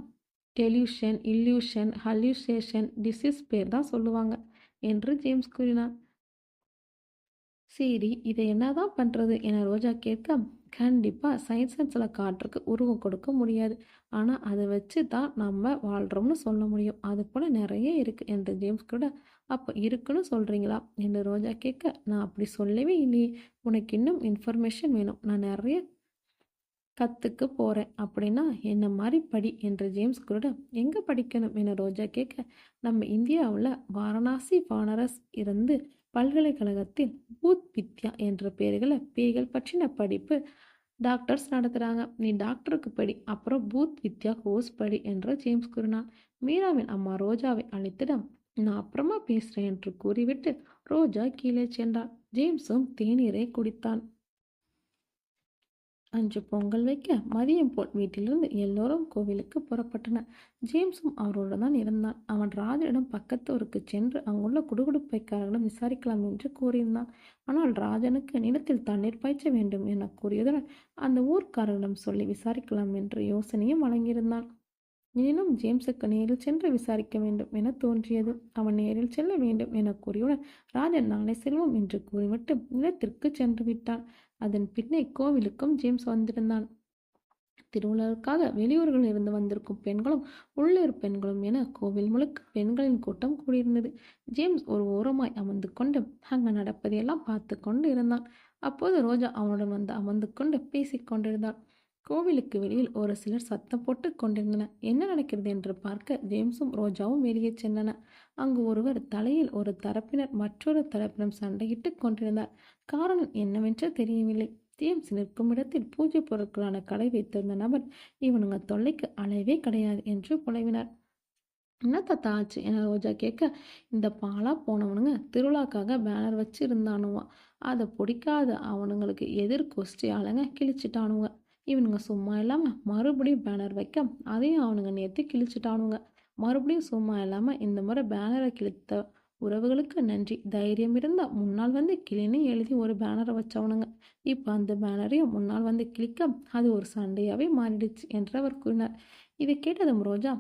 டெலியூஷன், இல்யூஷன், ஹல்யூசேஷன், டிசீஸ் பேர் தான் சொல்லுவாங்க என்று ஜேம்ஸ் கூறினார். சரி, இதை என்னதான் பண்ணுறது என ரோஜா கேட்க, கண்டிப்பாக சயின்ஸ் சென்ஸில் காற்றுக்கு உருவம் கொடுக்க முடியாது. ஆனால் அதை வச்சு தான் நம்ம வாழ்கிறோம்னு சொல்ல முடியும். அது போல் நிறைய இருக்குது என்று ஜேம்ஸ் கூட, அப்போ இருக்குன்னு சொல்கிறீங்களா என்று ரோஜா கேட்க, நான் அப்படி சொல்லவே இல்லையே. உனக்கு இன்னும் இன்ஃபர்மேஷன் வேணும், நான் நிறைய கற்றுக்க போகிறேன். அப்படின்னா என்ன மாதிரி படி என்று ஜேம்ஸ் கூட, எங்கே படிக்கணும் என ரோஜா கேட்க, நம்ம இந்தியாவில் வாரணாசி வானரஸ் இருந்து பல்கலைக்கழகத்தில் பூத் வித்யா என்ற பெயர்களில் பேய்கள் பற்றின படிப்பு டாக்டர்ஸ் நடத்துகிறாங்க. நீ டாக்டருக்கு படி, அப்புறம் பூத் வித்யா கோர்ஸ் படி என்று ஜேம்ஸ் கூறினான். மீராவின் அம்மா ரோஜாவை அழைத்திடம், நான் அப்புறமா பேசுகிறேன் என்று கூறிவிட்டு ரோஜா கீழே சென்றாள். ஜேம்ஸும் தேநீரை குடித்தான். அன்று பொங்கல் வைக்க மதியம் போல் வீட்டிலிருந்து எல்லோரும் கோவிலுக்கு புறப்பட்டனர். ஜேம்ஸும் அவரோடு தான் இருந்தான். அவன் ராஜனிடம் பக்கத்து ஊருக்கு சென்று அங்குள்ள குடுகுடுப்பைக்காரர்களிடம் விசாரிக்கலாம் என்று கூறியிருந்தான். ஆனால் ராஜனுக்கு நிலத்தில் தண்ணீர் பாய்ச்ச வேண்டும் என கூறியதுடன் அந்த ஊர்க்காரர்களிடம் சொல்லி விசாரிக்கலாம் என்று யோசனையும் வழங்கியிருந்தான். எனினும் ஜேம்ஸுக்கு நேரில் சென்று விசாரிக்க வேண்டும் என தோன்றியது. அவன் நேரில் செல்ல வேண்டும் என கூறியுடன் ராஜன் நாளை செல்வோம் என்று கூறிவிட்டு நிலத்திற்கு சென்று விட்டான். அதன் பின்னே கோவிலுக்கும் ஜேம்ஸ் வந்திருந்தான். திருவிழாவுக்காக வெளியூர்களில் இருந்து வந்திருக்கும் பெண்களும் உள்ளூர் பெண்களும் என கோவில் முழுக்க பெண்களின் கூட்டம் கூடியிருந்தது. ஜேம்ஸ் ஒரு ஓரமாய் அமர்ந்து கொண்டு அங்கு நடப்பதையெல்லாம் பார்த்து கொண்டு இருந்தான். அப்போது ரோஜா அவனுடன் வந்து அமர்ந்து கொண்டு பேசிக் கொண்டிருந்தாள். கோவிலுக்கு வெளியில் ஒரு சிலர் சத்தம் போட்டு கொண்டிருந்தனர். என்ன நடக்கிறது என்று பார்க்க ஜேம்ஸும் ரோஜாவும் வெளியே சென்றனர். அங்கு ஒருவர் தலையில் ஒரு தரப்பினர் மற்றொரு தரப்பினர் சண்டையிட்டு கொண்டிருந்தார். காரணம் என்னவென்று தெரியவில்லை. ஜேம்ஸ் நிற்கும் இடத்தில் பூஜை பொருட்களான கடை வைத்திருந்த நபர், இவனுங்க தொல்லைக்கு அளவே கிடையாது என்று புலம்பினார். என்ன தாத்தா ஆச்சு என ரோஜா கேட்க, இந்த பாலா போனவனுங்க திருவிழாக்காக பேனர் வச்சு இருந்தானுவா, அதை பிடிக்காத அவனுங்களுக்கு எதிர் கொஸ்டி ஆளுங்க கிழிச்சிட்டானுங்க. இவனுங்க சும்மா இல்லாமல் மறுபடியும் பேனர் வைக்க அதையும் அவனுங்க நேற்று கிழிச்சிட்டானுங்க. மறுபடியும் சும்மா இல்லாமல் இந்த முறை பேனரை கிழித்த உறவுகளுக்கு நன்றி, தைரியம் இருந்தால் முன்னால் வந்து கிளின்னு எழுதி ஒரு பேனரை வச்சவனுங்க. இப்போ அந்த பேனரையும் முன்னால் வந்து கிழிக்க அது ஒரு சண்டையாகவே மாறிடுச்சு என்று அவர் கூறினார். இதை கேட்டதும் ரோஜா,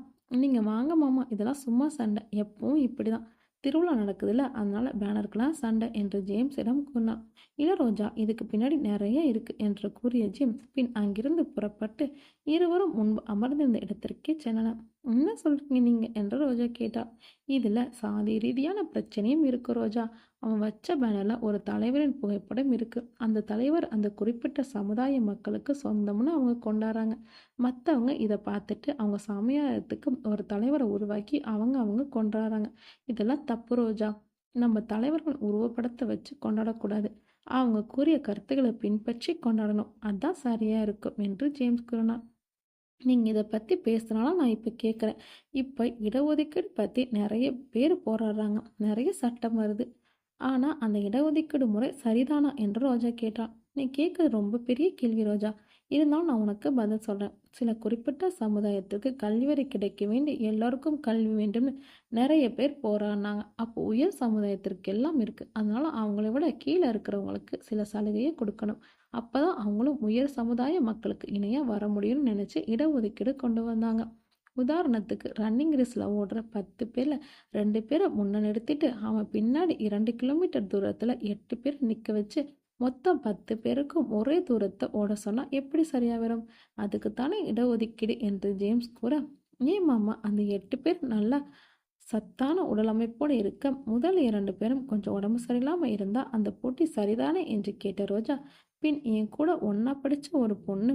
நீங்கள் வாங்க மாமா, இதெல்லாம் சும்மா சண்டை, எப்பவும் இப்படி தான், திருவிழா நடக்குதுல்ல, அதனால பேனருக்கெல்லாம் சண்டை என்று ஜேம்ஸிடம் கூறினான். இளரோஜா, இதுக்கு பின்னாடி நிறைய இருக்கு என்று கூறிய ஜேம்ஸ் பின் அங்கிருந்து புறப்பட்டு இருவரும் முன்பு அமர்ந்திருந்த இடத்திற்கே சென்றனர். என்ன சொல்றீங்க நீங்க என்று ரோஜா கேட்டாள். இதுல சாதி ரீதியான பிரச்சனையும் இருக்கு ரோஜா. அவன் வச்ச பேனர்ல ஒரு தலைவரின் புகைப்படம் இருக்கு. அந்த தலைவர் அந்த குறிப்பிட்ட சமுதாய மக்களுக்கு சொந்தம்னு அவங்க கொண்டாடுறாங்க. மற்றவங்க இதை பார்த்துட்டு அவங்க சமுதாயத்துக்கு ஒரு தலைவரை உருவாக்கி அவங்க கொண்டாடுறாங்க. இதெல்லாம் தப்பு ரோஜா. நம்ம தலைவர்கள் உருவப்படத்தை வச்சு கொண்டாடக்கூடாது. அவங்க கூறிய கருத்துக்களை பின்பற்றி கொண்டாடணும். அதான் சரியா இருக்கும் என்று ஜேம்ஸ் கூறினார். நீங்கள் இதை பற்றி பேசுனாலும் நான் இப்போ கேட்குறேன். இப்போ இடஒதுக்கீடு பற்றி நிறைய பேர் போராடுறாங்க, நிறைய சட்டம் வருது. ஆனால் அந்த இடஒதுக்கீடு முறை சரிதானா என்று ரோஜா கேட்டாள். நீ கேட்குறது ரொம்ப பெரிய கேள்வி ரோஜா. இருந்தாலும் நான் உனக்கு பதில் சொல்கிறேன். சில குறிப்பிட்ட சமுதாயத்துக்கு கல்விவரி கிடைக்க வேண்டி எல்லோருக்கும் கல்வி வேண்டும்னு நிறைய பேர் போராடினாங்க. அப்போ உயர் சமுதாயத்திற்கு எல்லாம் இருக்குது. அதனால அவங்கள விட கீழே இருக்கிறவங்களுக்கு சில சலுகையை கொடுக்கணும். அப்போ தான் அவங்களும் உயர் சமுதாய மக்களுக்கு இணையாக வர முடியும்னு நினச்சி இடஒதுக்கீடு கொண்டு வந்தாங்க. உதாரணத்துக்கு ரன்னிங் ரேஸில் ஓடுற 10 பேரில் 2 பேரை முன்ன நிறுத்திட்டு அவன் பின்னாடி 2 கிலோமீட்டர் தூரத்தில் 8 பேர் நிற்க வச்சு மொத்தம் 10 பேருக்கும் ஒரே தூரத்தை ஓட சொன்னால் எப்படி சரியா வரும்? அதுக்குத்தானே இடஒதுக்கீடு என்று ஜேம்ஸ் கூற, ஏன் மாமா அந்த 8 பேர் நல்லா சத்தான உடல் அமைப்போடு இருக்க முதல் 2 பேரும் கொஞ்சம் உடம்பு சரியில்லாமல் இருந்தால் அந்த போட்டி சரிதானே என்று கேட்ட ரோஜா, பின் என் கூட ஒன்றா படித்த ஒரு பொண்ணு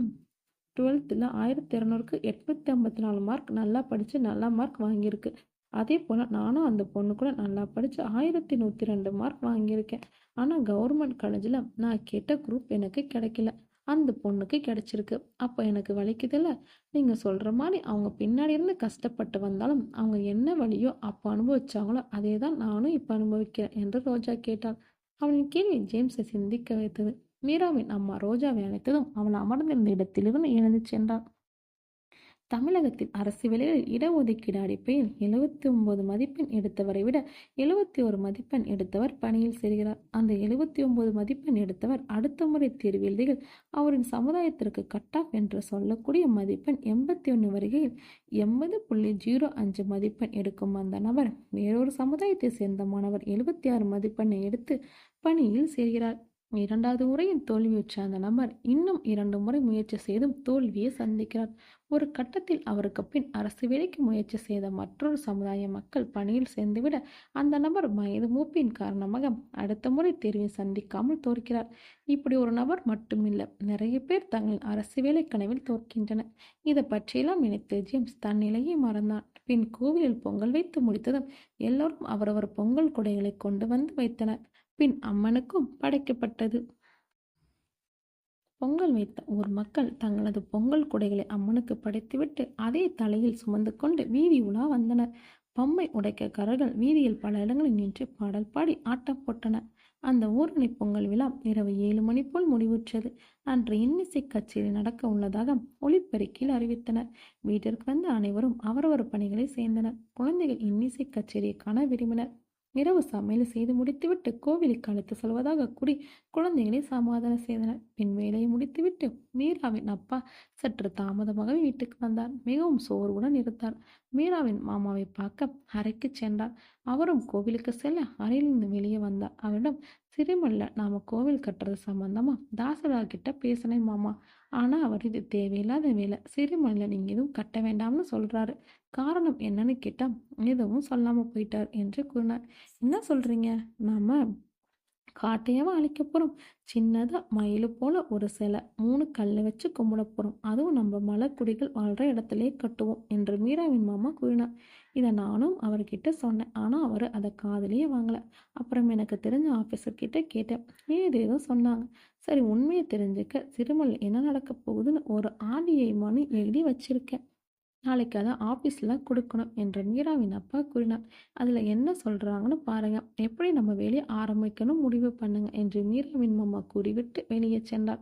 12th 1200க்கு 854 மார்க் நல்லா படித்து நல்லா மார்க் வாங்கியிருக்கு. அதே போல் நானும் அந்த பொண்ணு கூட நல்லா படித்து 1102 மார்க் வாங்கியிருக்கேன். ஆனால் கவர்மெண்ட் காலேஜில் நான் கேட்ட குரூப் எனக்கு கிடைக்கல, அந்த பொண்ணுக்கு கிடைச்சிருக்கு. அப்போ எனக்கு வலிக்குதில்ல. நீங்கள் சொல்கிற மாதிரி அவங்க பின்னாடி இருந்து கஷ்டப்பட்டு வந்தாலும் அவங்க என்ன வழியோ அப்போ அனுபவிச்சாங்களோ அதே தான் நானும் இப்போ அனுபவிக்கிறேன் என்று ரோஜா கேட்டாள். அவனின் கேள்வி ஜேம்ஸை சிந்திக்க வைத்தது. மீராவின் அம்மா ரோஜாவை அழைத்ததும் அவள் அமர்ந்திருந்த இடத்திலிருந்து எழுந்து சென்றாள். தமிழகத்தில் அரசு வேலைகளில் இடஒதுக்கீடு அடிப்படையில் 79 மதிப்பெண் எடுத்தவரை விட 71 மதிப்பெண் எடுத்தவர் பணியில் சேர்கிறார். அந்த 79 மதிப்பெண் எடுத்தவர் அடுத்த முறை தேர்வு எழுதியில் அவரின் சமுதாயத்திற்கு கட் ஆஃப் என்று சொல்லக்கூடிய மதிப்பெண் 81 வருகையில் 80.05 மதிப்பெண் எடுக்கும் அந்த நபர் வேறொரு சமுதாயத்தை சேர்ந்த மாணவர் 76 மதிப்பெண்ணை எடுத்து பணியில் சேர்கிறார். இரண்டாவது முறையும் தோல்வியுற்ற அந்த நபர் இன்னும் 2 முறை முயற்சி செய்தும் தோல்வியை சந்திக்கிறார். ஒரு கட்டத்தில் அவருக்கு பின் அரசு வேலைக்கு முயற்சி செய்த மற்றொரு சமுதாய மக்கள் பணியில் சேர்ந்துவிட அந்த நபர் வயது மூப்பின் காரணமாக அடுத்த முறை தேர்வை சந்திக்காமல் தோற்கிறார். இப்படி ஒரு நபர் மட்டுமில்லை, நிறைய பேர் தங்கள் அரசு வேலை கனவில் தோற்கின்றனர். இதை பற்றியெல்லாம் நினைத்து ஜேம்ஸ் தன் நிலையை மறந்தான். பின் கோவிலில் பொங்கல் வைத்து முடித்ததும் எல்லோரும் அவரவர் பொங்கல் குடைகளை கொண்டு வந்து வைத்தனர். பின் அம்மனுக்கும் படைக்கப்பட்டது. பொங்கல் வைத்த ஊர் மக்கள் தங்களது பொங்கல் குடைகளை அம்மனுக்கு படைத்துவிட்டு அதை தலையில் சுமந்து கொண்டு வீதி உலா வந்தனர். பொம்மை உடைக்கக்காரர்கள் வீதியில் பல இடங்களில் நின்று பாடல் பாடி ஆட்டம் போட்டனர். அந்த ஊரணி பொங்கல் விழா இரவு 7 மணி போல் முடிவுற்றது. அன்று இன்னிசை கச்சேரி நடக்க உள்ளதாக ஒளிப்பெருக்கில் அறிவித்தனர். வீட்டிற்கு வந்த அனைவரும் அவரவர் பணிகளை சேர்ந்தனர். குழந்தைகள் இன்னிசை கச்சேரியை காண விரும்பினர். இரவு சமையல் செய்து முடித்துவிட்டு கோவிலுக்கு அழைத்து செல்வதாக கூறி குழந்தைகளை சமாதானம் செய்தனர். பின் வேலையை முடித்துவிட்டு மீராவின் அப்பா சற்று தாமதமாகவே வீட்டுக்கு வந்தார். மிகவும் சோர்வுடன் இருந்தார். மீராவின் மாமாவை பார்க்க அறைக்கு சென்றார். அவரும் கோவிலுக்கு செல்ல அறையிலிருந்து வெளியே வந்தார். அவரிடம், சிறுமல்ல, நாம கோவில் கட்டுறது சம்பந்தமா தாசரா கிட்ட பேசினேன் மாமா. ஆனால் அவர் இது தேவையில்லாத வேலை, சிறுமணில் நீங்கள் எதுவும் கட்ட வேண்டாம்னு சொல்கிறாரு. காரணம் என்னன்னு கேட்டால் எதுவும் சொல்லாமல் போயிட்டார் என்று கூறினார். என்ன சொல்கிறீங்க? நாம காட்டையாவா அழிக்க போகிறோம்? சின்னதாக மயில் போல் ஒரு சிலை 3 கல்லை வச்சு கும்பிட போகிறோம். அதுவும் நம்ம மலைக்குடிகள் வாழ்கிற இடத்துலயே கட்டுவோம் என்று மீராவின் மாமா கூறினார். இதை நானும் அவர்கிட்ட சொன்னேன். ஆனால் அவர் அதை காதுலயே வாங்கலை. அப்புறம் எனக்கு தெரிஞ்ச ஆஃபீஸர்கிட்ட கேட்டேன். ஏதேதோ சொன்னாங்க. சரி, உண்மையை தெரிஞ்சுக்க சிறுமல் என்ன நடக்க போகுதுன்னு ஒரு ஆடியை மணி எழுதி வச்சிருக்கேன். நாளைக்கு அதை ஆஃபீஸில் கொடுக்கணும் என்று மீராவின் அப்பா கூறினார். அதில் என்ன சொல்கிறாங்கன்னு பாருங்க, எப்படி நம்ம வேலையை ஆரம்பிக்கணும் முடிவு பண்ணுங்க என்று மீராவின் மாமா கூறிவிட்டு வெளியே சென்றார்.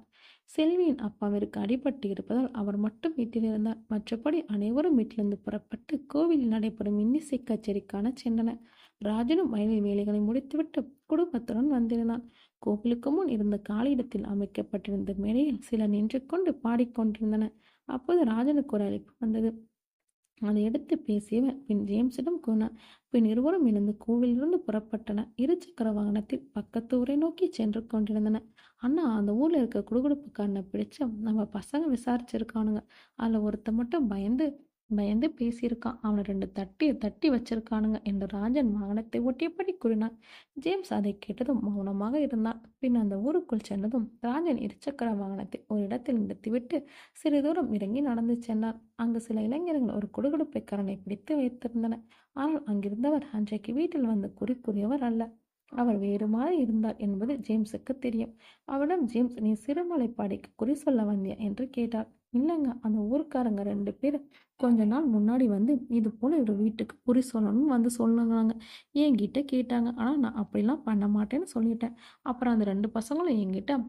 செல்வியின் அப்பாவிற்கு அடிபட்டு இருப்பதால் அவர் மட்டும் வீட்டில் இருந்தார். மற்றபடி அனைவரும் வீட்டிலிருந்து புறப்பட்டு கோவிலில் நடைபெறும் இன்னிசை கச்சேரிக்கான சென்றனர். ராஜனும் வயலில் வேலைகளை முடித்துவிட்டு குடும்பத்துடன் வந்திருந்தான். கோவிலுக்கு முன் இருந்த காலியிடத்தில் அமைக்கப்பட்டிருந்த மேடையில் சிலர் நின்று கொண்டு பாடிக்கொண்டிருந்தனர். அப்போது ராஜனுக்கு ஒரு அழைப்பு வந்தது. அதை எடுத்து பேசியவன் பின் ஜேம்ஸிடம் கூறினான். பின் இருவரும் இணைந்து கோவிலிருந்து புறப்பட்டனர். இருசக்கர வாகனத்தில் பக்கத்து ஊரை நோக்கி சென்று கொண்டிருந்தனர். அண்ணா, அந்த ஊர்ல இருக்க குடுகுடுப்புக்காரனை பிடிச்ச நம்ம பசங்க விசாரிச்சிருக்கானுங்க. அதுல ஒருத்த மட்டும் பயந்து பயந்து பேசியிருக்கான். அவனை 2 தட்டி தட்டி வச்சிருக்கானுங்க என்று ராஜன் வாகனத்தை ஒட்டியபடி கூறினான். ஜேம்ஸ் அதை கேட்டதும் மௌனமாக இருந்தான். பின் அந்த ஊருக்குள் சென்றதும் ராஜன் இருசக்கர வாகனத்தை ஒரு இடத்தில் நிறுத்திவிட்டு சிறிது தூரம் இறங்கி நடந்து சென்றான். அங்கு சில இளைஞர்கள் ஒரு குடுகுடுப்பைக்காரனை பிடித்து வைத்திருந்தனர். ஆனால் அங்கிருந்தவர் அன்றைக்கு வீட்டில் வந்து குறி அல்ல. அவர் வேறு மாதிரி இருந்தார் என்பது ஜேம்ஸுக்கு தெரியும். அவரிடம் ஜேம்ஸ், நீ சிறுமலைப்பாடிக்கு குறி சொல்ல வந்தியா என்று கேட்டார். இல்லைங்க, அந்த ஊருக்காரங்க 2 பேர் கொஞ்ச நாள் முன்னாடி வந்து இது போல ஒரு வீட்டுக்கு குறி சொல்லணும்னு வந்து சொன்னாங்க. என்கிட்ட கேட்டாங்க. ஆனால் நான் அப்படிலாம் பண்ண மாட்டேன்னு சொல்லிட்டேன். அப்புறம் அந்த 2 பசங்களும் என்கிட்ட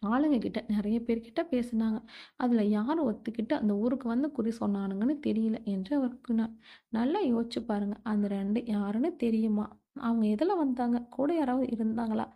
ஆளுங்க கிட்ட நிறைய பேர்கிட்ட பேசினாங்க. அதில் யார் ஒத்துக்கிட்டு அந்த ஊருக்கு வந்து குறி சொன்னானுங்கன்னு தெரியல என்று அவர் கூறினார். நல்லா யோசிச்சு பாருங்க, அந்த 2 யாருன்னு தெரியுமா? அவங்க எதில் வந்தாங்க? கூட யாராவது இருந்தாங்களா?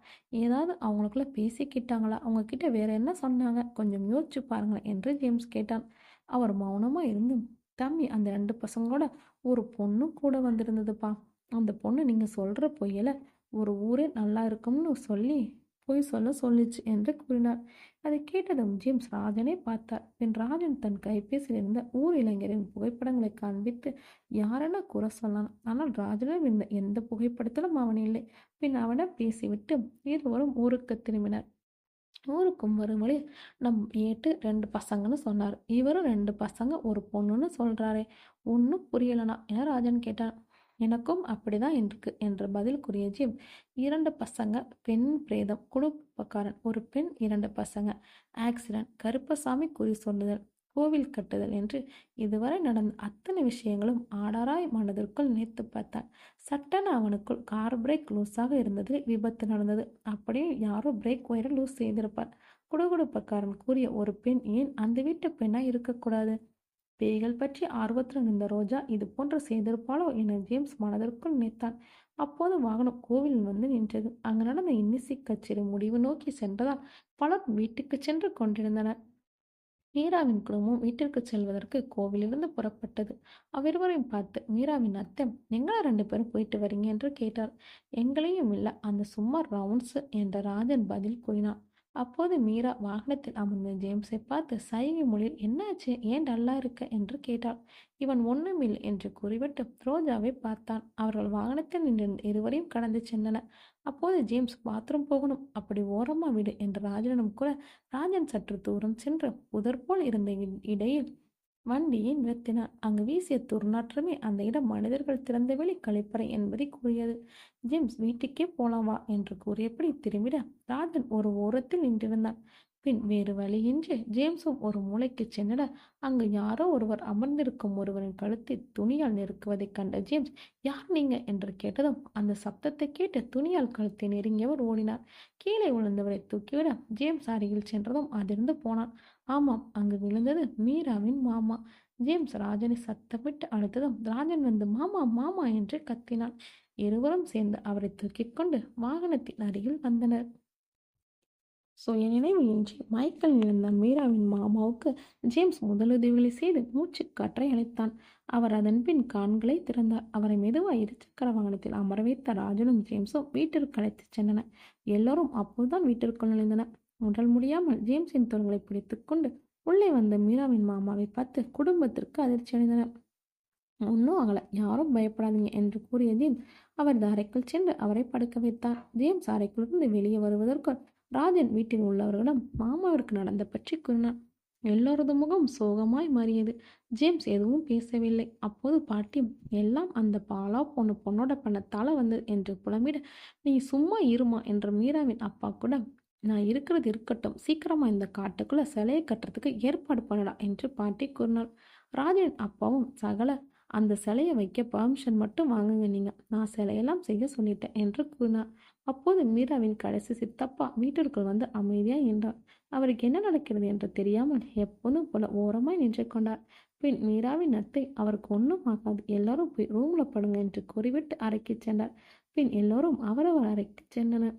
ஏதாவது அவங்களுக்குள்ள பேசிக்கிட்டாங்களா? அவங்க கிட்ட வேற என்ன சொன்னாங்க? கொஞ்சம் யோசிச்சு பாருங்களேன் என்று ஜேம்ஸ் கேட்டான். அவர் மௌனமாக இருந்து, தம்பி, அந்த 2 பசங்களோட ஒரு பொண்ணும் கூட வந்திருந்ததுப்பா. அந்த பொண்ணு நீங்கள் சொல்கிற பொய்யில ஒரு ஊரே நல்லா இருக்கும்னு சொல்லி பொய் சொல்லிச்சு என்று கூறினார். அதை கேட்டதும் ஜேம்ஸ் ராஜனை பார்த்தார். பின் ராஜன் தன் கைபேசியில் இருந்த ஊர் இளைஞரின் புகைப்படங்களை காண்பித்து யாரென கூற சொன்னான். ஆனால் ராஜனிடம் இருந்த எந்த புகைப்படத்திலும் அவன் இல்லை. பின் அவனிடம் பேசிவிட்டு இருவரும் ஊருக்கு திரும்பினர். ஊருக்கும் வரும் வழி நம் ஏட்டு 2 பசங்கன்னு சொன்னார். இவரும் 2 பசங்க ஒரு பொண்ணுன்னு சொல்றாரே, ஒன்றும் புரியலனா என ராஜன் கேட்டான். எனக்கும் அப்படிதான் இருக்கு என்று பதில் கூறிய ஜிம், 2 பசங்க பெண் பிரேதம், குடும்பக்காரன் ஒரு பெண், 2 பசங்க ஆக்சிடென்ட், கருப்பசாமி குறி சொல்லுதல், கோவில் கட்டுதல் என்று இதுவரை நடந்த அத்தனை விஷயங்களும் ஆடாராய் மனதிற்குள் நினைத்து பார்த்தான். சட்டென அவனுக்குள் கார் பிரேக் லூஸாக இருந்தது. விபத்து நடந்தது. அப்படியே யாரோ பிரேக் ஒயரை லூஸ் செய்திருப்பார். குடுகுடுப்பக்காரன் கூறிய ஒரு பெண் ஏன் அந்த வீட்டு பெண்ணா இருக்கக்கூடாது? பேய்கள் பற்றி ஆர்வத்துடன் இருந்த ரோஜா இது போன்ற செய்திருப்பாளோ என ஜேம்ஸ் மனதிற்குள் நினைத்தான். அப்போது வாகனம் கோவிலில் வந்து நின்றது. அங்கு நடந்த இன்னிசை கச்சேரி முடிவு நோக்கி சென்றதால் பலர் வீட்டுக்கு சென்று கொண்டிருந்தனர். மீராவின் குடும்பம் வீட்டிற்கு செல்வதற்கு கோவிலிருந்து புறப்பட்டது. அவ்விருவரையும் பார்த்து மீராவின் அத்தை, எங்களா 2 பேரும் போயிட்டு வரீங்க என்று கேட்டார். எங்களையும் இல்லை, அந்த சும்மா ரவுண்ட்ஸ் என்ற ராஜன் பதில் கூறினான். அப்போது மீரா வாகனத்தில் அமர்ந்த ஜேம்ஸை பார்த்து சைகை மொழியில், என்னாச்சு, ஏன் டல்லா இருக்க என்று கேட்டாள். இவன் ஒண்ணுமில்லை என்று கூறிவிட்டு ரோஜாவை பார்த்தான். அவர்கள் வாகனத்தில் நின்றிருந்த இருவரையும் கடந்து சென்றனர். அப்போது ஜேம்ஸ், பாத்ரூம் போகணும், அப்படி ஓரமா விடு என்று ராஜனிடம் கூற, ராஜன் சற்று தூரம் சென்று புதர் போல் இருந்த இடையில் வண்டியை நிறுத்தினான். அங்கு வீசிய துர்நாற்றமே அந்த இடம் மனிதர்கள் திறந்தவெளி கழிப்பறை என்பதை கூறியது. ஜேம்ஸ், வீட்டுக்கே போலாம் வா என்று கூறியபடி திரும்பிட ராஜன் ஒரு ஓரத்தில் நின்றிருந்தான். பின் வேறு வழியின்றி ஜேம்ஸும் ஒரு மூலைக்கு சென்றிட அங்கு யாரோ ஒருவர் அமர்ந்திருக்கும் ஒருவரின் கழுத்தை துணியால் நெருக்குவதைக் கண்ட ஜேம்ஸ், யார் நீங்க என்று கேட்டதும் அந்த சப்தத்தை கேட்டு துணியால் கழுத்தை நெருங்கியவர் ஓடினார். கீழே விழுந்தவரை தூக்கிவிட ஜேம்ஸ் அருகில் சென்றதும் அதிர்ந்து போனான். ஆமாம், அங்கு விழுந்தது மீராவின் மாமா. ஜேம்ஸ் ராஜனை சத்தமிட்டு அழுத்ததும் ராஜன் வந்து மாமா மாமா என்று கத்தினான். இருவரும் சேர்ந்து அவரை தூக்கிக் கொண்டு வாகனத்தின் அருகில் வந்தனர். சுயநினைவு இன்றி மைக்கேல் இழந்த மீராவின் மாமாவுக்கு ஜேம்ஸ் முதலுதவிகளை செய்து மூச்சு காற்றை அழைத்தான். அவர் அதன் பின் கான்களை திறந்தார். அவரை மெதுவாக இருசக்கர வாகனத்தில் அமர வைத்த ராஜனும் ஜேம்ஸும் வீட்டிற்கு அழைத்துச் சென்றனர். எல்லோரும் அப்போதுதான் வீட்டிற்குள் நுழைந்தனர். உடல் முடியாமல் ஜேம்ஸின் தோள்களை பிடித்துக்கொண்டு உள்ளே வந்த மீராவின் மாமாவை பார்த்து குடும்பத்திற்கு அதிர்ச்சி அடைந்தனர். ஒன்றும் ஆகலை, யாரும் பயப்படாதீங்க என்று கூறிய ஜேம்ஸ் அவரது அறைக்குள் சென்று அவரை படுக்க வைத்தார். ஜேம்ஸ் அறைக்குள்ளிருந்து வெளியே வருவதற்குள் ராஜன் வீட்டில் உள்ளவர்களிடம் மாமாவிற்கு நடந்த பற்றி கூறினார். எல்லோரது முகம் சோகமாய் மாறியது. ஜேம்ஸ் எதுவும் பேசவில்லை. அப்போது பாட்டி, எல்லாம் அந்த பாலா பொண்ணோட பணத்தால வந்தது என்று புலம்பிட, நீ சும்மா இருமா என்ற மீராவின் அப்பா கூட, நான் இருக்கிறது இருக்கட்டும், சீக்கிரமா இந்த காட்டுக்குள்ள சிலையை கட்டுறதுக்கு ஏற்பாடு பண்ணடா என்று பாட்டி கூறினார். ராஜனின் அப்பாவும் சகல, அந்த சிலையை வைக்க பர்மிஷன் மட்டும் வாங்குங்க நீங்க, நான் சிலையெல்லாம் செய்ய சொல்லிட்டேன் என்று கூறினார். அப்போது மீராவின் கடைசி சித்தப்பா வீட்டிற்குள் வந்து அமைதியாய் நின்றார். அவருக்கு என்ன நடக்கிறது என்று தெரியாமல் எப்போதும் போல ஓரமாய் நின்று கொண்டார். பின் மீராவின் அத்தை, அவருக்கு ஒன்றும் ஆகாது, எல்லாரும் போய் ரூம்ல படுங்க என்று கூறிவிட்டு அறைக்கு சென்றார். பின் எல்லோரும் அவரவர் அறைக்கு சென்றனர்.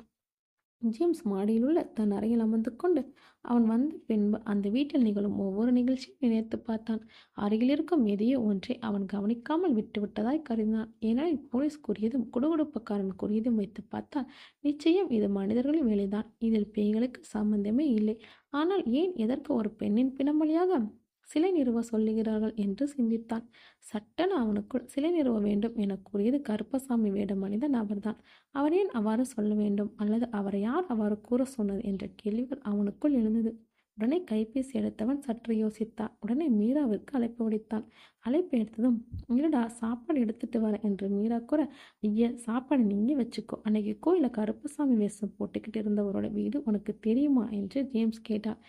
ஜேம்ஸ் மாடியில் உள்ள தன் அறையில் அமர்ந்து கொண்டு அவன் வந்த பின்பு அந்த வீட்டில் நிகழும் ஒவ்வொரு நிகழ்ச்சியும் நினைத்து பார்த்தான். அருகில் இருக்கும் எதையோ ஒன்றை அவன் கவனிக்காமல் விட்டுவிட்டதாய் கருதினான். ஏனெனில் போலீஸ் கூறியதும் குடுகுடுப்புக்காரன் கூறியதும் வைத்து பார்த்தால் நிச்சயம் இது மனிதர்களின் வேலைதான், இதில் பேய்களுக்கு சம்பந்தமே இல்லை. ஆனால் ஏன் எதற்கு ஒரு பெண்ணின் பிணமொழியாக சிலை நிறுவ சொல்லுகிறார்கள் என்று சிந்தித்தான். சட்டென அவனுக்குள் சிலை நிறுவ வேண்டும் என கூறியது கருப்பசாமி வேட மனித நபர்தான். அவர் ஏன் அவ்வாறு சொல்ல வேண்டும், அல்லது அவரை யார் அவ்வாறு கூற சொன்னது என்ற கேள்விகள் அவனுக்குள் எழுந்தது. உடனே கைபேசி எடுத்தவன் சற்று யோசித்தான். உடனே மீராவிற்கு அழைப்பு விடுத்தான். அழைப்பு எடுத்ததும், இருடா சாப்பாடு எடுத்துட்டு வர என்று மீரா கூற, ஐயா சாப்பாடு நீங்க வச்சுக்கோ, அன்னைக்கு கோயில கருப்பசாமி வேஷம் போட்டுக்கிட்டு இருந்தவரோட வீடு உனக்கு தெரியுமா என்று ஜேம்ஸ் கேட்டார்.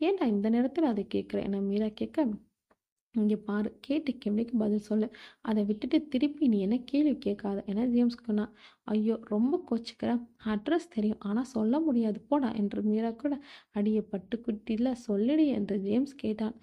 ஏன்டா இந்த நேரத்தில் அதை கேட்குற என மீரா கேட்க, இங்கே பாரு, கேட்டு கேள்விக்கு பதில் சொல்லு, அதை விட்டுட்டு திருப்பி நீ என்ன கேள்வி கேட்காத என ஜேம்ஸ் சொன்னான். ஐயோ ரொம்ப கோச்சிக்கிற, அட்ரஸ் தெரியும் ஆனால் சொல்ல முடியாது போடா என்று மீரா கூட, அடிய பட்டுக்குட்டியில் சொல்லிடு என்று ஜேம்ஸ் கேட்டான்.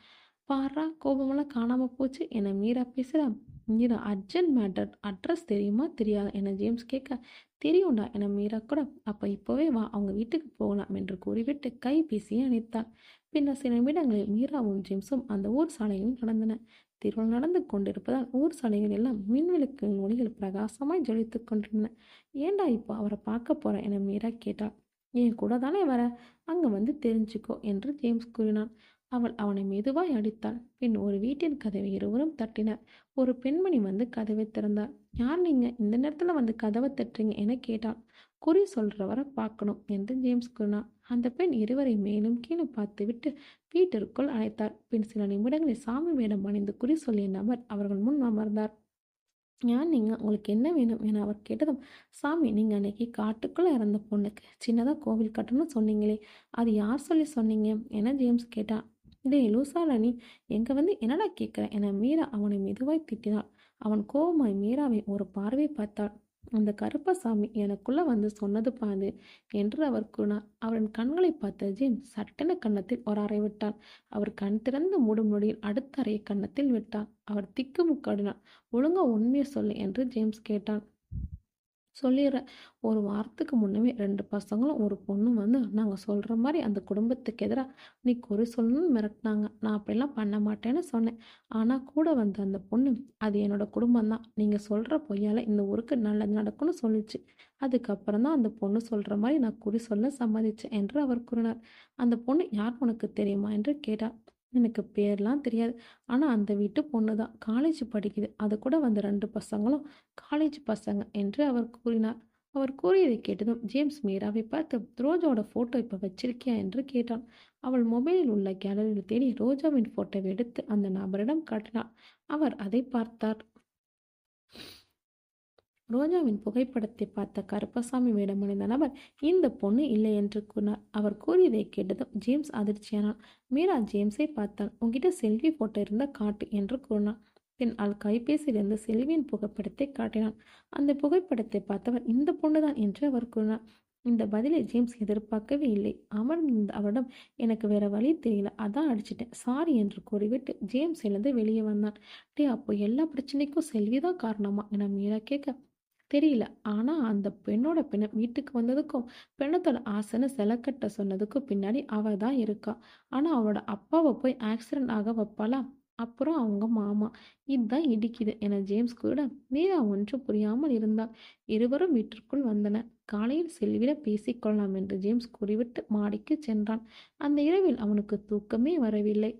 பாரா கோபமெல்லாம் காணாமல் போச்சு என மீரா பேசுகிறா. மீரா, அர்ஜென்ட் மேட்டர், அட்ரஸ் தெரியுமா தெரியாதா என ஜேம்ஸ் கேட்க, தெரியும்டா என மீரா கூட, அப்போ இப்போவே வா, அவங்க வீட்டுக்கு போகலாம் என்று கூறிவிட்டு கைபேசியை அணைத்தாள். பின்னர் சில நிமிடங்களில் மீராவும் ஜேம்ஸும் அந்த ஊர் சாலையில் நடந்தன. திருவிழா நடந்து கொண்டிருப்பதால் ஊர் சாலைகள் எல்லாம் மின்விளக்கு ஒளிகள் பிரகாசமாய் ஜொலித்துக் கொண்டிருந்தன. ஏண்டா இப்போ அவரை பார்க்க போற என மீரா கேட்டாள். என் கூட தானே வர, அங்க வந்து தெரிஞ்சுக்கோ என்று ஜேம்ஸ் கூறினான். அவள் அவனை மெதுவாய் அடித்தாள். பின் ஒரு வீட்டின் கதவை இருவரும் தட்டினர். ஒரு பெண்மணி வந்து கதவை திறந்தார். யார் நீங்க, இந்த நேரத்துல வந்து கதவை தட்டுறீங்க என கேட்டாள். குறி சொல்றவரை பார்க்கணும் என்று ஜேம்ஸ் கூறினார். அந்த பெண் இருவரை மேலும் கீழே பார்த்துவிட்டு வீட்டிற்குள் அழைத்தார். பின் சில நிமிடங்களில் சாமி வேடம் அணிந்து குறி சொல்லிய நபர் அவர்கள் முன் அமர்ந்தார். ஏன் நீங்க, உங்களுக்கு என்ன வேணும் என அவர் கேட்டதும், சாமி, நீங்க அன்னைக்கு காட்டுக்குள்ள இறந்த பொண்ணுக்கு சின்னதா கோவில் கட்டணும்னு சொன்னீங்களே, அது யார் சொல்லி சொன்னீங்க என ஜேம்ஸ் கேட்டான். டேய் லூசாடா நீ, எங்க வந்து என்னடா கேட்குற என மீரா அவனை மெதுவாய் திட்டினாள். அவன் கோபமாய் மீராவை ஒரு பார்வை பார்த்தாள். அந்த கருப்பசாமி எனக்குள்ள வந்து சொன்னது பாது என்று அவர் கூறினார். அவரின் கண்களை பார்த்த ஜேம்ஸ் சட்டென கன்னத்தில் ஒரு அறை விட்டான். அவர் கண் திறந்து மூடும் நொடியில் அடுத்த அறையை கன்னத்தில் விட்டான். அவர் திக்குமுக்காடினார். ஒழுங்கா உண்மையை சொல்லு என்று ஜேம்ஸ் கேட்டான். சொல்லிடுறேன். ஒரு வாரத்துக்கு முன்னமே 2 பசங்களும் ஒரு பொண்ணும் வந்து நாங்கள் சொல்கிற மாதிரி அந்த குடும்பத்துக்கு எதிராக நீ குறி சொல்லணும்னு மிரட்டினாங்க. நான் அப்படிலாம் பண்ண மாட்டேன்னு சொன்னேன். ஆனால் கூட வந்த அந்த பொண்ணு, அது என்னோட குடும்பம்தான், நீங்கள் சொல்கிற பொய்யால் இந்த ஊருக்கு நல்லது நடக்கும்னு சொல்லிச்சு. அதுக்கப்புறம் தான் அந்த பொண்ணு சொல்கிற மாதிரி நான் குறி சொல்ல சம்மதிச்சேன் என்று அவர் கூறினார். அந்த பொண்ணு யார் உனக்கு தெரியுமா என்று கேட்டார். எனக்கு பேர்லாம் தெரியாது. ஆனால் அந்த வீட்டு பொண்ணு தான், காலேஜ் படிக்குது. அது கூட வந்த 2 பசங்களும் காலேஜ் பசங்க என்று அவர் கூறினார். அவர் கூறியதை கேட்டதும் ஜேம்ஸ் மீராவை பார்த்து, ரோஜாவோட ஃபோட்டோ இப்போ வச்சிருக்கியா என்று கேட்டான். அவள் மொபைலில் உள்ள கேலரியில் தேடி ரோஜாவின் ஃபோட்டோவை எடுத்து அந்த நபரிடம் காட்டினார். அவர் அதை பார்த்தார். ரோஜாவின் புகைப்படத்தை பார்த்த கருப்பசாமி வேடமணிந்த நபர் இந்த பொண்ணு இல்லை என்று கூறினார். அவர் கூறியதை கேட்டதும் ஜேம்ஸ் அதிர்ச்சியானான். மீரா ஜேம்ஸை பார்த்தாள். உங்ககிட்ட செல்வி போட்டோ இருந்த காட்டு என்று கூறினான். பின் அவள் கைபேசியிலிருந்து செல்வியின் புகைப்படத்தை காட்டினான். அந்த புகைப்படத்தை பார்த்தவர் இந்த பொண்ணுதான் என்று அவர் கூறினார். இந்த பதிலை ஜேம்ஸ் எதிர்பார்க்கவே இல்லை. அமர்ந்திருந்த அவரிடம், எனக்கு வேற வழி தெரியல, அதான் அடிச்சிட்டேன், சாரி என்று கூறிவிட்டு ஜேம்ஸ் எழுந்து வெளியே வந்தான். டே, அப்போ எல்லா பிரச்சனைக்கும் செல்விதான் காரணமா என மீரா கேட்க, தெரியல. ஆனா அந்த பெண்ணோட பிணம் வீட்டுக்கு வந்ததுக்கும் பெண்ணத்தோட ஆசைன்னு செலக்கட்ட சொன்னதுக்கும் பின்னாடி அவ தான் இருக்கா. ஆனா அவளோட அப்பாவை போய் ஆக்சிடென்ட் ஆக வைப்பாளா? அப்புறம் அவங்க மாமா. இதுதான் இடிக்குது என ஜேம்ஸ் கூட மீரா ஒன்றும் புரியாமல் இருந்தாள். இருவரும் வீட்டிற்குள் வந்தனர். காலையில் செல்வியிடம் பேசிக்கொள்ளலாம் என்று ஜேம்ஸ் கூறிவிட்டு மாடிக்கு சென்றான். அந்த இரவில் அவனுக்கு தூக்கமே வரவில்லை.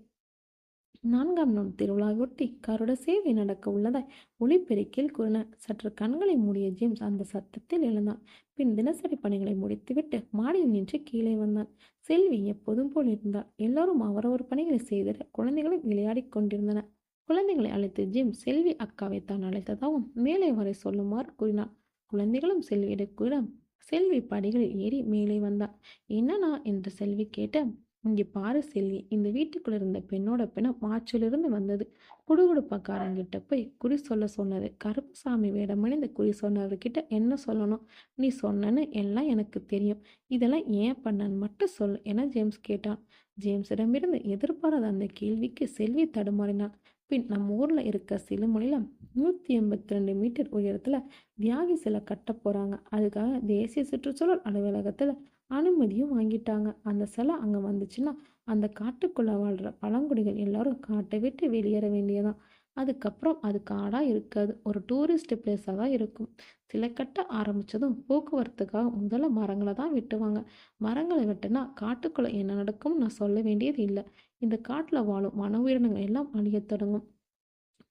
4ஆம் நாள் திருவிழாவையொட்டி கருட சேவை நடக்க உள்ளதாய் ஒலிபெருக்கில் கூறினார். சற்று கண்களை மூடிய ஜேம்ஸ் அந்த சத்தத்தில் எழுந்தான். பின் தினசரி பணிகளை முடித்துவிட்டு மாடியில் நின்று கீழே வந்தான். செல்வி எப்போதும் போல் இருந்தாள். எல்லோரும் அவரவர் பணிகளை செய்திட குழந்தைகளும் விளையாடிக் கொண்டிருந்தனர். குழந்தைகளை அழைத்து ஜேம்ஸ் செல்வி அக்காவை தான் அழைத்ததாகவும் மேலே வரை சொல்லுமாறு கூறினார். குழந்தைகளும் செல்வியிடம் கூற செல்வி படிகளில் ஏறி மேலே வந்தாள். என்னண்ணா என்று செல்வி கேட்ட, இங்கே பாரு செல்வி, இந்த வீட்டுக்குள்ள இருந்த பெண்ணோட பிணம் மாற்றிலிருந்து வந்தது. குடுகுடுப்பக்காரங்கிட்ட போய் குறி சொல்ல சொன்னது. கருப்புசாமி வேடமணிந்த குறி சொன்னவர்கிட்ட என்ன சொல்லணும்? நீ சொன்னன்னு எல்லாம் எனக்கு தெரியும். இதெல்லாம் ஏன் பண்ணன்னு மட்டும் சொல்லு என ஜேம்ஸ் கேட்டான். ஜேம்ஸிடமிருந்து எதிர்பாராத அந்த கேள்விக்கு செல்வி தடுமாறினாள். பின் நம்ம ஊர்ல இருக்க சிலுமலையில 182 மீட்டர் உயரத்துல தியாகி சிலை கட்ட போறாங்க. அதுக்காக தேசிய சுற்றுச்சூழல் அலுவலகத்துல அனுமதியும் வாங்கிட்டாங்க. அந்த சிலை அங்கே வந்துச்சுன்னா அந்த காட்டுக்குள்ளே வாழ்கிற பழங்குடிகள் எல்லாரும் காட்டை விட்டு வெளியேற வேண்டியதான். அதுக்கப்புறம் அது காடாக இருக்காது, ஒரு டூரிஸ்ட் பிளேஸாக தான் இருக்கும். சிலை கட்ட ஆரம்பித்ததும் போக்குவரத்துக்காக முதல்ல மரங்களை தான் வெட்டுவாங்க. மரங்களை வெட்டினா காட்டுக்குள்ளே என்ன நடக்கும்னு நான் சொல்ல வேண்டியது இல்லை. இந்த காட்டில் வாழும் வன உயிரினங்கள் எல்லாம் அழியத் தொடங்கும்.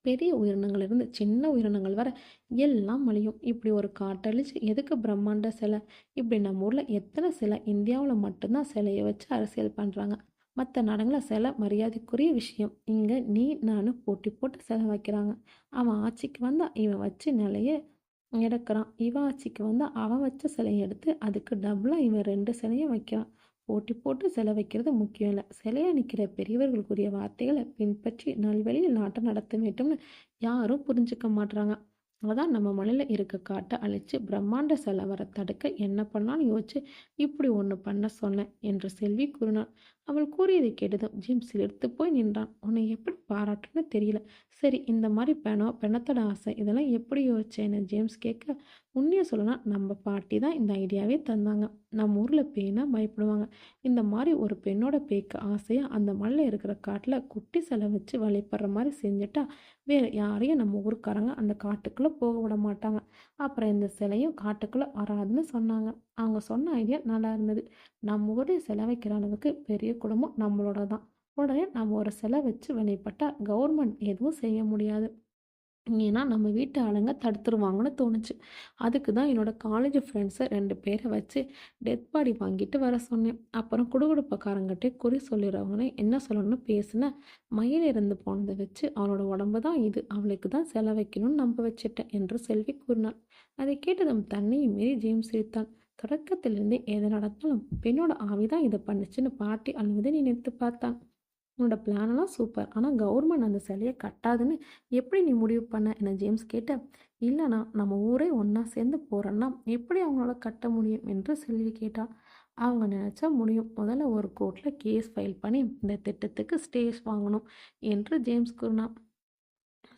பெரிய உயிரினங்கள்லேருந்து சின்ன உயிரினங்கள் வர எல்லாம் அழியும். இப்படி ஒரு காட்டழிச்சு எதுக்கு பிரம்மாண்ட சிலை? இப்படி நம்ம ஊரில் எத்தனை சிலை? இந்தியாவில் மட்டும்தான் சிலையை வச்சு அரசியல் பண்ணுறாங்க. மற்ற நாடுகளில் சிலை மரியாதைக்குரிய விஷயம். இங்கே நீ நான் போட்டி போட்டு சிலை வைக்கிறாங்க. அவன் ஆட்சிக்கு வந்தால் இவன் வச்சு நிலைய எடுக்கிறான். இவன் ஆட்சிக்கு வந்தால் அவன் வச்ச சிலையை எடுத்து அதுக்கு டபுளாக இவன் 2 சிலையும் வைக்கிறான். போட்டி போட்டு செலவைக்கிறது முக்கியம் இல்லை. சிலையா நிற்கிற பெரியவர்களுக்குரிய வார்த்தைகளை பின்பற்றி நல்வழியில் நாட்டை நடத்த வேண்டும்னு யாரும் புரிஞ்சுக்க மாட்றாங்க. அதான் நம்ம மலையில் இருக்க காட்டை அழிச்சு பிரம்மாண்ட சிலை வர தடுக்க என்ன பண்ணலான்னு யோசிச்சு இப்படி ஒன்று பண்ண சொன்னேன் என்று செல்வி கூறினாள். அவள் கூறியதை கேட்டதும் ஜிம் சிலிர்த்து போய் நின்றான். உன்னை எப்படி பாராட்டுன்னு தெரியல. சரி, இந்த மாதிரி பெணத்தோட ஆசை இதெல்லாம் எப்படி யோசிச்சேன்னு ஜேம்ஸ் கேட்க, உண்மையை சொல்லனா நம்ம பாட்டி தான் இந்த ஐடியாவே தந்தாங்க. நம்ம ஊரில் பேய்னா பயப்படுவாங்க. இந்த மாதிரி ஒரு பெண்ணோட பேய்க்கு ஆசையாக அந்த மலையில் இருக்கிற காட்டில் குட்டி சிலை வச்சு வழிபடுற மாதிரி செஞ்சுட்டா வேறு யாரையும் நம்ம ஊருக்காரங்க அந்த காட்டுக்குள்ளே போக விட மாட்டாங்க. அப்புறம் இந்த சிலையும் காட்டுக்குள்ளே வராதுன்னு சொன்னாங்க. அவங்க சொன்ன ஐடியா நல்லா இருந்தது. நம்ம ஊரில் சிலை வைக்கிற அளவுக்கு பெரிய குடும்பம் நம்மளோட தான். உடனே நம்ம ஒரு சிலை வச்சு வழிபட்டால் கவர்மெண்ட் எதுவும் செய்ய முடியாது. ஏன்னா நம்ம வீட்டு ஆளுங்க தடுத்துருவாங்கன்னு தோணுச்சு. அதுக்கு தான் என்னோட காலேஜ் ஃப்ரெண்ட்ஸை 2 பேரை வச்சு டெத் பாடி வாங்கிட்டு வர சொன்னேன். அப்புறம் குடுகுடுப்பக்காரங்கிட்டே குறி சொல்லிடுறவங்கன்னு என்ன சொல்லணும்னு பேசினேன். மயில் இருந்து போனதை வச்சு அவளோட உடம்பு தான் இது, அவளுக்கு தான் செல வைக்கணும்னு நம்ப வச்சுட்டேன் என்று செல்வி கூறினாள். அதை கேட்டதும் தன்னையும் மீறி ஜேம்ஸ் சிரித்தான். தொடக்கத்திலிருந்தே எது நடந்தாலும் பெண்ணோட ஆவிதான் இதை பண்ணுச்சுன்னு பாட்டி அழுவதை நினைத்து பார்த்தான். உன்னோட பிளானெல்லாம் சூப்பர், ஆனால் கவர்மெண்ட் அந்த சிலையை கட்டாதுன்னு எப்படி நீ முடிவு பண்ண என ஜேம்ஸ் கேட்ட. இல்லைனா நம்ம ஊரே ஒன்றா சேர்ந்து போகிறோன்னா எப்படி அவங்களோட கட்ட முடியும் என்று செல்வி கேட்டாள். அவங்க நினச்சா முடியும். முதல்ல ஒரு கோர்ட்டில் கேஸ் ஃபைல் பண்ணி இந்த திட்டத்துக்கு ஸ்டேஸ் வாங்கணும் என்று ஜேம்ஸ் கூறினான்.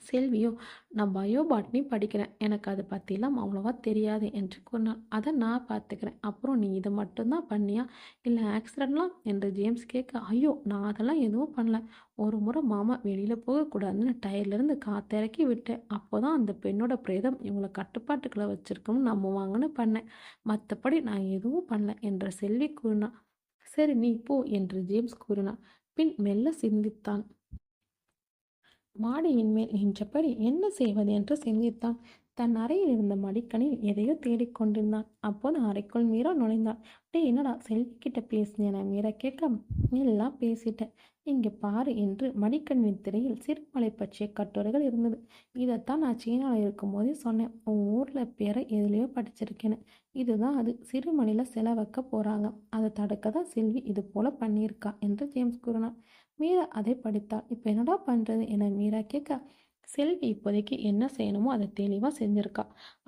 செல்வியோ, நான் பயோபாட்னி படிக்கிறேன், எனக்கு அதை பற்றிலாம் அவ்வளோவா தெரியாது என்று கூறினாள். அதை நான் பார்த்துக்கிறேன். அப்புறம் நீ இதை மட்டும்தான் பண்ணியா, இல்லை ஆக்சிடெண்ட்லாம் என்று ஜேம்ஸ் கேட்க, ஐயோ நான் அதெல்லாம் எதுவும் பண்ணல. ஒரு முறை மாமா வெளியில் போகக்கூடாதுன்னு டயர்லேருந்து காத்திறக்கி விட்டேன். அப்போ தான் அந்த பெண்ணோட பிரேதம் இவங்களை கட்டுப்பாட்டுக்களை வச்சுருக்கோம்னு நம்புவாங்கன்னு பண்ணேன். மற்றபடி நான் எதுவும் பண்ணல என்று செல்வி கூறினாள். சரி நீ போ என்று ஜேம்ஸ் கூறினான். பின் மெல்ல சிந்தித்தான். மாடியின் மேல் நின்றபடி என்ன செய்வது என்று சிந்தித்தான். தன் அறையில் இருந்த மடிக்கணில் எதையோ தேடிக்கொண்டிருந்தான். அப்போது அறைக்குள் மீரா நுழைந்தான். டே என்னடா செல்விக்கிட்ட பேசினேன் மீரா கேட்க, எல்லாம் பேசிட்டேன், இங்கே பாரு என்று மடிக்கணின் திரையில் சிறுமலை பற்றிய கட்டுரைகள் இருந்தது. இதைத்தான் நான் சீனாவில் இருக்கும்போதே சொன்னேன். உன் ஊரில் பேரை எதுலேயோ படிச்சிருக்கேன்னு. இதுதான் அது. சிறுமலையில் சிலை வைக்க போகிறாங்க. அதை தடுக்க தான் செல்வி இது போல பண்ணியிருக்கா என்று ஜேம்ஸ் கூறினார். மீரா அதை படித்தாள். இப்போ என்னடா பண்ணுறது என மீரா கேட்க, செல்வி இப்போதைக்கு என்ன செய்யணுமோ அதை தெளிவாக செஞ்சுருக்கா.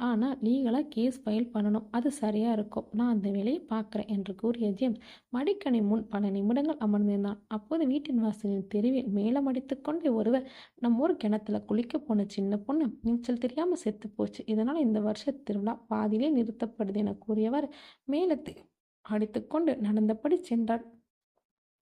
ஆனால் லீகலாக கேஸ் ஃபைல் பண்ணணும், அது சரியாக இருக்கும். நான் அந்த வேலையை பார்க்குறேன் என்று கூறிய ஜேம்ஸ் மடிக்கணி முன் பல நிமிடங்கள் அமர்ந்திருந்தான். அப்போது வீட்டின் வாசலின் தெருவில் மேலம் அடித்துக்கொண்டே ஒருவர், நம்ம ஊர் கிணத்துல குளிக்க போன சின்ன பொண்ணு நீச்சல் தெரியாமல் செத்து போச்சு, இதனால் இந்த வருஷ திருவிழா பாதியிலே நிறுத்தப்படுது என கூறியவர் மேலத்தை அடித்துக்கொண்டு நடந்தபடி சென்றார்.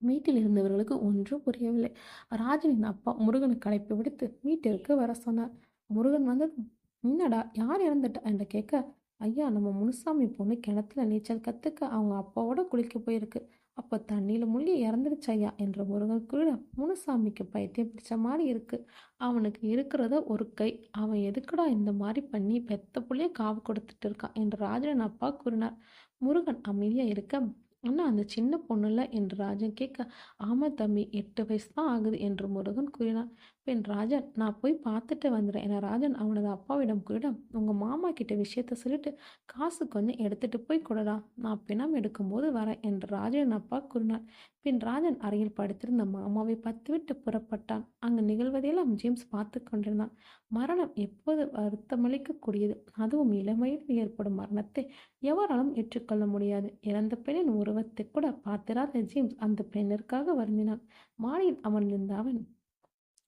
வீட்டில் இருந்தவர்களுக்கு ஒன்றும் புரியவில்லை. ராஜனின் அப்பா முருகனுக்கு அழைப்பு விடுத்து வீட்டிற்கு வர சொன்னார். முருகன் வந்ததும், "என்னடா, யார் இறந்துட்டா?" என்று கேட்க, "ஐயா, நம்ம முனுசாமி பொண்ணு கிணத்துல நீச்சல் கத்துக்க அவங்க அப்பாவோட குளிக்க போயிருக்கு. அப்போ தண்ணியில முள்ளி இறந்துடுச்சு ஐயா" என்ற முருகன் கூற, முனுசாமிக்கு பைத்தியம் பிடிச்ச மாதிரி இருக்கு. அவனுக்கு இருக்கிறத ஒரு கை. அவன் எதுக்குடா இந்த மாதிரி பண்ணி பெத்த புள்ளைய காவு கொடுத்துட்டு இருக்கான் என்று ராஜனின் அப்பா கூறினார். முருகன் அமைதியா இருக்க, "அண்ணா, அந்த சின்ன பொண்ணுல" என்று ராஜன் கேட்க, "ஆமா தம்பி, 8 வயசு தான் ஆகுது" என்று முருகன் கூறினான். பின் ராஜன், "நான் போய் பார்த்துட்டு வந்துடுறேன்" என ராஜன் அவனது அப்பாவிடம் கூறிட, "உங்க மாமா கிட்ட விஷயத்த சொல்லிட்டு காசு கொஞ்சம் எடுத்துட்டு போய் கொடுடா, நான் பிணம் எடுக்கும்போது வரேன்" என்று ராஜனின் அப்பா கூறினார். பின் ராஜன் அறையில் படுத்திருந்த மாமாவை பார்த்துவிட்டு புறப்பட்டான். அங்கு நிகழ்வதையெல்லாம் ஜேம்ஸ் பார்த்து கொண்டிருந்தான். மரணம் எப்போது வருத்தமளிக்கக்கூடியது. அதுவும் இளமையில் ஏற்படும் மரணத்தை எவராலும் ஏற்றுக்கொள்ள முடியாது. இறந்த பெண்ணின் உருவத்தை கூட பார்த்திராத ஜேம்ஸ் அந்த பெண்ணிற்காக வருந்தினான். மாடியில் அமர்ந்திருந்த அவன்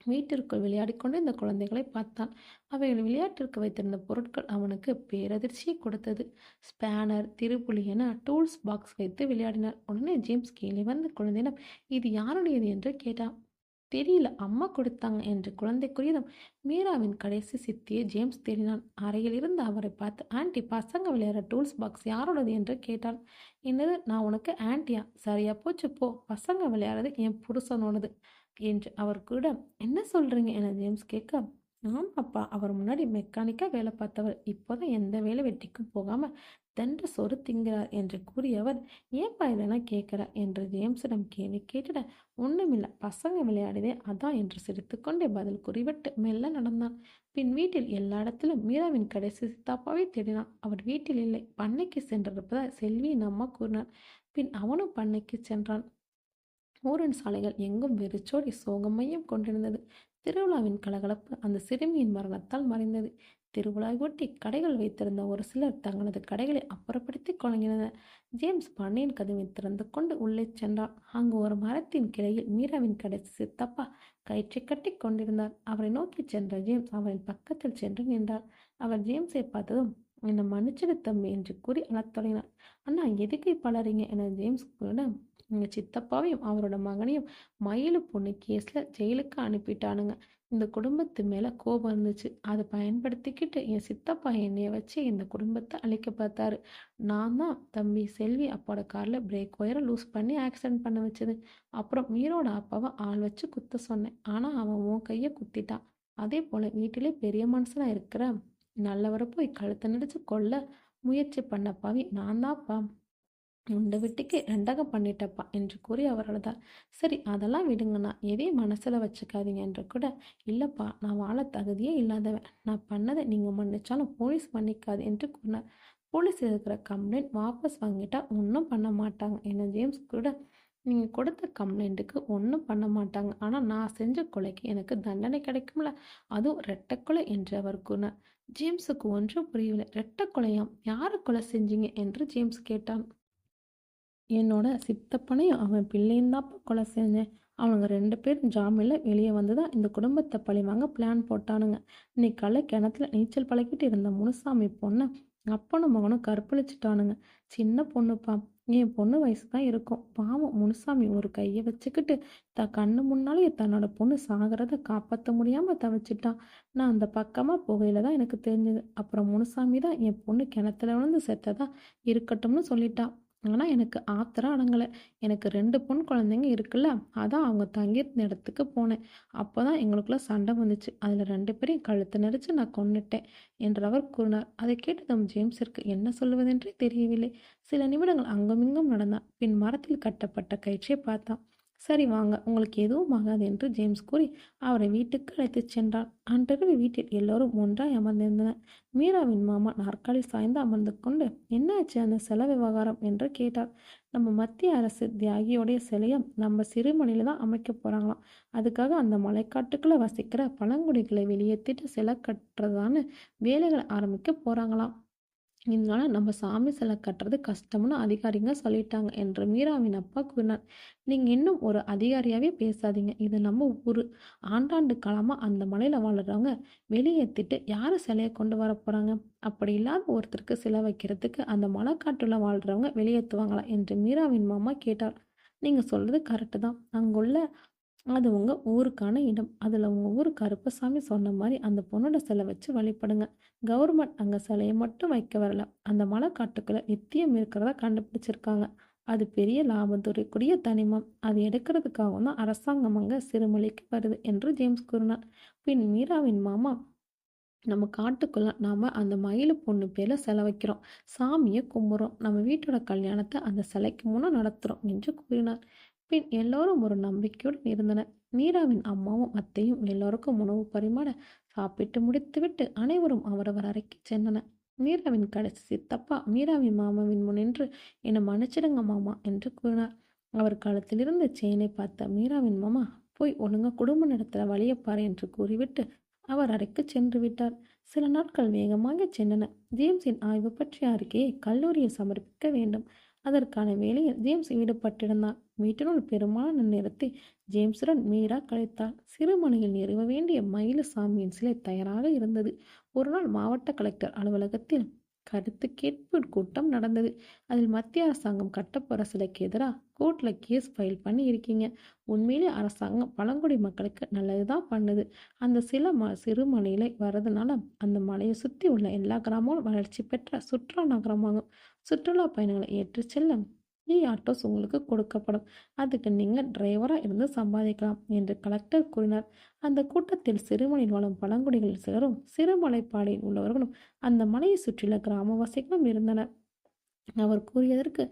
வீட்டிற்குள் விளையாடிக் கொண்டிருந்த குழந்தைகளை பார்த்தான். அவைகள் விளையாட்டிற்கு வைத்திருந்த பொருட்கள் அவனுக்கு பேரதிர்ச்சியை கொடுத்தது. ஸ்பேனர், திருப்புளி என டூல்ஸ் பாக்ஸ் வைத்து விளையாடினார். உடனே ஜேம்ஸ் கீழே வந்து குழந்தையிடம், "இது யாருடையது?" என்று கேட்டான். "தெரியல, அம்மா கொடுத்தாங்க" என்று குழந்தை கூறியதும் மீராவின் கடைசி சித்தியை ஜேம்ஸ் தேடினான். அறையில் இருந்து அவரை பார்த்து, "ஆன்ட்டி, பசங்க விளையாடுற டூல்ஸ் பாக்ஸ் யாரோடது?" என்று கேட்டான். "என்னது, நான் உனக்கு ஆன்ட்டியா? சரியா போச்சு போ. பசங்க விளையாடுறது என் புருஷனோடது" என்று அவர் கூட, "என்ன சொல்றீங்க?" என ஜேம்ஸ் கேட்க, "ஆமாப்பா, அவர் முன்னாடி மெக்கானிக்கா வேலை பார்த்தவர். இப்போதான் எந்த வேலை வெட்டிக்கும் போகாம தண்ட சோறு திங்கிறார்" என்று கூறியவர், "ஏன்பா இதெல்லாம் கேட்குற?" என்று ஜேம்ஸிடம் கேள்வி கேட்டிட, "ஒண்ணுமில்ல, பசங்க விளையாடுதே அதான்" என்று சிரித்துக்கொண்டே பதில் கூறிவிட்டு மெல்ல நடந்தான். பின் வீட்டில் எல்லா இடத்திலும் மீராவின் கடைசி சித்தாப்பாவை தேடினான். அவர் வீட்டில் இல்லை, பண்ணைக்கு சென்றிருப்பதாக செல்வியின் அம்மா கூறினார். பின் அவனும் பண்ணைக்கு சென்றான். ஊரின் சாலைகள் எங்கும் வெறிச்சோடி சோகம் மையம் கொண்டிருந்தது. திருவிழாவின் கலகலப்பு அந்த சிறுமியின் மரணத்தால் மறைந்தது. திருவிழாவை ஒட்டி கடைகள் வைத்திருந்த ஒரு சிலர் தங்களது கடைகளை அப்புறப்படுத்தி தொடங்கினர். ஜேம்ஸ் பண்ணையின் கதவை திறந்து கொண்டு உள்ளே சென்றான். அங்கு ஒரு மரத்தின் கிளையில் மீராவின் கடைசி சித்தப்பா கயிற்றை கட்டி கொண்டிருந்தார். அவரை நோக்கி சென்ற ஜேம்ஸ் அவரின் பக்கத்தில் சென்று நின்றார். அவர் ஜேம்ஸை பார்த்ததும், "என்னை மன்னிச்சிடு தம்பி" என்று கூறி அழத் தொடங்கினார். "அண்ணா, எதுக்கு பலறீங்க?" என ஜேம்ஸ் கூட, "எங்க சித்தப்பாவையும் அவரோட மகனையும் மயிலு பொண்ணு கேஸ்ல ஜெயிலுக்கு அனுப்பிட்டானுங்க. இந்த குடும்பத்து மேல கோபம் இருந்துச்சு. அதை பயன்படுத்திக்கிட்டு என் சித்தப்பா என்னைய வச்சு இந்த குடும்பத்தை அழிக்க பார்த்தாரு. நான் தான் தம்பி செல்வி அப்பாவோட கார்ல பிரேக் ஒயரை லூஸ் பண்ணி ஆக்சிடென்ட் பண்ண வச்சது. அப்புறம் மீரோட அப்பாவை ஆள் வச்சு குத்த சொன்னேன். ஆனா அவன் உன் கையை குத்திட்டான். அதே போல வீட்டிலே பெரிய மனுஷனா இருக்கிற நல்லவரை போய் கழுத்தை நெரிச்சு கொல்ல முயற்சி பண்ண பாவி நான் தான்ப்பா. உண்ட வீட்டுக்கு ரெண்டகம் பண்ணிட்டப்பா" என்று கூறி அவர் அழுதார். "சரி, அதெல்லாம் விடுங்கண்ணா, எதையும் மனசுல வச்சுக்காதீங்க" என்று கூட, "இல்லப்பா, நான் வாழ தகுதியே இல்லாதவன். நான் பண்ணதை நீங்க மன்னிச்சாலும் போலீஸ் மன்னிக்காது" என்று கூறினார். "போலீஸ் இருக்கிற கம்ப்ளைண்ட் வாபஸ் வாங்கிட்டா ஒன்றும் பண்ண மாட்டாங்க" என ஜேம்ஸ் கூட, "நீங்க கொடுத்த கம்ப்ளைண்ட்டுக்கு ஒன்றும் பண்ண மாட்டாங்க. ஆனா நான் செஞ்ச கொலைக்கு எனக்கு தண்டனை கிடைக்கும்ல, அதுவும் ரெட்டை கொலை" என்று அவர் கூறினார். ஜேம்ஸுக்கு ஒன்றும் புரியவில்லை. "ரெட்டை கொலையாம்? யாரு கொலை செஞ்சீங்க?" என்று ஜேம்ஸ் கேட்டான். "என்னோட சித்தப்பனையும் அவன் பிள்ளையும் தான்ப்பா கொலை செஞ்சேன். அவனுங்க 2 பேரும் ஜாமீன்ல வெளியே வந்து தான் இந்த குடும்பத்தை பழிவாங்க பிளான் போட்டானுங்க. இன்னைக்கு காலைல கிணத்துல நீச்சல் பழகிட்டு இருந்த முனுசாமி பொண்ணை அப்பனும் மகனும் கற்பழிச்சிட்டானுங்க. சின்ன பொண்ணுப்பா, என் பொண்ணு வயசு தான் இருக்கும். பாவம் முனுசாமி ஒரு கையை வச்சுக்கிட்டு கண்ணு முன்னாலேயே தன்னோட பொண்ணு சாகிறத காப்பாற்ற முடியாம தவிச்சிட்டான். நான் அந்த பக்கமா போகையில தான் எனக்கு தெரிஞ்சது. அப்புறம் முனுசாமி தான் என் பொண்ணு கிணத்துல விழுந்து செத்ததா இருக்கட்டும்னு சொல்லிட்டான். ஆனா எனக்கு ஆத்திரம் அடங்கல. எனக்கு 2 பொண் குழந்தைங்க இருக்குல்ல, அதான் அவங்க தங்கியிருந்த இடத்துக்கு போனேன். அப்பதான் எங்களுக்குள்ள சண்டை வந்துச்சு. அதுல 2 பேரையும் கழுத்து நெரிச்சு நான் கொன்னுட்டேன்" என்று அவர் கூறினார். அதை கேட்டதும் ஜேம்ஸிற்கு என்ன சொல்வதென்றே தெரியவில்லை. சில நிமிடங்கள் அங்குமிங்கும் நடந்தான். பின் மரத்தில் கட்டப்பட்ட கயிற்றை பார்த்தான். "சரி வாங்க, உங்களுக்கு எதுவும் ஆகாது" என்று ஜேம்ஸ் கூறி அவரை வீட்டுக்கு அழைத்துச் சென்றான். அன்றிரவு வீட்டில் எல்லோரும் ஒன்றாய் அமர்ந்திருந்தனர். மீராவின் மாமா நாற்காலி சாய்ந்து அமர்ந்து கொண்டு, "என்னாச்சு அந்த செல விவகாரம்?" என்று கேட்டார். "நம்ம மத்திய அரசு தியாகியோடைய சிலையை நம்ம சிறுமணில தான் அமைக்க போறாங்களாம். அதுக்காக அந்த மலைக்காட்டுக்குள்ள வசிக்கிற பழங்குடிகளை வெளியேற்றிட்டு சிலை கட்டுறதான்னு வேலைகளை ஆரம்பிக்க போறாங்களாம். இதனால நம்ம சாமி சிலை கட்டுறது கஷ்டம்னு அதிகாரிங்க சொல்லிட்டாங்க" என்று மீராவின் அப்பா கூறினார். "நீங்க இன்னும் ஒரு அதிகாரியாவே பேசாதீங்க. இது நம்ம ஊரு. ஆண்டாண்டு காலமா அந்த மலையில வாழ்றவங்க வெளியேத்திட்டு யாரு சிலையை கொண்டு வர போறாங்க? அப்படி இல்லாத ஒருத்தருக்கு சிலை வைக்கிறதுக்கு அந்த மலைக்காட்டுல வாழ்றவங்க வெளியேற்றுவாங்களா" என்று மீராவின் மாமா கேட்டார். நீங்கள் சொல்கிறது கரெக்டு தான். அங்குள்ள அது உங்கள் ஊருக்கான இடம். அதில் உங்கள் ஊர் கருப்பசாமி சொன்ன மாதிரி அந்த பொண்ணோட சிலை வச்சு வழிபடுங்க. கவர்மெண்ட் அங்கே சிலையை மட்டும் வைக்க வரல. அந்த மலை காட்டுக்குள்ளே நித்தியம் இருக்கிறதா கண்டுபிடிச்சிருக்காங்க. அது பெரிய லாபத்துறைக்குரிய தனிமம். அது எடுக்கிறதுக்காகவும் தான் அரசாங்கம் அங்கே சிறுமலைக்கு வருது என்று ஜேம்ஸ் கூறினார். பின் மீராவின் மாமா, நம்ம காட்டுக்குள்ள நாம அந்த மயிலு பொண்ணு பேர்ல சிலை வைக்கிறோம். சாமியை கும்பிட்றோம். நம்ம வீட்டோட கல்யாணத்தை அந்த சிலைக்கு முன்னே நடத்துகிறோம் என்று கூறினார். பின் எல்லோரும் ஒரு நம்பிக்கையுடன் இருந்தனர். மீராவின் அம்மாவும் அத்தையும் எல்லோருக்கும் உணவு பரிமாற சாப்பிட்டு முடித்துவிட்டு அனைவரும் அவரவர் அறைக்கு சென்றனர். மீராவின் கடைசி சித்தப்பா மீராவின் மாமாவின் முன் நின்று, என்னை மன்னிச்சிடுங்க மாமா என்று கூறினார். அவர் கழுத்திலிருந்து செயினை பார்த்த மீராவின் மாமா, போய் ஒழுங்கா குடும்ப நடத்துகிற வழியப்பாரு என்று கூறிவிட்டு அவர் அறைக்கு சென்று விட்டார். சில நாட்கள் வேகமாக சென்றன. ஜேம்ஸின் ஆய்வு பற்றிய அறிக்கையை கல்லூரியில் சமர்ப்பிக்க வேண்டும். அதற்கான வேலையில் ஜேம்ஸ் ஈடுபட்டிருந்தார். வீட்டினுள் பெரும்பாலான நேரத்தை ஜேம்ஸுடன் மீரா கழித்தாள். சிறுமனையில் நிறுவ வேண்டிய மயிலசாமியின் சிலை தயாராக இருந்தது. ஒரு நாள் மாவட்ட கலெக்டர் அலுவலகத்தில் கருத்து கேட்பு கூட்டம் நடந்தது. அதில் மத்திய அரசாங்கம் கட்டப்போற சிலைக்கு எதிராக கோர்ட்டில் கேஸ் ஃபைல் பண்ணி இருக்கீங்க. உண்மையிலே அரசாங்கம் பழங்குடி மக்களுக்கு நல்லது தான் பண்ணுது. அந்த சிறு மலையில வர்றதுனால அந்த மலையை சுற்றி உள்ள எல்லா கிராமமும் வளர்ச்சி பெற்ற சுற்றுலா நகரமாகும். சுற்றுலா பயணிகளை ஏற்றி செல்ல ஆட்டோஸ் உங்களுக்கு கொடுக்கப்படும். அதுக்கு நீங்கள் டிரைவராக இருந்து சம்பாதிக்கலாம் என்று கலெக்டர் கூறினார். அந்த கூட்டத்தில் சிறுமலையில் வாழும் பழங்குடிகள் சிலரும் சிறுமலைப்பாடியில் உள்ளவர்களும் அந்த மலையை சுற்றியுள்ள கிராமவாசிகளும் இருந்தனர். அவர் கூறியதற்கு,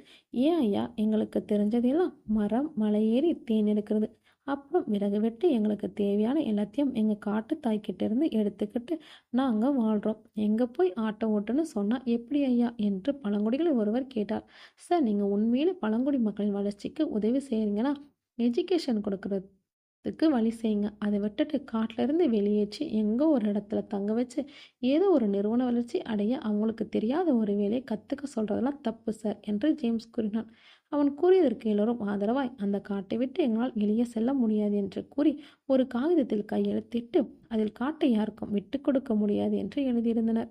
ஏன் ஐயா, எங்களுக்கு தெரிஞ்சதெல்லாம் மரம் மலை ஏறி தேன் எடுக்கிறது, அப்புறம் விறகு வெட்டி எங்களுக்கு தேவையான எல்லாத்தையும் எங்கள் காட்டு தாய்கிட்ட இருந்து எடுத்துக்கிட்டு நாங்கள் வாழ்கிறோம். எங்கே போய் ஆட்டோ ஓட்டுன்னு சொன்னால் எப்படி ஐயா என்று பழங்குடிகளை ஒருவர் கேட்டார். சார், நீங்கள் உண்மையிலே பழங்குடி மக்களின் வளர்ச்சிக்கு உதவி செய்கிறீங்கன்னா எஜுகேஷன் கொடுக்கறதுக்கு வழி செய்யுங்க. அதை விட்டுட்டு காட்டிலேருந்து வெளியேற்றி எங்கோ ஒரு இடத்துல தங்க வச்சு ஏதோ ஒரு நிறுவன வளர்ச்சி அடைய அவங்களுக்கு தெரியாத ஒரு வேலையை கற்றுக்க சொல்கிறதெல்லாம் தப்பு சார் என்று ஜேம்ஸ் கூறினான். அவன் கூறியதற்கு எல்லோரும் ஆதரவாய், அந்த காட்டை விட்டு எங்களால் வெளியே செல்ல முடியாது என்று கூறி ஒரு காகிதத்தில் கையெழுத்திட்டு அதில் காட்டை யாருக்கும் விட்டு கொடுக்க முடியாது என்று எழுதியிருந்தனர்.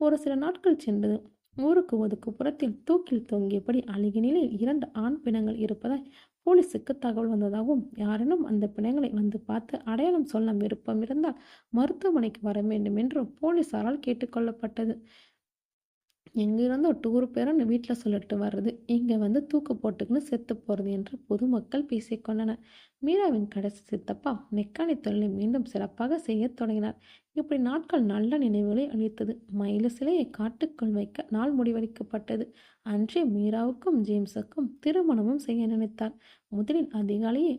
ஒரு சில நாட்கள் சென்றது. ஊருக்கு ஒதுக்குப்புறத்தில் தூக்கில் தொங்கியபடி அழுகிய நிலையில் 2 ஆண் பிணங்கள் இருப்பதாய் போலீஸுக்கு தகவல் வந்ததாகவும், யாரேனும் அந்த பிணங்களை வந்து பார்த்து அடையாளம் சொல்ல விருப்பம் இருந்தால் மருத்துவமனைக்கு வர வேண்டும் என்றும் போலீசாரால் கேட்டுக்கொள்ளப்பட்டது. எங்கிருந்தோ டூர் பேருன்னு வீட்டில் சொல்லிட்டு வர்றது, இங்கே வந்து தூக்கு போட்டுக்குன்னு செத்து போகிறது என்று பொதுமக்கள் பேசிக்கொண்டனர். மீராவின் கடைசி சித்தப்பா மெக்கானிக் தொழிலை மீண்டும் சிறப்பாக செய்ய தொடங்கினார். இப்படி நாட்கள் நல்ல நினைவுகளை அளித்தது. மயில சிலையை காட்டுக்குள் வைக்க நாள் முடிவெடுக்கப்பட்டது. அன்றே மீராவுக்கும் ஜேம்ஸுக்கும் திருமணமும் செய்ய நினைத்தார். முதலில் அதிகாலையே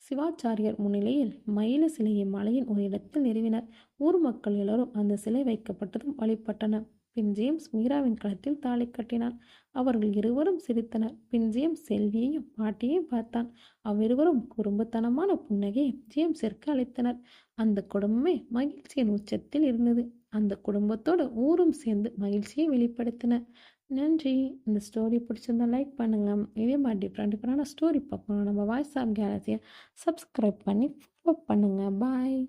சிவாச்சாரியர் முன்னிலையில் மயில சிலையை மலையின் ஒரு இடத்தில் நிறுவினர். ஊர் மக்கள் எல்லோரும் அந்த சிலை வைக்கப்பட்டதும் வழிபட்டனர். பின் ஜேம்ஸ் மீராவின் கழுத்தில் தாலி கட்டினான். அவர்கள் இருவரும் சிரித்தனர். பின் ஜேம்ஸ் செல்வியையும் பாட்டியையும் பார்த்தான். அவ்விருவரும் குறும்புத்தனமான புன்னகையை ஜேம்ஸிற்கு அளித்தனர். அந்த குடும்பமே மகிழ்ச்சியின் உச்சத்தில் இருந்தது. அந்த குடும்பத்தோடு ஊரும் சேர்ந்து மகிழ்ச்சியை வெளிப்படுத்தின. நன்றி. இந்த ஸ்டோரி பிடிச்சிருந்தா லைக் பண்ணுங்க. இதே மாதிரி டிஃப்ரெண்டான ஸ்டோரி பார்க்கணும் நம்ம வாய்ஸ் ஆஃப் கேலக்ஸியை சப்ஸ்கிரைப் பண்ணி ஃபாலோ பண்ணுங்க. பாய்.